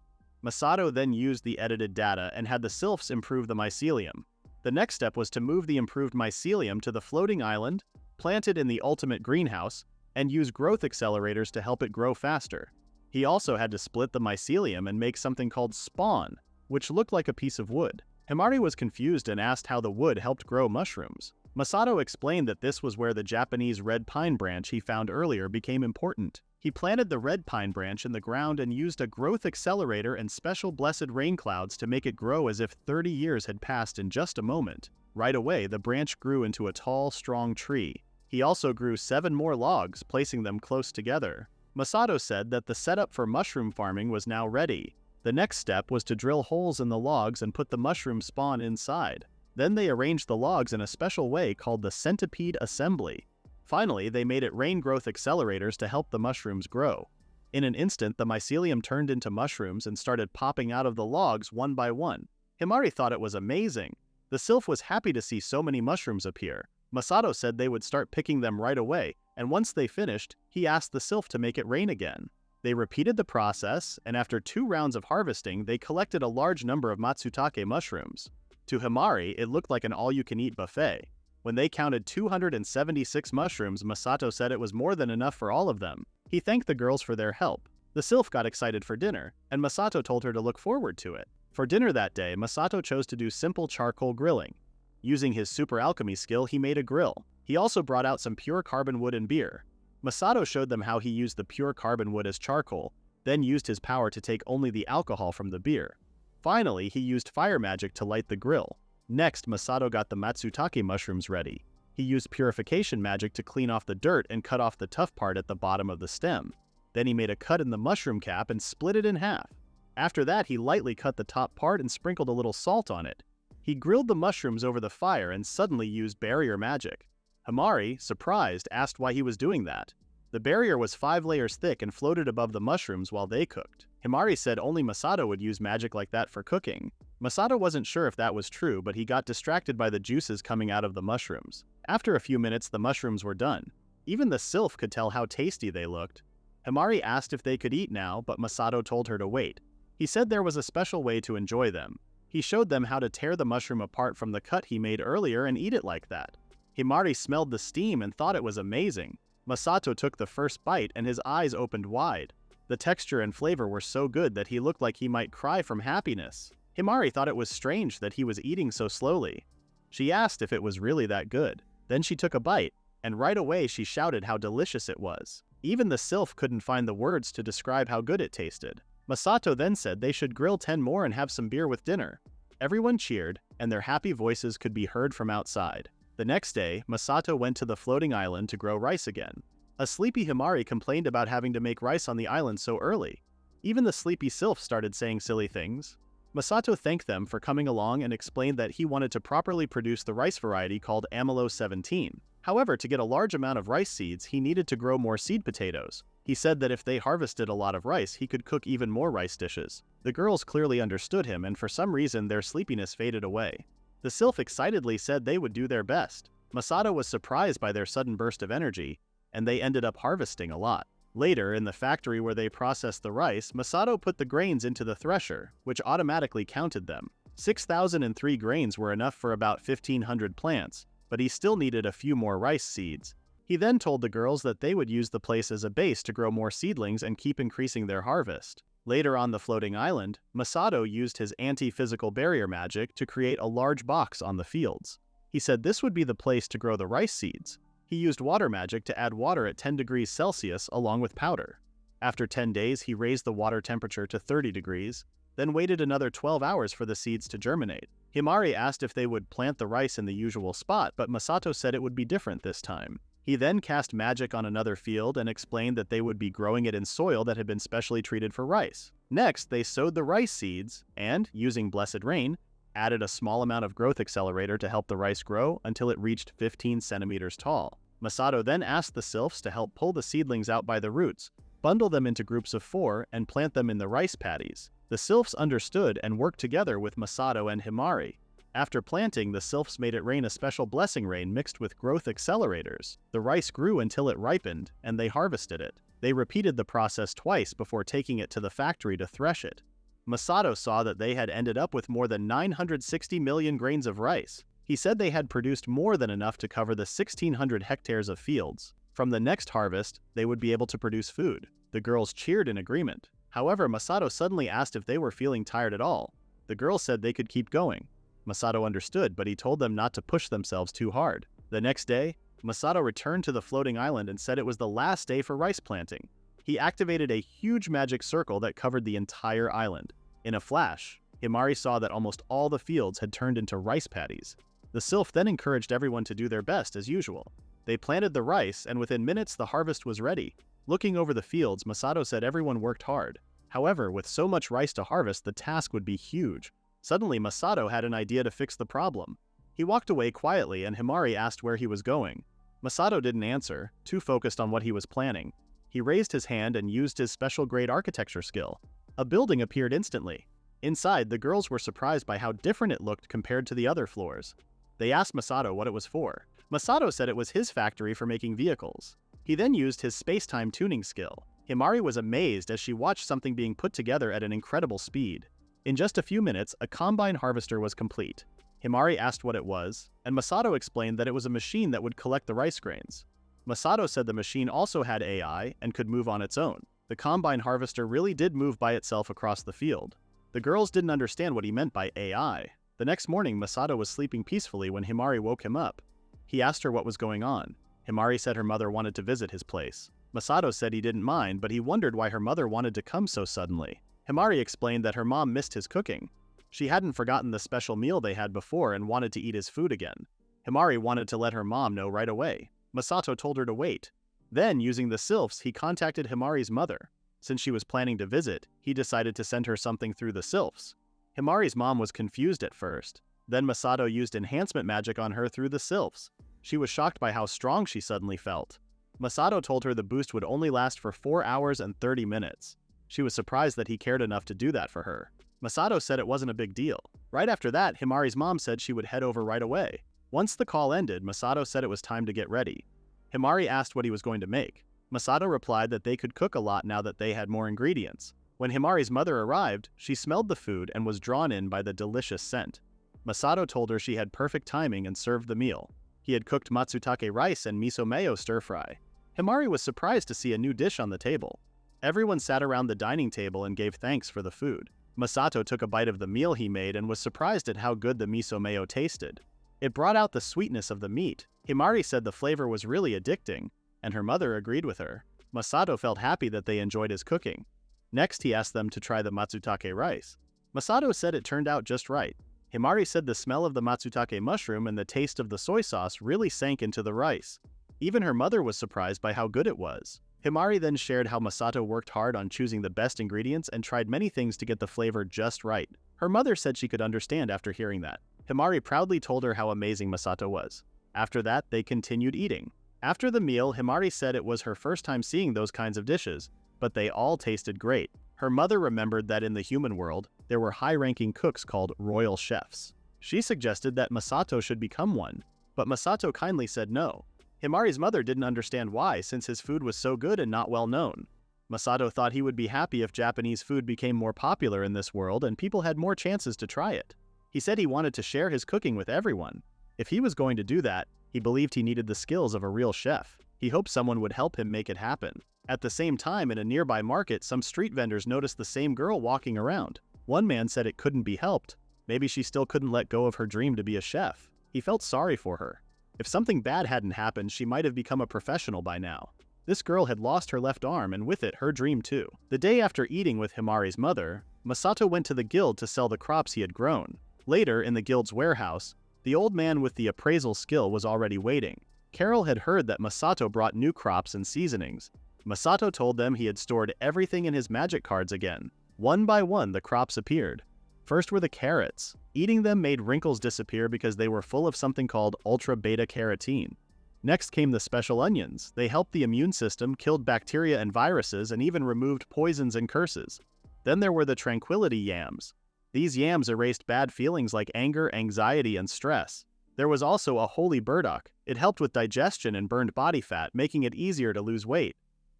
Masato then used the edited data and had the sylphs improve the mycelium. The next step was to move the improved mycelium to the floating island, plant it in the ultimate greenhouse, and use growth accelerators to help it grow faster. He also had to split the mycelium and make something called spawn, which looked like a piece of wood. Himari was confused and asked how the wood helped grow mushrooms. Masato explained that this was where the Japanese red pine branch he found earlier became important. He planted the red pine branch in the ground and used a growth accelerator and special blessed rain clouds to make it grow as if 30 years had passed in just a moment. Right away, the branch grew into a tall, strong tree. He also grew 7 more logs, placing them close together. Masato said that the setup for mushroom farming was now ready. The next step was to drill holes in the logs and put the mushroom spawn inside. Then they arranged the logs in a special way called the centipede assembly. Finally, they made it rain growth accelerators to help the mushrooms grow. In an instant, the mycelium turned into mushrooms and started popping out of the logs one by one. Himari thought it was amazing. The sylph was happy to see so many mushrooms appear. Masato said they would start picking them right away, and once they finished, he asked the sylph to make it rain again. They repeated the process, and after 2 rounds of harvesting, they collected a large number of matsutake mushrooms. To Himari, it looked like an all-you-can-eat buffet. When they counted 276 mushrooms, Masato said it was more than enough for all of them. He thanked the girls for their help. The sylph got excited for dinner, and Masato told her to look forward to it. For dinner that day, Masato chose to do simple charcoal grilling. Using his super alchemy skill, he made a grill. He also brought out some pure carbon wood and beer. Masato showed them how he used the pure carbon wood as charcoal, then used his power to take only the alcohol from the beer. Finally, he used fire magic to light the grill. Next, Masato got the matsutake mushrooms ready. He used purification magic to clean off the dirt and cut off the tough part at the bottom of the stem. Then he made a cut in the mushroom cap and split it in half. After that, he lightly cut the top part and sprinkled a little salt on it. He grilled the mushrooms over the fire and suddenly used barrier magic. Himari, surprised, asked why he was doing that. The barrier was 5 layers thick and floated above the mushrooms while they cooked. Himari said only Masato would use magic like that for cooking. Masato wasn't sure if that was true, but he got distracted by the juices coming out of the mushrooms. After a few minutes, the mushrooms were done. Even the sylph could tell how tasty they looked. Himari asked if they could eat now, but Masato told her to wait. He said there was a special way to enjoy them. He showed them how to tear the mushroom apart from the cut he made earlier and eat it like that. Himari smelled the steam and thought it was amazing. Masato took the first bite and his eyes opened wide. The texture and flavor were so good that he looked like he might cry from happiness. Himari thought it was strange that he was eating so slowly. She asked if it was really that good. Then she took a bite, and right away she shouted how delicious it was. Even the sylph couldn't find the words to describe how good it tasted. Masato then said they should grill 10 more and have some beer with dinner. Everyone cheered, and their happy voices could be heard from outside. The next day, Masato went to the floating island to grow rice again. A sleepy Himari complained about having to make rice on the island so early. Even the sleepy sylph started saying silly things. Masato thanked them for coming along and explained that he wanted to properly produce the rice variety called Amelo 17. However, to get a large amount of rice seeds, he needed to grow more seed potatoes. He said that if they harvested a lot of rice, he could cook even more rice dishes. The girls clearly understood him, and for some reason their sleepiness faded away. The sylph excitedly said they would do their best. Masato was surprised by their sudden burst of energy, and they ended up harvesting a lot. Later, in the factory where they processed the rice, Masato put the grains into the thresher, which automatically counted them. 6,003 grains were enough for about 1,500 plants, but he still needed a few more rice seeds. He then told the girls that they would use the place as a base to grow more seedlings and keep increasing their harvest. Later on the floating island, Masato used his anti-physical barrier magic to create a large box on the fields. He said this would be the place to grow the rice seeds. He used water magic to add water at 10 degrees Celsius along with powder. After 10 days, he raised the water temperature to 30 degrees, then waited another 12 hours for the seeds to germinate. Himari asked if they would plant the rice in the usual spot, but Masato said it would be different this time. He then cast magic on another field and explained that they would be growing it in soil that had been specially treated for rice. Next, they sowed the rice seeds and, using blessed rain, added a small amount of growth accelerator to help the rice grow until it reached 15 centimeters tall. Masato then asked the sylphs to help pull the seedlings out by the roots, bundle them into groups of 4, and plant them in the rice paddies. The sylphs understood and worked together with Masato and Himari. After planting, the sylphs made it rain a special blessing rain mixed with growth accelerators. The rice grew until it ripened, and they harvested it. They repeated the process twice before taking it to the factory to thresh it. Masato saw that they had ended up with more than 960 million grains of rice. He said they had produced more than enough to cover the 1,600 hectares of fields. From the next harvest, they would be able to produce food. The girls cheered in agreement. However, Masato suddenly asked if they were feeling tired at all. The girls said they could keep going. Masato understood, but he told them not to push themselves too hard. The next day, Masato returned to the floating island and said it was the last day for rice planting. He activated a huge magic circle that covered the entire island. In a flash, Himari saw that almost all the fields had turned into rice paddies. The sylph then encouraged everyone to do their best as usual. They planted the rice, and within minutes the harvest was ready. Looking over the fields, Masato said everyone worked hard. However, with so much rice to harvest, the task would be huge. Suddenly, Masato had an idea to fix the problem. He walked away quietly, and Himari asked where he was going. Masato didn't answer, too focused on what he was planning. He raised his hand and used his special-grade architecture skill. A building appeared instantly. Inside, the girls were surprised by how different it looked compared to the other floors. They asked Masato what it was for. Masato said it was his factory for making vehicles. He then used his space-time tuning skill. Himari was amazed as she watched something being put together at an incredible speed. In just a few minutes, a combine harvester was complete. Himari asked what it was, and Masato explained that it was a machine that would collect the rice grains. Masato said the machine also had AI and could move on its own. The combine harvester really did move by itself across the field. The girls didn't understand what he meant by AI. The next morning, Masato was sleeping peacefully when Himari woke him up. He asked her what was going on. Himari said her mother wanted to visit his place. Masato said he didn't mind, but he wondered why her mother wanted to come so suddenly. Himari explained that her mom missed his cooking. She hadn't forgotten the special meal they had before and wanted to eat his food again. Himari wanted to let her mom know right away. Masato told her to wait. Then, using the sylphs, he contacted Himari's mother. Since she was planning to visit, he decided to send her something through the sylphs. Himari's mom was confused at first. Then Masato used enhancement magic on her through the sylphs. She was shocked by how strong she suddenly felt. Masato told her the boost would only last for 4 hours and 30 minutes. She was surprised that he cared enough to do that for her. Masato said it wasn't a big deal. Right after that, Himari's mom said she would head over right away. Once the call ended, Masato said it was time to get ready. Himari asked what he was going to make. Masato replied that they could cook a lot now that they had more ingredients. When Himari's mother arrived, she smelled the food and was drawn in by the delicious scent. Masato told her she had perfect timing and served the meal. He had cooked matsutake rice and miso mayo stir-fry. Himari was surprised to see a new dish on the table. Everyone sat around the dining table and gave thanks for the food. Masato took a bite of the meal he made and was surprised at how good the miso mayo tasted. It brought out the sweetness of the meat. Himari said the flavor was really addicting, and her mother agreed with her. Masato felt happy that they enjoyed his cooking. Next, he asked them to try the matsutake rice. Masato said it turned out just right. Himari said the smell of the matsutake mushroom and the taste of the soy sauce really sank into the rice. Even her mother was surprised by how good it was. Himari then shared how Masato worked hard on choosing the best ingredients and tried many things to get the flavor just right. Her mother said she could understand after hearing that. Himari proudly told her how amazing Masato was. After that, they continued eating. After the meal, Himari said it was her first time seeing those kinds of dishes, but they all tasted great. Her mother remembered that in the human world, there were high-ranking cooks called royal chefs. She suggested that Masato should become one, but Masato kindly said no. Himari's mother didn't understand why, since his food was so good and not well known. Masato thought he would be happy if Japanese food became more popular in this world and people had more chances to try it. He said he wanted to share his cooking with everyone. If he was going to do that, he believed he needed the skills of a real chef. He hoped someone would help him make it happen. At the same time, in a nearby market, some street vendors noticed the same girl walking around. One man said it couldn't be helped. Maybe she still couldn't let go of her dream to be a chef. He felt sorry for her. If something bad hadn't happened, she might have become a professional by now. This girl had lost her left arm and with it her dream too. The day after eating with Himari's mother, Masato went to the guild to sell the crops he had grown. Later, in the guild's warehouse, the old man with the appraisal skill was already waiting. Carol had heard that Masato brought new crops and seasonings. Masato told them he had stored everything in his magic cards again. One by one, the crops appeared. First were the carrots. Eating them made wrinkles disappear because they were full of something called ultra-beta-carotene. Next came the special onions. They helped the immune system, killed bacteria and viruses, and even removed poisons and curses. Then there were the tranquility yams. These yams erased bad feelings like anger, anxiety, and stress. There was also a holy burdock. It helped with digestion and burned body fat, making it easier to lose weight.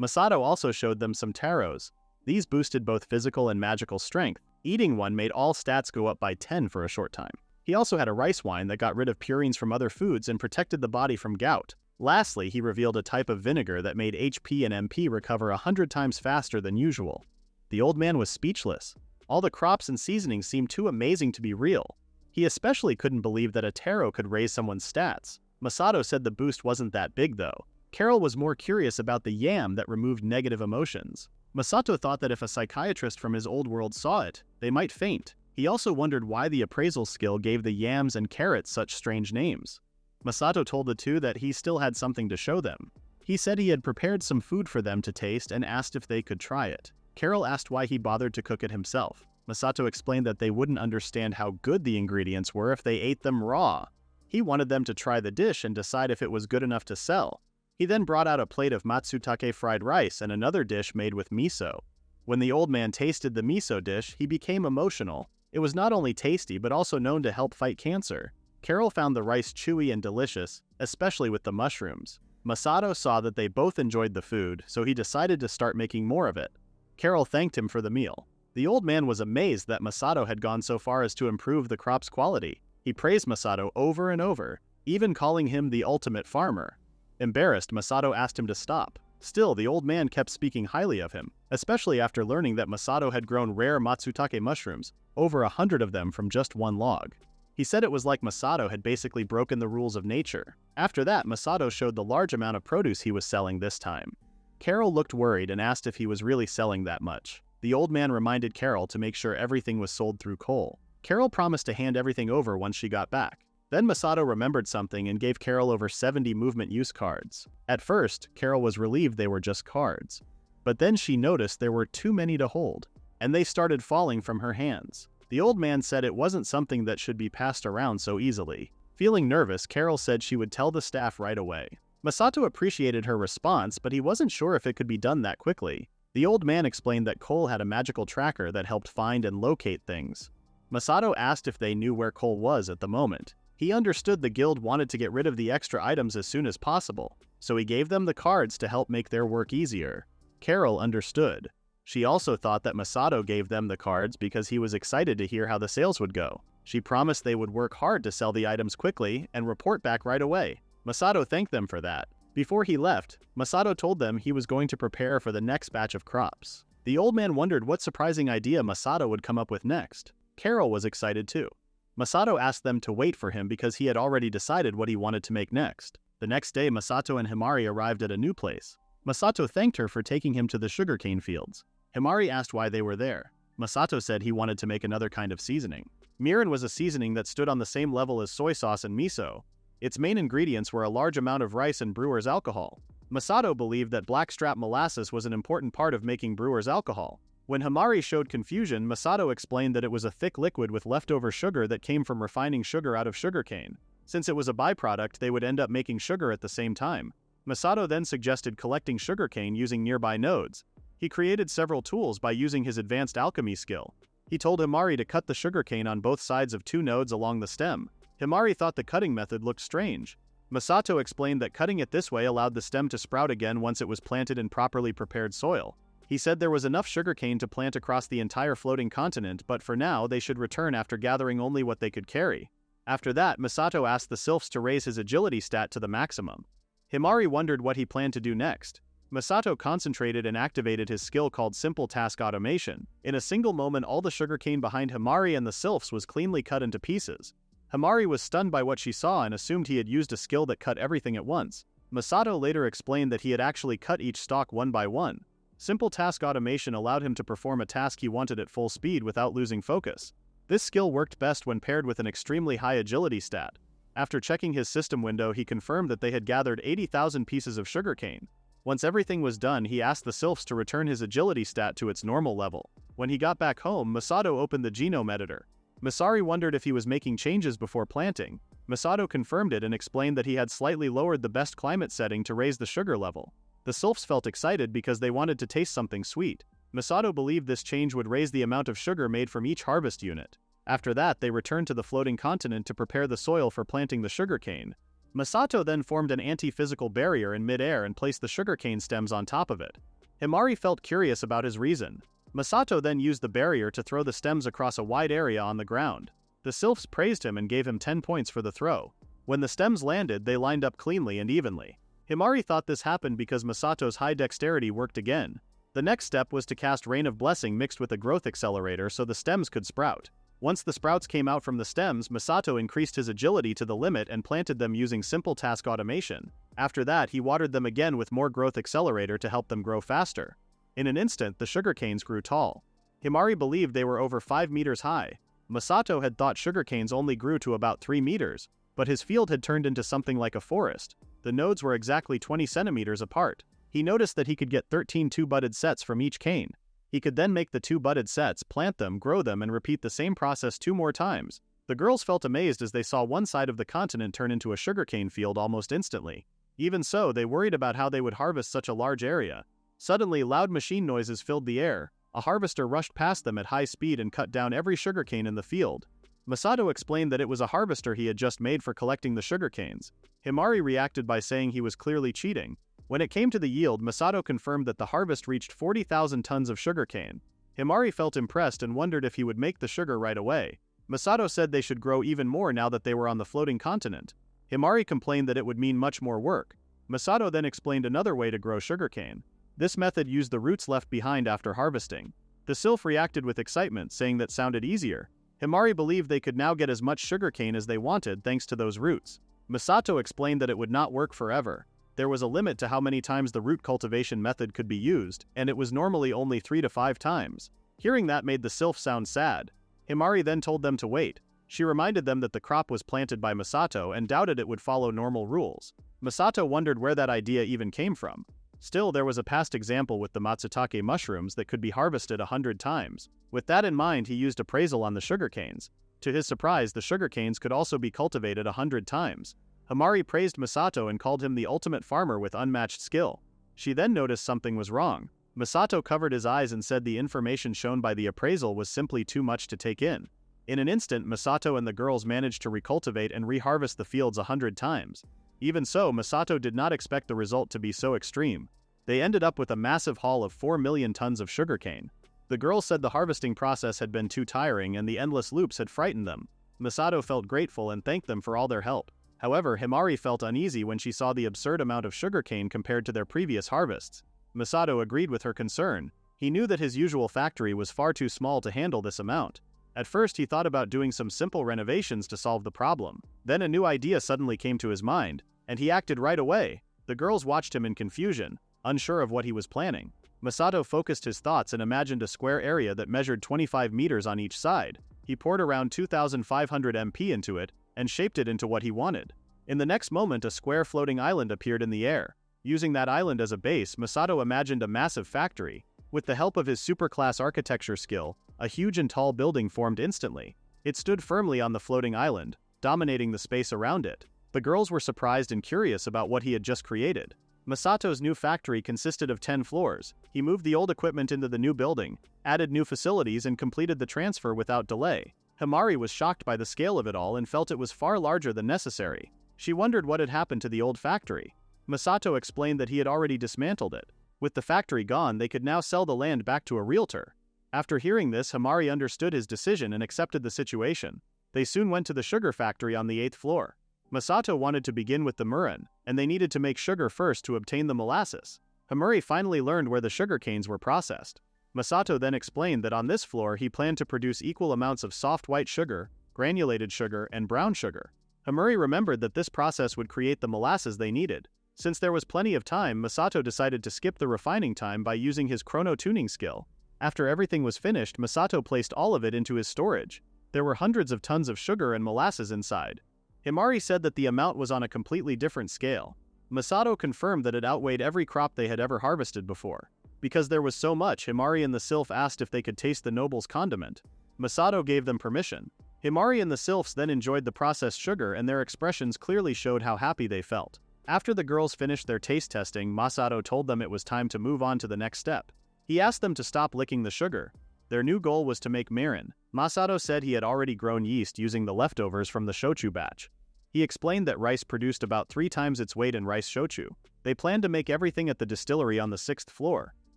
Masato also showed them some taros. These boosted both physical and magical strength. Eating one made all stats go up by 10 for a short time. He also had a rice wine that got rid of purines from other foods and protected the body from gout. Lastly, he revealed a type of vinegar that made HP and MP recover 100 times faster than usual. The old man was speechless. All the crops and seasonings seemed too amazing to be real. He especially couldn't believe that a taro could raise someone's stats. Masato said the boost wasn't that big though. Carol was more curious about the yam that removed negative emotions. Masato thought that if a psychiatrist from his old world saw it, they might faint. He also wondered why the appraisal skill gave the yams and carrots such strange names. Masato told the two that he still had something to show them. He said he had prepared some food for them to taste and asked if they could try it. Carol asked why he bothered to cook it himself. Masato explained that they wouldn't understand how good the ingredients were if they ate them raw. He wanted them to try the dish and decide if it was good enough to sell. He then brought out a plate of matsutake fried rice and another dish made with miso. When the old man tasted the miso dish, he became emotional. It was not only tasty but also known to help fight cancer. Carol found the rice chewy and delicious, especially with the mushrooms. Masato saw that they both enjoyed the food, so he decided to start making more of it. Carol thanked him for the meal. The old man was amazed that Masato had gone so far as to improve the crop's quality. He praised Masato over and over, even calling him the ultimate farmer. Embarrassed, Masato asked him to stop. Still, the old man kept speaking highly of him, especially after learning that Masato had grown rare matsutake mushrooms, over 100 of them from just one log. He said it was like Masato had basically broken the rules of nature. After that, Masato showed the large amount of produce he was selling this time. Carol looked worried and asked if he was really selling that much. The old man reminded Carol to make sure everything was sold through coal. Carol promised to hand everything over once she got back. Then Masato remembered something and gave Carol over 70 movement use cards. At first, Carol was relieved they were just cards. But then she noticed there were too many to hold, and they started falling from her hands. The old man said it wasn't something that should be passed around so easily. Feeling nervous, Carol said she would tell the staff right away. Masato appreciated her response, but he wasn't sure if it could be done that quickly. The old man explained that Cole had a magical tracker that helped find and locate things. Masato asked if they knew where Cole was at the moment. He understood the guild wanted to get rid of the extra items as soon as possible, so he gave them the cards to help make their work easier. Carol understood. She also thought that Masato gave them the cards because he was excited to hear how the sales would go. She promised they would work hard to sell the items quickly and report back right away. Masato thanked them for that. Before he left, Masato told them he was going to prepare for the next batch of crops. The old man wondered what surprising idea Masato would come up with next. Carol was excited too. Masato asked them to wait for him because he had already decided what he wanted to make next. The next day, Masato and Himari arrived at a new place. Masato thanked her for taking him to the sugarcane fields. Himari asked why they were there. Masato said he wanted to make another kind of seasoning. Mirin was a seasoning that stood on the same level as soy sauce and miso. Its main ingredients were a large amount of rice and brewer's alcohol. Masato believed that blackstrap molasses was an important part of making brewer's alcohol. When Himari showed confusion, Masato explained that it was a thick liquid with leftover sugar that came from refining sugar out of sugarcane. Since it was a byproduct, they would end up making sugar at the same time. Masato then suggested collecting sugarcane using nearby nodes. He created several tools by using his advanced alchemy skill. He told Himari to cut the sugarcane on both sides of 2 nodes along the stem. Himari thought the cutting method looked strange. Masato explained that cutting it this way allowed the stem to sprout again once it was planted in properly prepared soil. He said there was enough sugarcane to plant across the entire floating continent, but for now they should return after gathering only what they could carry. After that, Masato asked the sylphs to raise his agility stat to the maximum. Himari wondered what he planned to do next. Masato concentrated and activated his skill called Simple Task Automation. In a single moment, all the sugarcane behind Himari and the sylphs was cleanly cut into pieces. Himari was stunned by what she saw and assumed he had used a skill that cut everything at once. Masato later explained that he had actually cut each stalk one by one. Simple Task Automation allowed him to perform a task he wanted at full speed without losing focus. This skill worked best when paired with an extremely high agility stat. After checking his system window, he confirmed that they had gathered 80,000 pieces of sugarcane. Once everything was done, he asked the sylphs to return his agility stat to its normal level. When he got back home, Masato opened the genome editor. Masari wondered if he was making changes before planting. Masato confirmed it and explained that he had slightly lowered the best climate setting to raise the sugar level. The sylphs felt excited because they wanted to taste something sweet. Masato believed this change would raise the amount of sugar made from each harvest unit. After that, they returned to the floating continent to prepare the soil for planting the sugarcane. Masato then formed an anti-physical barrier in mid-air and placed the sugarcane stems on top of it. Himari felt curious about his reason. Masato then used the barrier to throw the stems across a wide area on the ground. The sylphs praised him and gave him 10 points for the throw. When the stems landed, they lined up cleanly and evenly. Himari thought this happened because Masato's high dexterity worked again. The next step was to cast Rain of Blessing mixed with a growth accelerator so the stems could sprout. Once the sprouts came out from the stems, Masato increased his agility to the limit and planted them using Simple Task Automation. After that, he watered them again with more growth accelerator to help them grow faster. In an instant, the sugarcanes grew tall. Himari believed they were over 5 meters high. Masato had thought sugarcanes only grew to about 3 meters, but his field had turned into something like a forest. The nodes were exactly 20 centimeters apart. He noticed that he could get 13 two-budded sets from each cane. He could then make the 2 budded sets, plant them, grow them, and repeat the same process 2 more times. The girls felt amazed as they saw one side of the continent turn into a sugarcane field almost instantly. Even so, they worried about how they would harvest such a large area. Suddenly, loud machine noises filled the air. A harvester rushed past them at high speed and cut down every sugarcane in the field. Masato explained that it was a harvester he had just made for collecting the sugarcanes. Himari reacted by saying he was clearly cheating. When it came to the yield, Masato confirmed that the harvest reached 40,000 tons of sugarcane. Himari felt impressed and wondered if he would make the sugar right away. Masato said they should grow even more now that they were on the floating continent. Himari complained that it would mean much more work. Masato then explained another way to grow sugarcane. This method used the roots left behind after harvesting. The sylph reacted with excitement, saying that sounded easier. Himari believed they could now get as much sugarcane as they wanted thanks to those roots. Masato explained that it would not work forever. There was a limit to how many times the root cultivation method could be used, and it was normally only 3 to 5 times. Hearing that made the sylph sound sad. Himari then told them to wait. She reminded them that the crop was planted by Masato and doubted it would follow normal rules. Masato wondered where that idea even came from. Still, there was a past example with the matsutake mushrooms that could be harvested 100 times. With that in mind, he used appraisal on the sugarcanes. To his surprise, the sugarcanes could also be cultivated 100 times. Himari praised Masato and called him the ultimate farmer with unmatched skill. She then noticed something was wrong. Masato covered his eyes and said the information shown by the appraisal was simply too much to take in. In an instant, Masato and the girls managed to recultivate and reharvest the fields 100 times. Even so, Masato did not expect the result to be so extreme. They ended up with a massive haul of 4 million tons of sugarcane. The girls said the harvesting process had been too tiring and the endless loops had frightened them. Masato felt grateful and thanked them for all their help. However, Himari felt uneasy when she saw the absurd amount of sugarcane compared to their previous harvests. Masato agreed with her concern. He knew that his usual factory was far too small to handle this amount. At first, he thought about doing some simple renovations to solve the problem. Then a new idea suddenly came to his mind, and he acted right away. The girls watched him in confusion, unsure of what he was planning. Masato focused his thoughts and imagined a square area that measured 25 meters on each side. He poured around 2,500 MP into it, and shaped it into what he wanted. In the next moment, a square floating island appeared in the air. Using that island as a base, Masato imagined a massive factory. With the help of his superclass architecture skill, a huge and tall building formed instantly. It stood firmly on the floating island, dominating the space around it. The girls were surprised and curious about what he had just created. Masato's new factory consisted of 10 floors. He moved the old equipment into the new building, added new facilities and completed the transfer without delay. Himari was shocked by the scale of it all and felt it was far larger than necessary. She wondered what had happened to the old factory. Masato explained that he had already dismantled it. With the factory gone, they could now sell the land back to a realtor. After hearing this, Himari understood his decision and accepted the situation. They soon went to the sugar factory on the 8th floor. Masato wanted to begin with the mirin, and they needed to make sugar first to obtain the molasses. Himari finally learned where the sugar canes were processed. Masato then explained that on this floor he planned to produce equal amounts of soft white sugar, granulated sugar, and brown sugar. Himari remembered that this process would create the molasses they needed. Since there was plenty of time, Masato decided to skip the refining time by using his chrono tuning skill. After everything was finished, Masato placed all of it into his storage. There were hundreds of tons of sugar and molasses inside. Himari said that the amount was on a completely different scale. Masato confirmed that it outweighed every crop they had ever harvested before. Because there was so much, Himari and the sylph asked if they could taste the noble's condiment. Masato gave them permission. Himari and the sylphs then enjoyed the processed sugar and their expressions clearly showed how happy they felt. After the girls finished their taste testing, Masato told them it was time to move on to the next step. He asked them to stop licking the sugar. Their new goal was to make mirin. Masato said he had already grown yeast using the leftovers from the shochu batch. He explained that rice produced about 3 times its weight in rice shochu. They planned to make everything at the distillery on the 6th floor.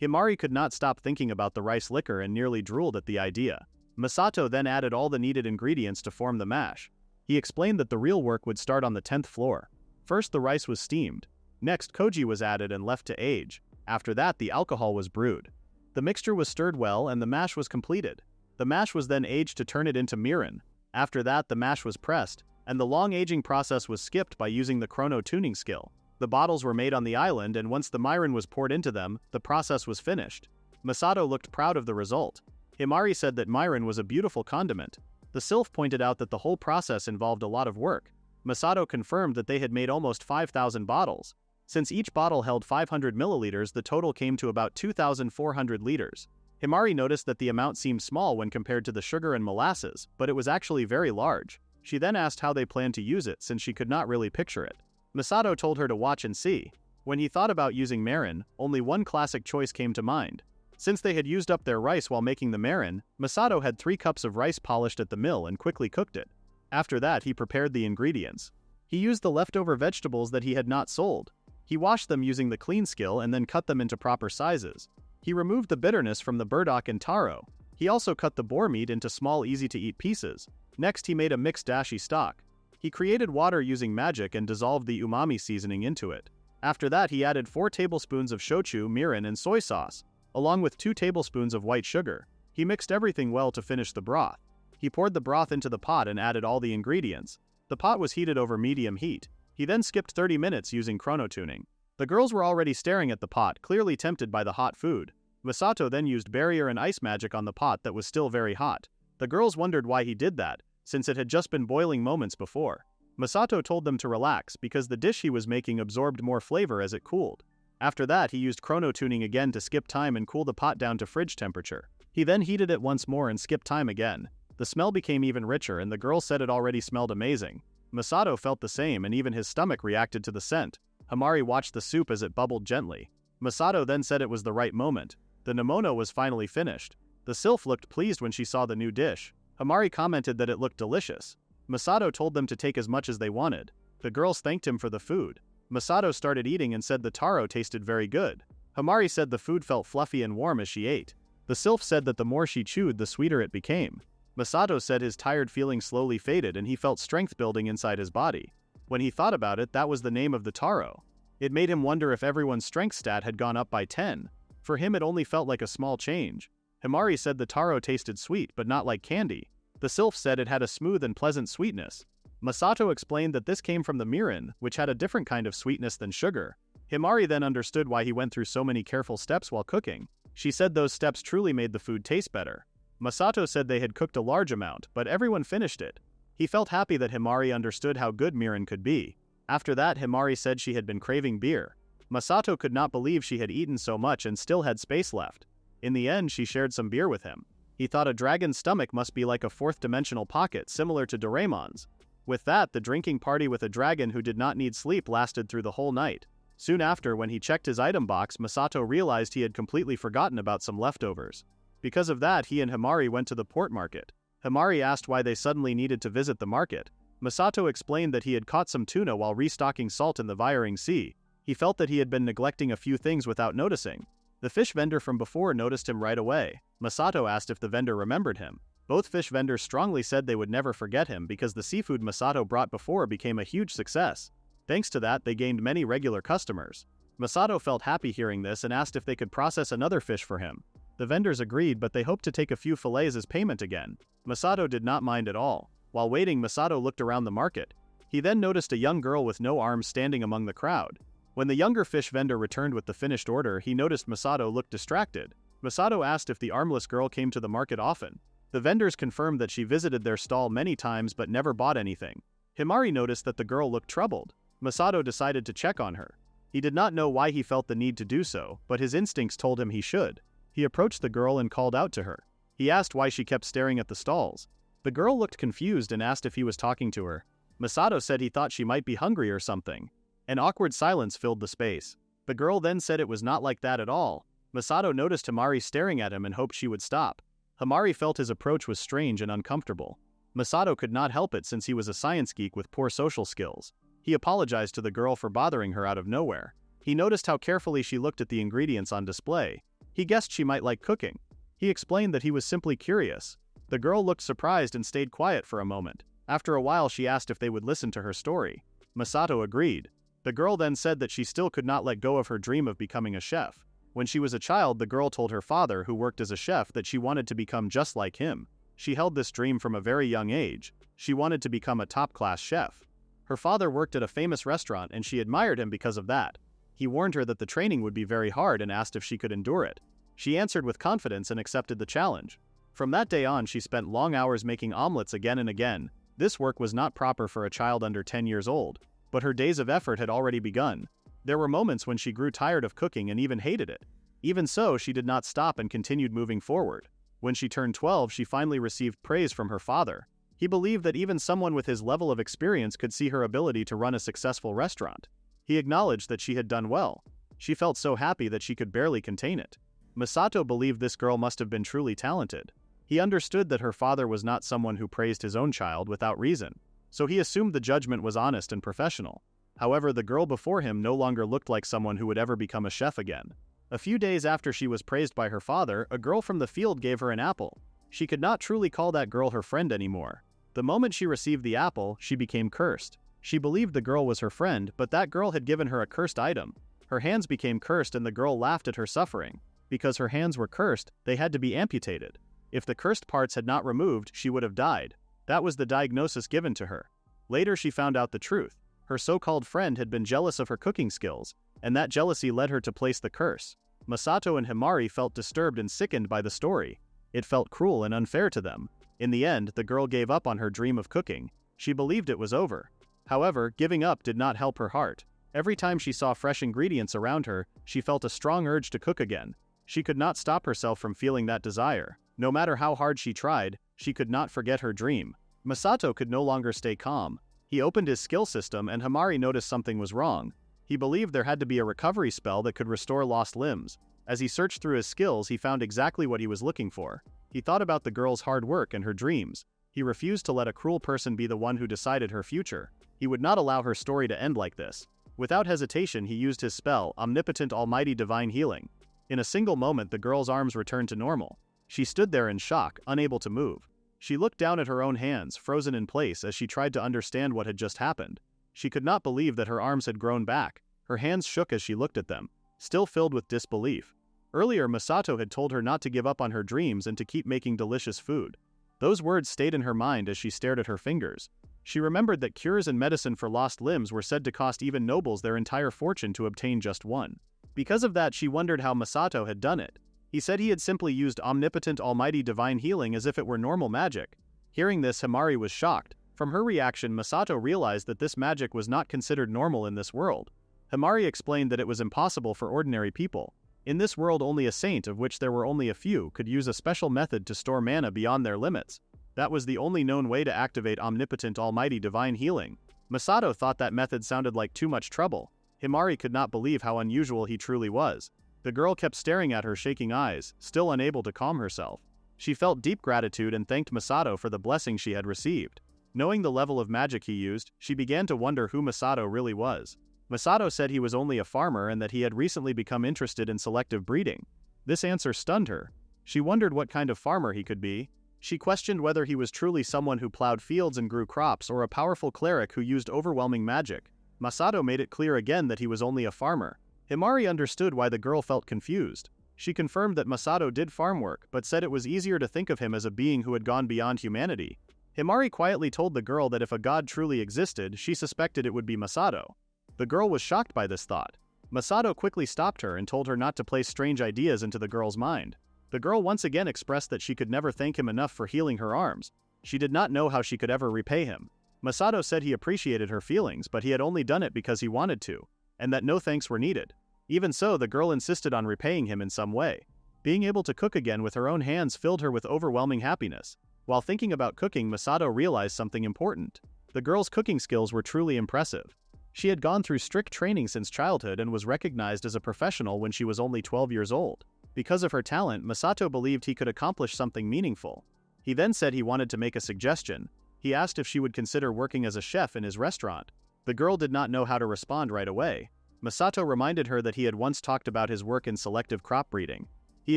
Himari could not stop thinking about the rice liquor and nearly drooled at the idea. Masato then added all the needed ingredients to form the mash. He explained that the real work would start on the 10th floor. First the rice was steamed. Next koji was added and left to age. After that the alcohol was brewed. The mixture was stirred well and the mash was completed. The mash was then aged to turn it into mirin. After that the mash was pressed, and the long aging process was skipped by using the chrono tuning skill. The bottles were made on the island and once the mirin was poured into them, the process was finished. Masato looked proud of the result. Himari said that mirin was a beautiful condiment. The sylph pointed out that the whole process involved a lot of work. Masato confirmed that they had made almost 5,000 bottles. Since each bottle held 500 milliliters, the total came to about 2,400 liters. Himari noticed that the amount seemed small when compared to the sugar and molasses, but it was actually very large. She then asked how they planned to use it since she could not really picture it. Masato told her to watch and see. When he thought about using mirin, only one classic choice came to mind. Since they had used up their rice while making the mirin, Masato had 3 cups of rice polished at the mill and quickly cooked it. After that, he prepared the ingredients. He used the leftover vegetables that he had not sold. He washed them using the clean skill and then cut them into proper sizes. He removed the bitterness from the burdock and taro. He also cut the boar meat into small easy-to-eat pieces. Next he made a mixed dashi stock. He created water using magic and dissolved the umami seasoning into it. After that he added 4 tablespoons of shochu, mirin and soy sauce, along with 2 tablespoons of white sugar. He mixed everything well to finish the broth. He poured the broth into the pot and added all the ingredients. The pot was heated over medium heat. He then skipped 30 minutes using chrono tuning. The girls were already staring at the pot, clearly tempted by the hot food. Masato then used barrier and ice magic on the pot that was still very hot. The girls wondered why he did that, since it had just been boiling moments before. Masato told them to relax because the dish he was making absorbed more flavor as it cooled. After that he used chrono tuning again to skip time and cool the pot down to fridge temperature. He then heated it once more and skipped time again. The smell became even richer and the girls said it already smelled amazing. Masato felt the same and even his stomach reacted to the scent. Himari watched the soup as it bubbled gently. Masato then said it was the right moment. The nemono was finally finished. The sylph looked pleased when she saw the new dish. Himari commented that it looked delicious. Masato told them to take as much as they wanted. The girls thanked him for the food. Masato started eating and said the taro tasted very good. Himari said the food felt fluffy and warm as she ate. The sylph said that the more she chewed, the sweeter it became. Masato said his tired feeling slowly faded and he felt strength building inside his body. When he thought about it, that was the name of the taro. It made him wonder if everyone's strength stat had gone up by 10. For him it only felt like a small change. Himari said the taro tasted sweet but not like candy. The sylph said it had a smooth and pleasant sweetness. Masato explained that this came from the mirin, which had a different kind of sweetness than sugar. Himari then understood why he went through so many careful steps while cooking. She said those steps truly made the food taste better. Masato said they had cooked a large amount, but everyone finished it. He felt happy that Himari understood how good mirin could be. After that, Himari said she had been craving beer. Masato could not believe she had eaten so much and still had space left. In the end, she shared some beer with him. He thought a dragon's stomach must be like a fourth-dimensional pocket similar to Doraemon's. With that, the drinking party with a dragon who did not need sleep lasted through the whole night. Soon after, when he checked his item box, Masato realized he had completely forgotten about some leftovers. Because of that, he and Himari went to the port market. Himari asked why they suddenly needed to visit the market. Masato explained that he had caught some tuna while restocking salt in the Viring Sea. He felt that he had been neglecting a few things without noticing. The fish vendor from before noticed him right away. Masato asked if the vendor remembered him. Both fish vendors strongly said they would never forget him because the seafood Masato brought before became a huge success. Thanks to that, they gained many regular customers. Masato felt happy hearing this and asked if they could process another fish for him. The vendors agreed, but they hoped to take a few fillets as payment again. Masato did not mind at all. While waiting, Masato looked around the market. He then noticed a young girl with no arms standing among the crowd. When the younger fish vendor returned with the finished order, he noticed Masato looked distracted. Masato asked if the armless girl came to the market often. The vendors confirmed that she visited their stall many times but never bought anything. Himari noticed that the girl looked troubled. Masato decided to check on her. He did not know why he felt the need to do so, but his instincts told him he should. He approached the girl and called out to her. He asked why she kept staring at the stalls. The girl looked confused and asked if he was talking to her. Masato said he thought she might be hungry or something. An awkward silence filled the space. The girl then said it was not like that at all. Masato noticed Himari staring at him and hoped she would stop. Himari felt his approach was strange and uncomfortable. Masato could not help it since he was a science geek with poor social skills. He apologized to the girl for bothering her out of nowhere. He noticed how carefully she looked at the ingredients on display. He guessed she might like cooking. He explained that he was simply curious. The girl looked surprised and stayed quiet for a moment. After a while, she asked if they would listen to her story. Masato agreed. The girl then said that she still could not let go of her dream of becoming a chef. When she was a child, the girl told her father, who worked as a chef, that she wanted to become just like him. She held this dream from a very young age. She wanted to become a top-class chef. Her father worked at a famous restaurant and she admired him because of that. He warned her that the training would be very hard and asked if she could endure it. She answered with confidence and accepted the challenge. From that day on, she spent long hours making omelets again and again. This work was not proper for a child under 10 years old, but her days of effort had already begun. There were moments when she grew tired of cooking and even hated it. Even so, she did not stop and continued moving forward. When she turned 12, she finally received praise from her father. He believed that even someone with his level of experience could see her ability to run a successful restaurant. He acknowledged that she had done well. She felt so happy that she could barely contain it. Masato believed this girl must have been truly talented. He understood that her father was not someone who praised his own child without reason, so he assumed the judgment was honest and professional. However, the girl before him no longer looked like someone who would ever become a chef again. A few days after she was praised by her father, a girl from the field gave her an apple. She could not truly call that girl her friend anymore. The moment she received the apple, she became cursed. She believed the girl was her friend, but that girl had given her a cursed item. Her hands became cursed and the girl laughed at her suffering. Because her hands were cursed, they had to be amputated. If the cursed parts had not removed, she would have died. That was the diagnosis given to her. Later she found out the truth. Her so-called friend had been jealous of her cooking skills, and that jealousy led her to place the curse. Masato and Himari felt disturbed and sickened by the story. It felt cruel and unfair to them. In the end, the girl gave up on her dream of cooking. She believed it was over. However, giving up did not help her heart. Every time she saw fresh ingredients around her, she felt a strong urge to cook again. She could not stop herself from feeling that desire. No matter how hard she tried, she could not forget her dream. Masato could no longer stay calm. He opened his skill system and Himari noticed something was wrong. He believed there had to be a recovery spell that could restore lost limbs. As he searched through his skills, he found exactly what he was looking for. He thought about the girl's hard work and her dreams. He refused to let a cruel person be the one who decided her future. He would not allow her story to end like this. Without hesitation, he used his spell, Omnipotent Almighty Divine Healing. In a single moment, the girl's arms returned to normal. She stood there in shock, unable to move. She looked down at her own hands, frozen in place, as she tried to understand what had just happened. She could not believe that her arms had grown back. Her hands shook as she looked at them, still filled with disbelief. Earlier, Masato had told her not to give up on her dreams and to keep making delicious food. Those words stayed in her mind as she stared at her fingers. She remembered that cures and medicine for lost limbs were said to cost even nobles their entire fortune to obtain just one. Because of that, she wondered how Masato had done it. He said he had simply used Omnipotent Almighty Divine Healing as if it were normal magic. Hearing this, Himari was shocked. From her reaction, Masato realized that this magic was not considered normal in this world. Himari explained that it was impossible for ordinary people. In this world, only a saint, of which there were only a few, could use a special method to store mana beyond their limits. That was the only known way to activate Omnipotent Almighty Divine Healing. Masato thought that method sounded like too much trouble. Himari could not believe how unusual he truly was. The girl kept staring at her, shaking eyes, still unable to calm herself. She felt deep gratitude and thanked Masato for the blessing she had received. Knowing the level of magic he used, she began to wonder who Masato really was. Masato said he was only a farmer and that he had recently become interested in selective breeding. This answer stunned her. She wondered what kind of farmer he could be. She questioned whether he was truly someone who plowed fields and grew crops or a powerful cleric who used overwhelming magic. Masato made it clear again that he was only a farmer. Himari understood why the girl felt confused. She confirmed that Masato did farm work, but said it was easier to think of him as a being who had gone beyond humanity. Himari quietly told the girl that if a god truly existed, she suspected it would be Masato. The girl was shocked by this thought. Masato quickly stopped her and told her not to place strange ideas into the girl's mind. The girl once again expressed that she could never thank him enough for healing her arms. She did not know how she could ever repay him. Masato said he appreciated her feelings, but he had only done it because he wanted to, and that no thanks were needed. Even so, the girl insisted on repaying him in some way. Being able to cook again with her own hands filled her with overwhelming happiness. While thinking about cooking, Masato realized something important. The girl's cooking skills were truly impressive. She had gone through strict training since childhood and was recognized as a professional when she was only 12 years old. Because of her talent, Masato believed he could accomplish something meaningful. He then said he wanted to make a suggestion. He asked if she would consider working as a chef in his restaurant. The girl did not know how to respond right away. Masato reminded her that he had once talked about his work in selective crop breeding. He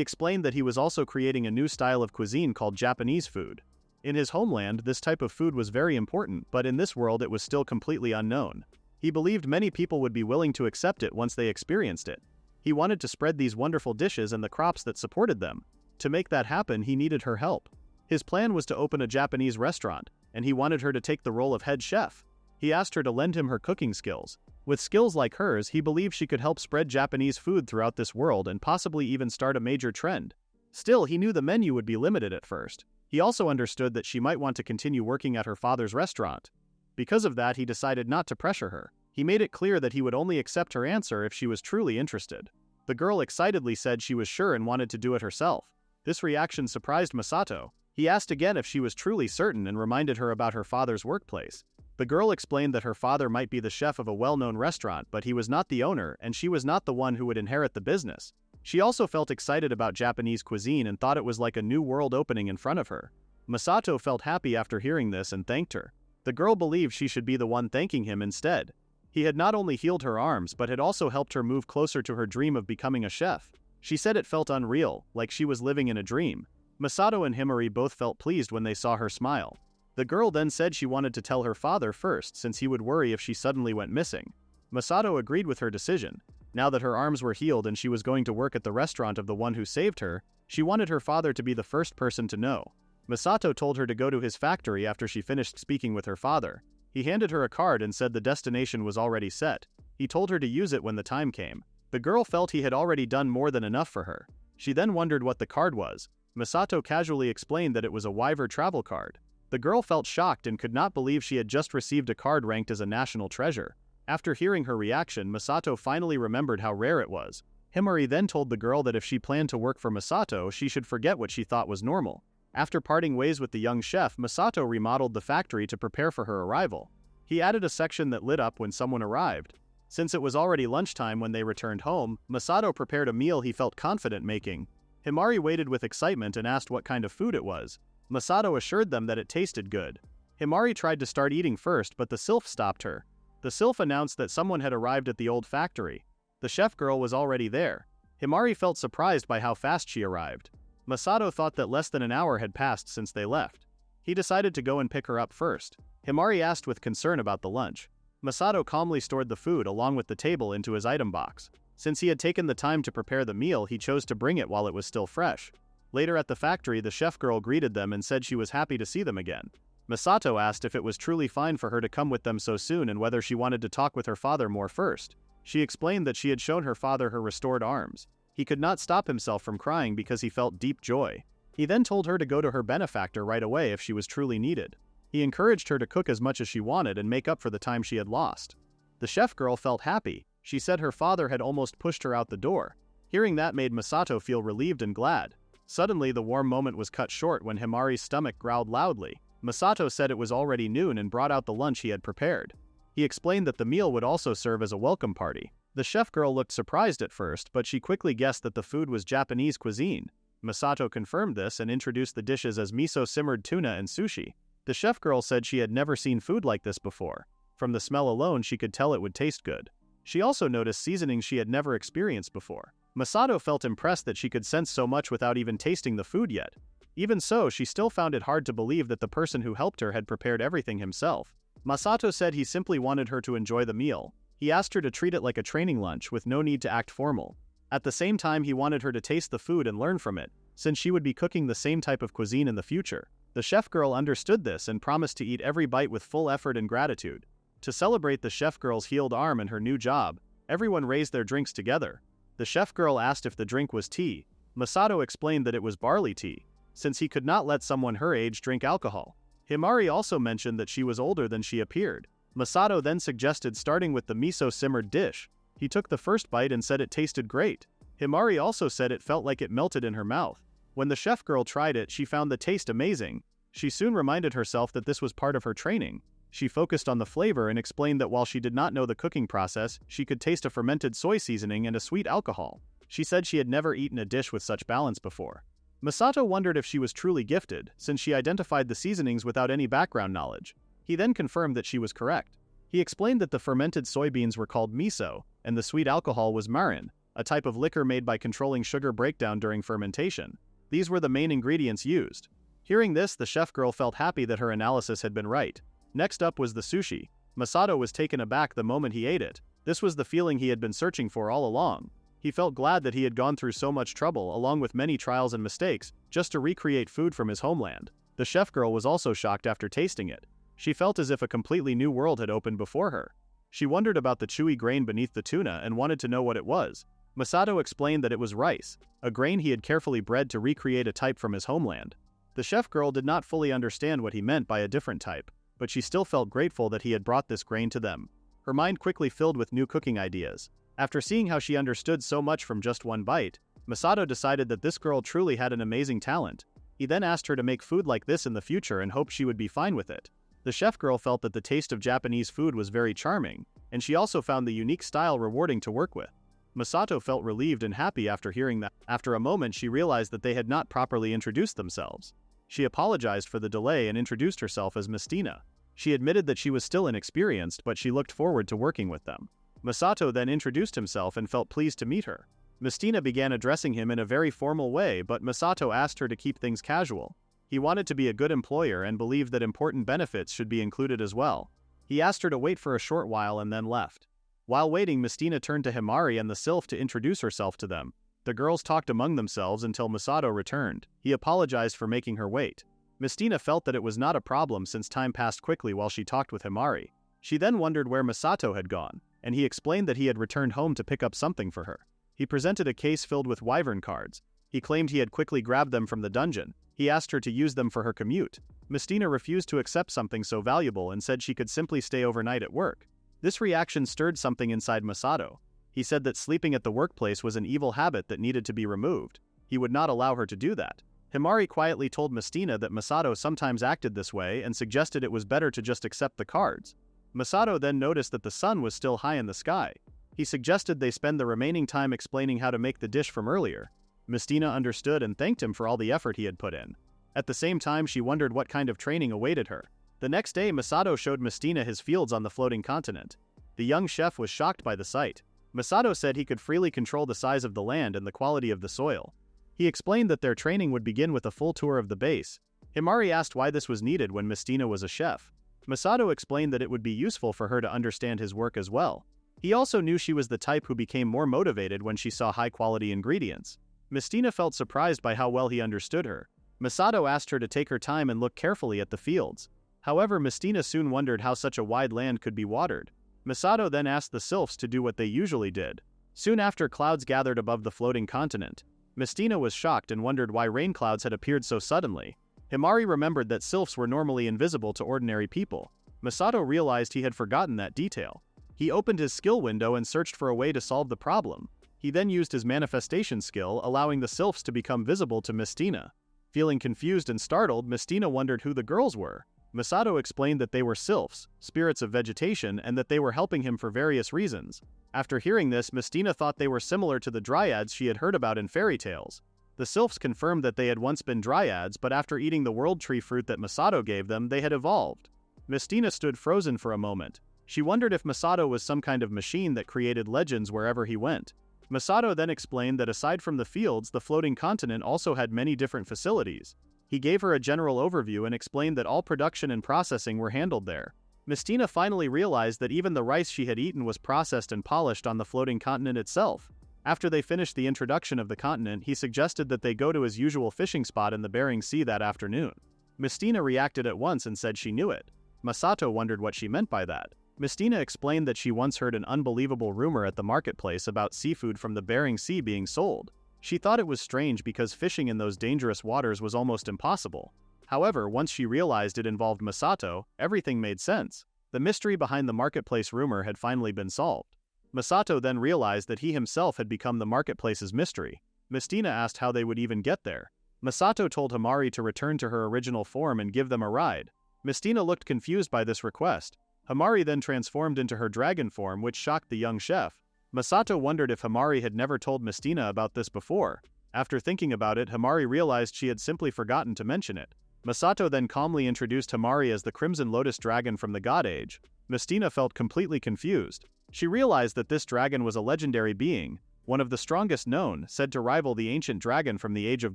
explained that he was also creating a new style of cuisine called Japanese food. In his homeland, this type of food was very important, but in this world it was still completely unknown. He believed many people would be willing to accept it once they experienced it. He wanted to spread these wonderful dishes and the crops that supported them. To make that happen, he needed her help. His plan was to open a Japanese restaurant, and he wanted her to take the role of head chef. He asked her to lend him her cooking skills. With skills like hers, he believed she could help spread Japanese food throughout this world and possibly even start a major trend. Still, he knew the menu would be limited at first. He also understood that she might want to continue working at her father's restaurant. Because of that, he decided not to pressure her. He made it clear that he would only accept her answer if she was truly interested. The girl excitedly said she was sure and wanted to do it herself. This reaction surprised Masato. He asked again if she was truly certain and reminded her about her father's workplace. The girl explained that her father might be the chef of a well-known restaurant, but he was not the owner and she was not the one who would inherit the business. She also felt excited about Japanese cuisine and thought it was like a new world opening in front of her. Masato felt happy after hearing this and thanked her. The girl believed she should be the one thanking him instead. He had not only healed her arms but had also helped her move closer to her dream of becoming a chef. She said it felt unreal, like she was living in a dream. Masato and Himari both felt pleased when they saw her smile. The girl then said she wanted to tell her father first since he would worry if she suddenly went missing. Masato agreed with her decision. Now that her arms were healed and she was going to work at the restaurant of the one who saved her, she wanted her father to be the first person to know. Masato told her to go to his factory after she finished speaking with her father. He handed her a card and said the destination was already set. He told her to use it when the time came. The girl felt he had already done more than enough for her. She then wondered what the card was. Masato casually explained that it was a Wyver travel card. The girl felt shocked and could not believe she had just received a card ranked as a national treasure. After hearing her reaction, Masato finally remembered how rare it was. Himari then told the girl that if she planned to work for Masato, she should forget what she thought was normal. After parting ways with the young chef, Masato remodeled the factory to prepare for her arrival. He added a section that lit up when someone arrived. Since it was already lunchtime when they returned home, Masato prepared a meal he felt confident making. Himari waited with excitement and asked what kind of food it was. Masato assured them that it tasted good. Himari tried to start eating first, but the sylph stopped her. The sylph announced that someone had arrived at the old factory. The chef girl was already there. Himari felt surprised by how fast she arrived. Masato thought that less than an hour had passed since they left. He decided to go and pick her up first. Himari asked with concern about the lunch. Masato calmly stored the food along with the table into his item box. Since he had taken the time to prepare the meal, he chose to bring it while it was still fresh. Later at the factory, the chef girl greeted them and said she was happy to see them again. Masato asked if it was truly fine for her to come with them so soon and whether she wanted to talk with her father more first. She explained that she had shown her father her restored arms. He could not stop himself from crying because he felt deep joy. He then told her to go to her benefactor right away if she was truly needed. He encouraged her to cook as much as she wanted and make up for the time she had lost. The chef girl felt happy. She said her father had almost pushed her out the door. Hearing that made Masato feel relieved and glad. Suddenly, the warm moment was cut short when Himari's stomach growled loudly. Masato said it was already noon and brought out the lunch he had prepared. He explained that the meal would also serve as a welcome party. The chef girl looked surprised at first, but she quickly guessed that the food was Japanese cuisine. Masato confirmed this and introduced the dishes as miso-simmered tuna and sushi. The chef girl said she had never seen food like this before. From the smell alone, she could tell it would taste good. She also noticed seasonings she had never experienced before. Masato felt impressed that she could sense so much without even tasting the food yet. Even so, she still found it hard to believe that the person who helped her had prepared everything himself. Masato said he simply wanted her to enjoy the meal. He asked her to treat it like a training lunch with no need to act formal. At the same time, he wanted her to taste the food and learn from it, since she would be cooking the same type of cuisine in the future. The chef girl understood this and promised to eat every bite with full effort and gratitude. To celebrate the chef girl's healed arm and her new job, everyone raised their drinks together. The chef girl asked if the drink was tea. Masato explained that it was barley tea, since he could not let someone her age drink alcohol. Himari also mentioned that she was older than she appeared. Masato then suggested starting with the miso-simmered dish. He took the first bite and said it tasted great. Himari also said it felt like it melted in her mouth. When the chef girl tried it, she found the taste amazing. She soon reminded herself that this was part of her training. She focused on the flavor and explained that while she did not know the cooking process, she could taste a fermented soy seasoning and a sweet alcohol. She said she had never eaten a dish with such balance before. Masato wondered if she was truly gifted, since she identified the seasonings without any background knowledge. He then confirmed that she was correct. He explained that the fermented soybeans were called miso, and the sweet alcohol was marin, a type of liquor made by controlling sugar breakdown during fermentation. These were the main ingredients used. Hearing this, the chef girl felt happy that her analysis had been right. Next up was the sushi. Masato was taken aback the moment he ate it. This was the feeling he had been searching for all along. He felt glad that he had gone through so much trouble, along with many trials and mistakes, just to recreate food from his homeland. The chef girl was also shocked after tasting it. She felt as if a completely new world had opened before her. She wondered about the chewy grain beneath the tuna and wanted to know what it was. Masato explained that it was rice, a grain he had carefully bred to recreate a type from his homeland. The chef girl did not fully understand what he meant by a different type, but she still felt grateful that he had brought this grain to them. Her mind quickly filled with new cooking ideas. After seeing how she understood so much from just one bite, Masato decided that this girl truly had an amazing talent. He then asked her to make food like this in the future and hoped she would be fine with it. The chef girl felt that the taste of Japanese food was very charming, and she also found the unique style rewarding to work with. Masato felt relieved and happy after hearing that. After a moment, she realized that they had not properly introduced themselves. She apologized for the delay and introduced herself as Miss Tina. She admitted that she was still inexperienced, but she looked forward to working with them. Masato then introduced himself and felt pleased to meet her. Miss Tina began addressing him in a very formal way, but Masato asked her to keep things casual. He wanted to be a good employer and believed that important benefits should be included as well. He asked her to wait for a short while and then left. While waiting, Miss Tina turned to Himari and the sylph to introduce herself to them. The girls talked among themselves until Masato returned. He apologized for making her wait. Miss Tina felt that it was not a problem since time passed quickly while she talked with Himari. She then wondered where Masato had gone, and he explained that he had returned home to pick up something for her. He presented a case filled with wyvern cards. He claimed he had quickly grabbed them from the dungeon. He asked her to use them for her commute. Miss Tina refused to accept something so valuable and said she could simply stay overnight at work. This reaction stirred something inside Masato. He said that sleeping at the workplace was an evil habit that needed to be removed. He would not allow her to do that. Himari quietly told Miss Tina that Masato sometimes acted this way and suggested it was better to just accept the cards. Masato then noticed that the sun was still high in the sky. He suggested they spend the remaining time explaining how to make the dish from earlier. Miss Tina understood and thanked him for all the effort he had put in. At the same time, she wondered what kind of training awaited her. The next day, Masato showed Miss Tina his fields on the floating continent. The young chef was shocked by the sight. Masato said he could freely control the size of the land and the quality of the soil. He explained that their training would begin with a full tour of the base. Himari asked why this was needed when Miss Tina was a chef. Masato explained that it would be useful for her to understand his work as well. He also knew she was the type who became more motivated when she saw high-quality ingredients. Miss Tina felt surprised by how well he understood her. Masato asked her to take her time and look carefully at the fields. However, Miss Tina soon wondered how such a wide land could be watered. Masato then asked the sylphs to do what they usually did. Soon after, clouds gathered above the floating continent. Miss Tina was shocked and wondered why rain clouds had appeared so suddenly. Himari remembered that sylphs were normally invisible to ordinary people. Masato realized he had forgotten that detail. He opened his skill window and searched for a way to solve the problem. He then used his manifestation skill, allowing the sylphs to become visible to Miss Tina. Feeling confused and startled, Miss Tina wondered who the girls were. Masato explained that they were sylphs, spirits of vegetation, and that they were helping him for various reasons. After hearing this, Mystina thought they were similar to the Dryads she had heard about in fairy tales. The sylphs confirmed that they had once been Dryads, but after eating the world tree fruit that Masato gave them, they had evolved. Mystina stood frozen for a moment. She wondered if Masato was some kind of machine that created legends wherever he went. Masato then explained that aside from the fields, the floating continent also had many different facilities. He gave her a general overview and explained that all production and processing were handled there. Mystina finally realized that even the rice she had eaten was processed and polished on the floating continent itself. After they finished the introduction of the continent, he suggested that they go to his usual fishing spot in the Bering Sea that afternoon. Mystina reacted at once and said she knew it. Masato wondered what she meant by that. Mystina explained that she once heard an unbelievable rumor at the marketplace about seafood from the Bering Sea being sold. She thought it was strange because fishing in those dangerous waters was almost impossible. However, once she realized it involved Masato, everything made sense. The mystery behind the marketplace rumor had finally been solved. Masato then realized that he himself had become the marketplace's mystery. Mystina asked how they would even get there. Masato told Himari to return to her original form and give them a ride. Mystina looked confused by this request. Himari then transformed into her dragon form, which shocked the young chef. Masato wondered if Himari had never told Mystina about this before. After thinking about it, Himari realized she had simply forgotten to mention it. Masato then calmly introduced Himari as the Crimson Lotus Dragon from the God Age. Mystina felt completely confused. She realized that this dragon was a legendary being, one of the strongest known, said to rival the ancient dragon from the Age of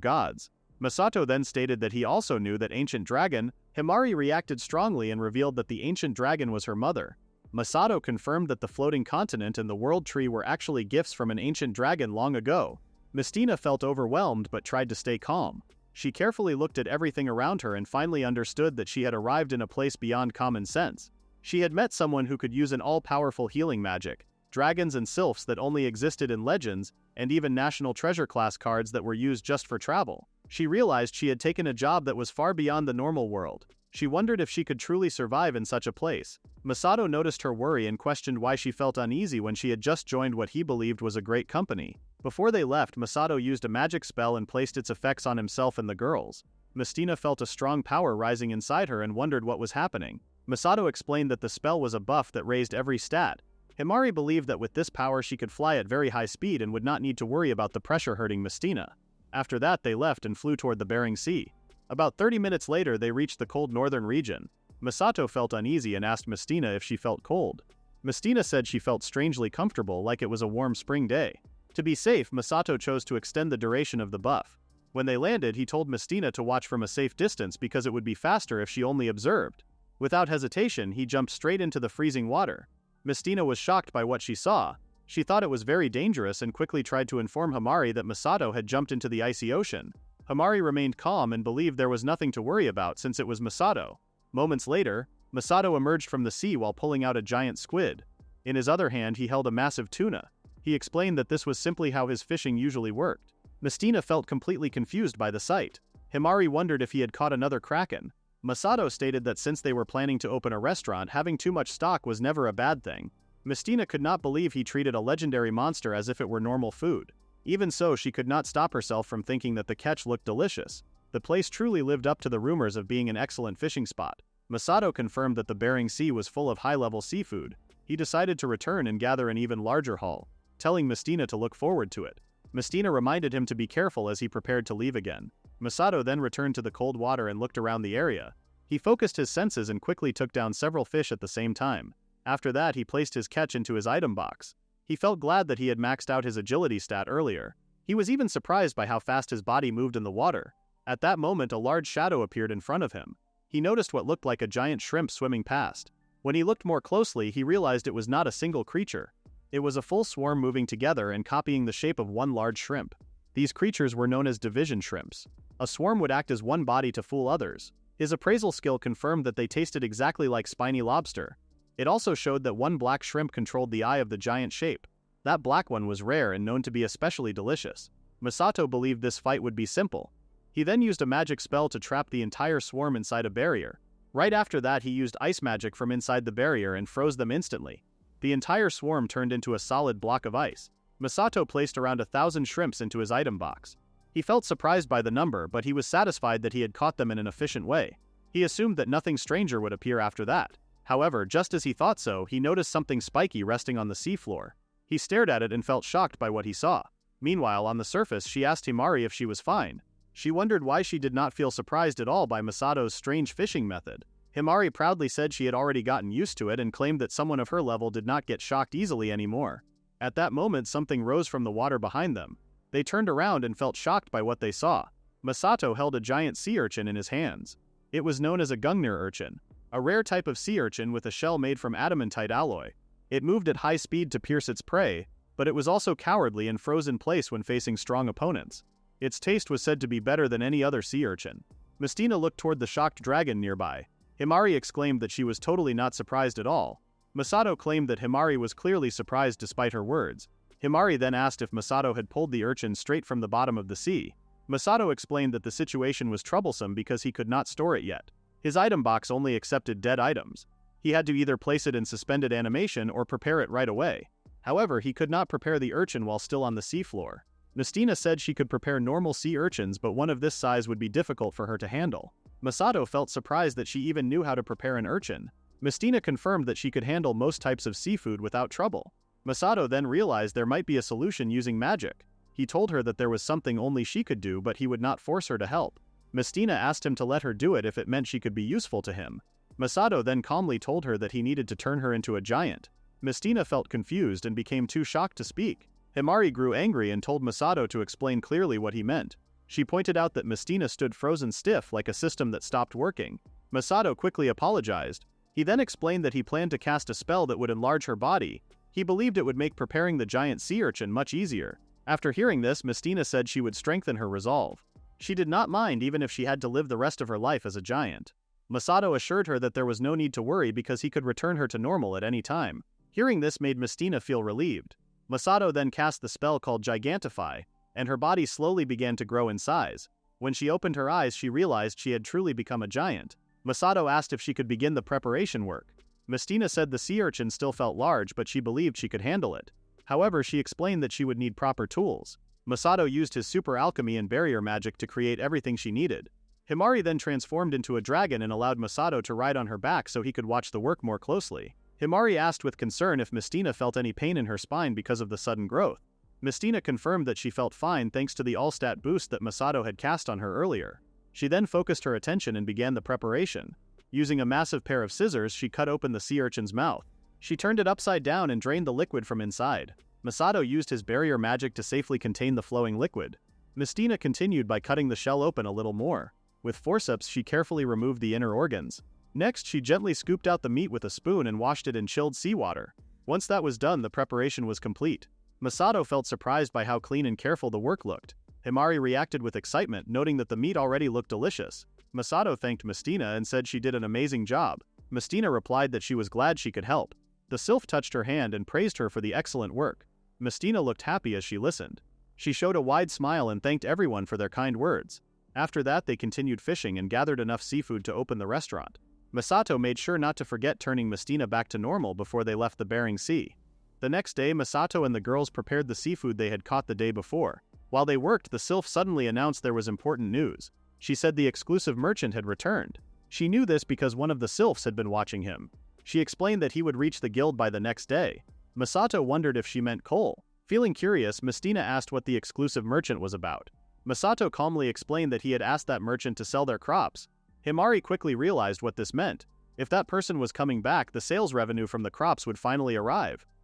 Gods. Masato then stated that he also knew that ancient dragon. Himari reacted strongly and revealed that the ancient dragon was her mother. Masato confirmed that the floating continent and the world tree were actually gifts from an ancient dragon long ago. Mystina felt overwhelmed but tried to stay calm. She carefully looked at everything around her and finally understood that she had arrived in a place beyond common sense. She had met someone who could use an all-powerful healing magic, dragons and sylphs that only existed in legends, and even national treasure class cards that were used just for travel. She realized she had taken a job that was far beyond the normal world. She wondered if she could truly survive in such a place. Masato noticed her worry and questioned why she felt uneasy when she had just joined what he believed was a great company. Before they left, Masato used a magic spell and placed its effects on himself and the girls. Mystina felt a strong power rising inside her and wondered what was happening. Masato explained that the spell was a buff that raised every stat. Himari believed that with this power she could fly at very high speed and would not need to worry about the pressure hurting Mystina. After that, they left and flew toward the Bering Sea. About 30 minutes later, they reached the cold northern region. Masato felt uneasy and asked Mystina if she felt cold. Mystina said she felt strangely comfortable, like it was a warm spring day. To be safe, Masato chose to extend the duration of the buff. When they landed, he told Mystina to watch from a safe distance because it would be faster if she only observed. Without hesitation, he jumped straight into the freezing water. Mystina was shocked by what she saw. She thought it was very dangerous and quickly tried to inform Himari that Masato had jumped into the icy ocean. Himari remained calm and believed there was nothing to worry about since it was Masato. Moments later, Masato emerged from the sea while pulling out a giant squid. In his other hand, he held a massive tuna. He explained that this was simply how his fishing usually worked. Mystina felt completely confused by the sight. Himari wondered if he had caught another kraken. Masato stated that since they were planning to open a restaurant, having too much stock was never a bad thing. Mystina could not believe he treated a legendary monster as if it were normal food. Even so, she could not stop herself from thinking that the catch looked delicious. The place truly lived up to the rumors of being an excellent fishing spot. Masato confirmed that the Bering Sea was full of high-level seafood. He decided to return and gather an even larger haul, telling Mystina to look forward to it. Mystina reminded him to be careful as he prepared to leave again. Masato then returned to the cold water and looked around the area. He focused his senses and quickly took down several fish at the same time. After that, he placed his catch into his item box. He felt glad that he had maxed out his agility stat earlier. He was even surprised by how fast his body moved in the water. At that moment, a large shadow appeared in front of him. He noticed what looked like a giant shrimp swimming past. When he looked more closely, he realized it was not a single creature. It was a full swarm moving together and copying the shape of one large shrimp. These creatures were known as division shrimps. A swarm would act as one body to fool others. His appraisal skill confirmed that they tasted exactly like spiny lobster. It also showed that one black shrimp controlled the eye of the giant shape. That black one was rare and known to be especially delicious. Masato believed this fight would be simple. He then used a magic spell to trap the entire swarm inside a barrier. Right after that, he used ice magic from inside the barrier and froze them instantly. The entire swarm turned into a solid block of ice. Masato placed around 1,000 shrimps into his item box. He felt surprised by the number, but he was satisfied that he had caught them in an efficient way. He assumed that nothing stranger would appear after that. However, just as he thought so, he noticed something spiky resting on the seafloor. He stared at it and felt shocked by what he saw. Meanwhile, on the surface, she asked Himari if she was fine. She wondered why she did not feel surprised at all by Masato's strange fishing method. Himari proudly said she had already gotten used to it and claimed that someone of her level did not get shocked easily anymore. At that moment, something rose from the water behind them. They turned around and felt shocked by what they saw. Masato held a giant sea urchin in his hands. It was known as a Gungnir urchin, a rare type of sea urchin with a shell made from adamantite alloy. It moved at high speed to pierce its prey, but it was also cowardly and froze in place when facing strong opponents. Its taste was said to be better than any other sea urchin. Mistina looked toward the shocked dragon nearby. Himari exclaimed that she was totally not surprised at all. Masato claimed that Himari was clearly surprised despite her words. Himari then asked if Masato had pulled the urchin straight from the bottom of the sea. Masato explained that the situation was troublesome because he could not store it yet. His item box only accepted dead items. He had to either place it in suspended animation or prepare it right away. However, he could not prepare the urchin while still on the seafloor. Mistina said she could prepare normal sea urchins, but one of this size would be difficult for her to handle. Masato felt surprised that she even knew how to prepare an urchin. Mistina confirmed that she could handle most types of seafood without trouble. Masato then realized there might be a solution using magic. He told her that there was something only she could do, but he would not force her to help. Mistina asked him to let her do it if it meant she could be useful to him. Masato then calmly told her that he needed to turn her into a giant. Mistina felt confused and became too shocked to speak. Himari grew angry and told Masato to explain clearly what he meant. She pointed out that Mistina stood frozen stiff like a system that stopped working. Masato quickly apologized. He then explained that he planned to cast a spell that would enlarge her body. He believed it would make preparing the giant sea urchin much easier. After hearing this, Mistina said she would strengthen her resolve. She did not mind even if she had to live the rest of her life as a giant. Masato assured her that there was no need to worry because he could return her to normal at any time. Hearing this made Mistina feel relieved. Masato then cast the spell called Gigantify, and her body slowly began to grow in size. When she opened her eyes, she realized she had truly become a giant. Masato asked if she could begin the preparation work. Mistina said the sea urchin still felt large, but she believed she could handle it. However, she explained that she would need proper tools. Masato used his super alchemy and barrier magic to create everything she needed. Himari then transformed into a dragon and allowed Masato to ride on her back so he could watch the work more closely. Himari asked with concern if Mistina felt any pain in her spine because of the sudden growth. Mistina confirmed that she felt fine thanks to the all-stat boost that Masato had cast on her earlier. She then focused her attention and began the preparation. Using a massive pair of scissors, she cut open the sea urchin's mouth. She turned it upside down and drained the liquid from inside. Masato used his barrier magic to safely contain the flowing liquid. Mistina continued by cutting the shell open a little more. With forceps, she carefully removed the inner organs. Next, she gently scooped out the meat with a spoon and washed it in chilled seawater. Once that was done, the preparation was complete. Masato felt surprised by how clean and careful the work looked. Himari reacted with excitement, noting that the meat already looked delicious. Masato thanked Mistina and said she did an amazing job. Mistina replied that she was glad she could help. The sylph touched her hand and praised her for the excellent work. Mistina looked happy as she listened. She showed a wide smile and thanked everyone for their kind words. After that, they continued fishing and gathered enough seafood to open the restaurant. Masato made sure not to forget turning Mistina back to normal before they left the Bering Sea. The next day, Masato and the girls prepared the seafood they had caught the day before. While they worked, the sylph suddenly announced there was important news. She said the exclusive merchant had returned. She knew this because one of the sylphs had been watching him. She explained that he would reach the guild by the next day. Masato wondered if she meant coal. Feeling curious, Mistina asked what the exclusive merchant was about. Masato calmly explained that he had asked that merchant to sell their crops. Himari quickly realized what this meant. If that person was coming back, the sales revenue from the crops would finally arrive.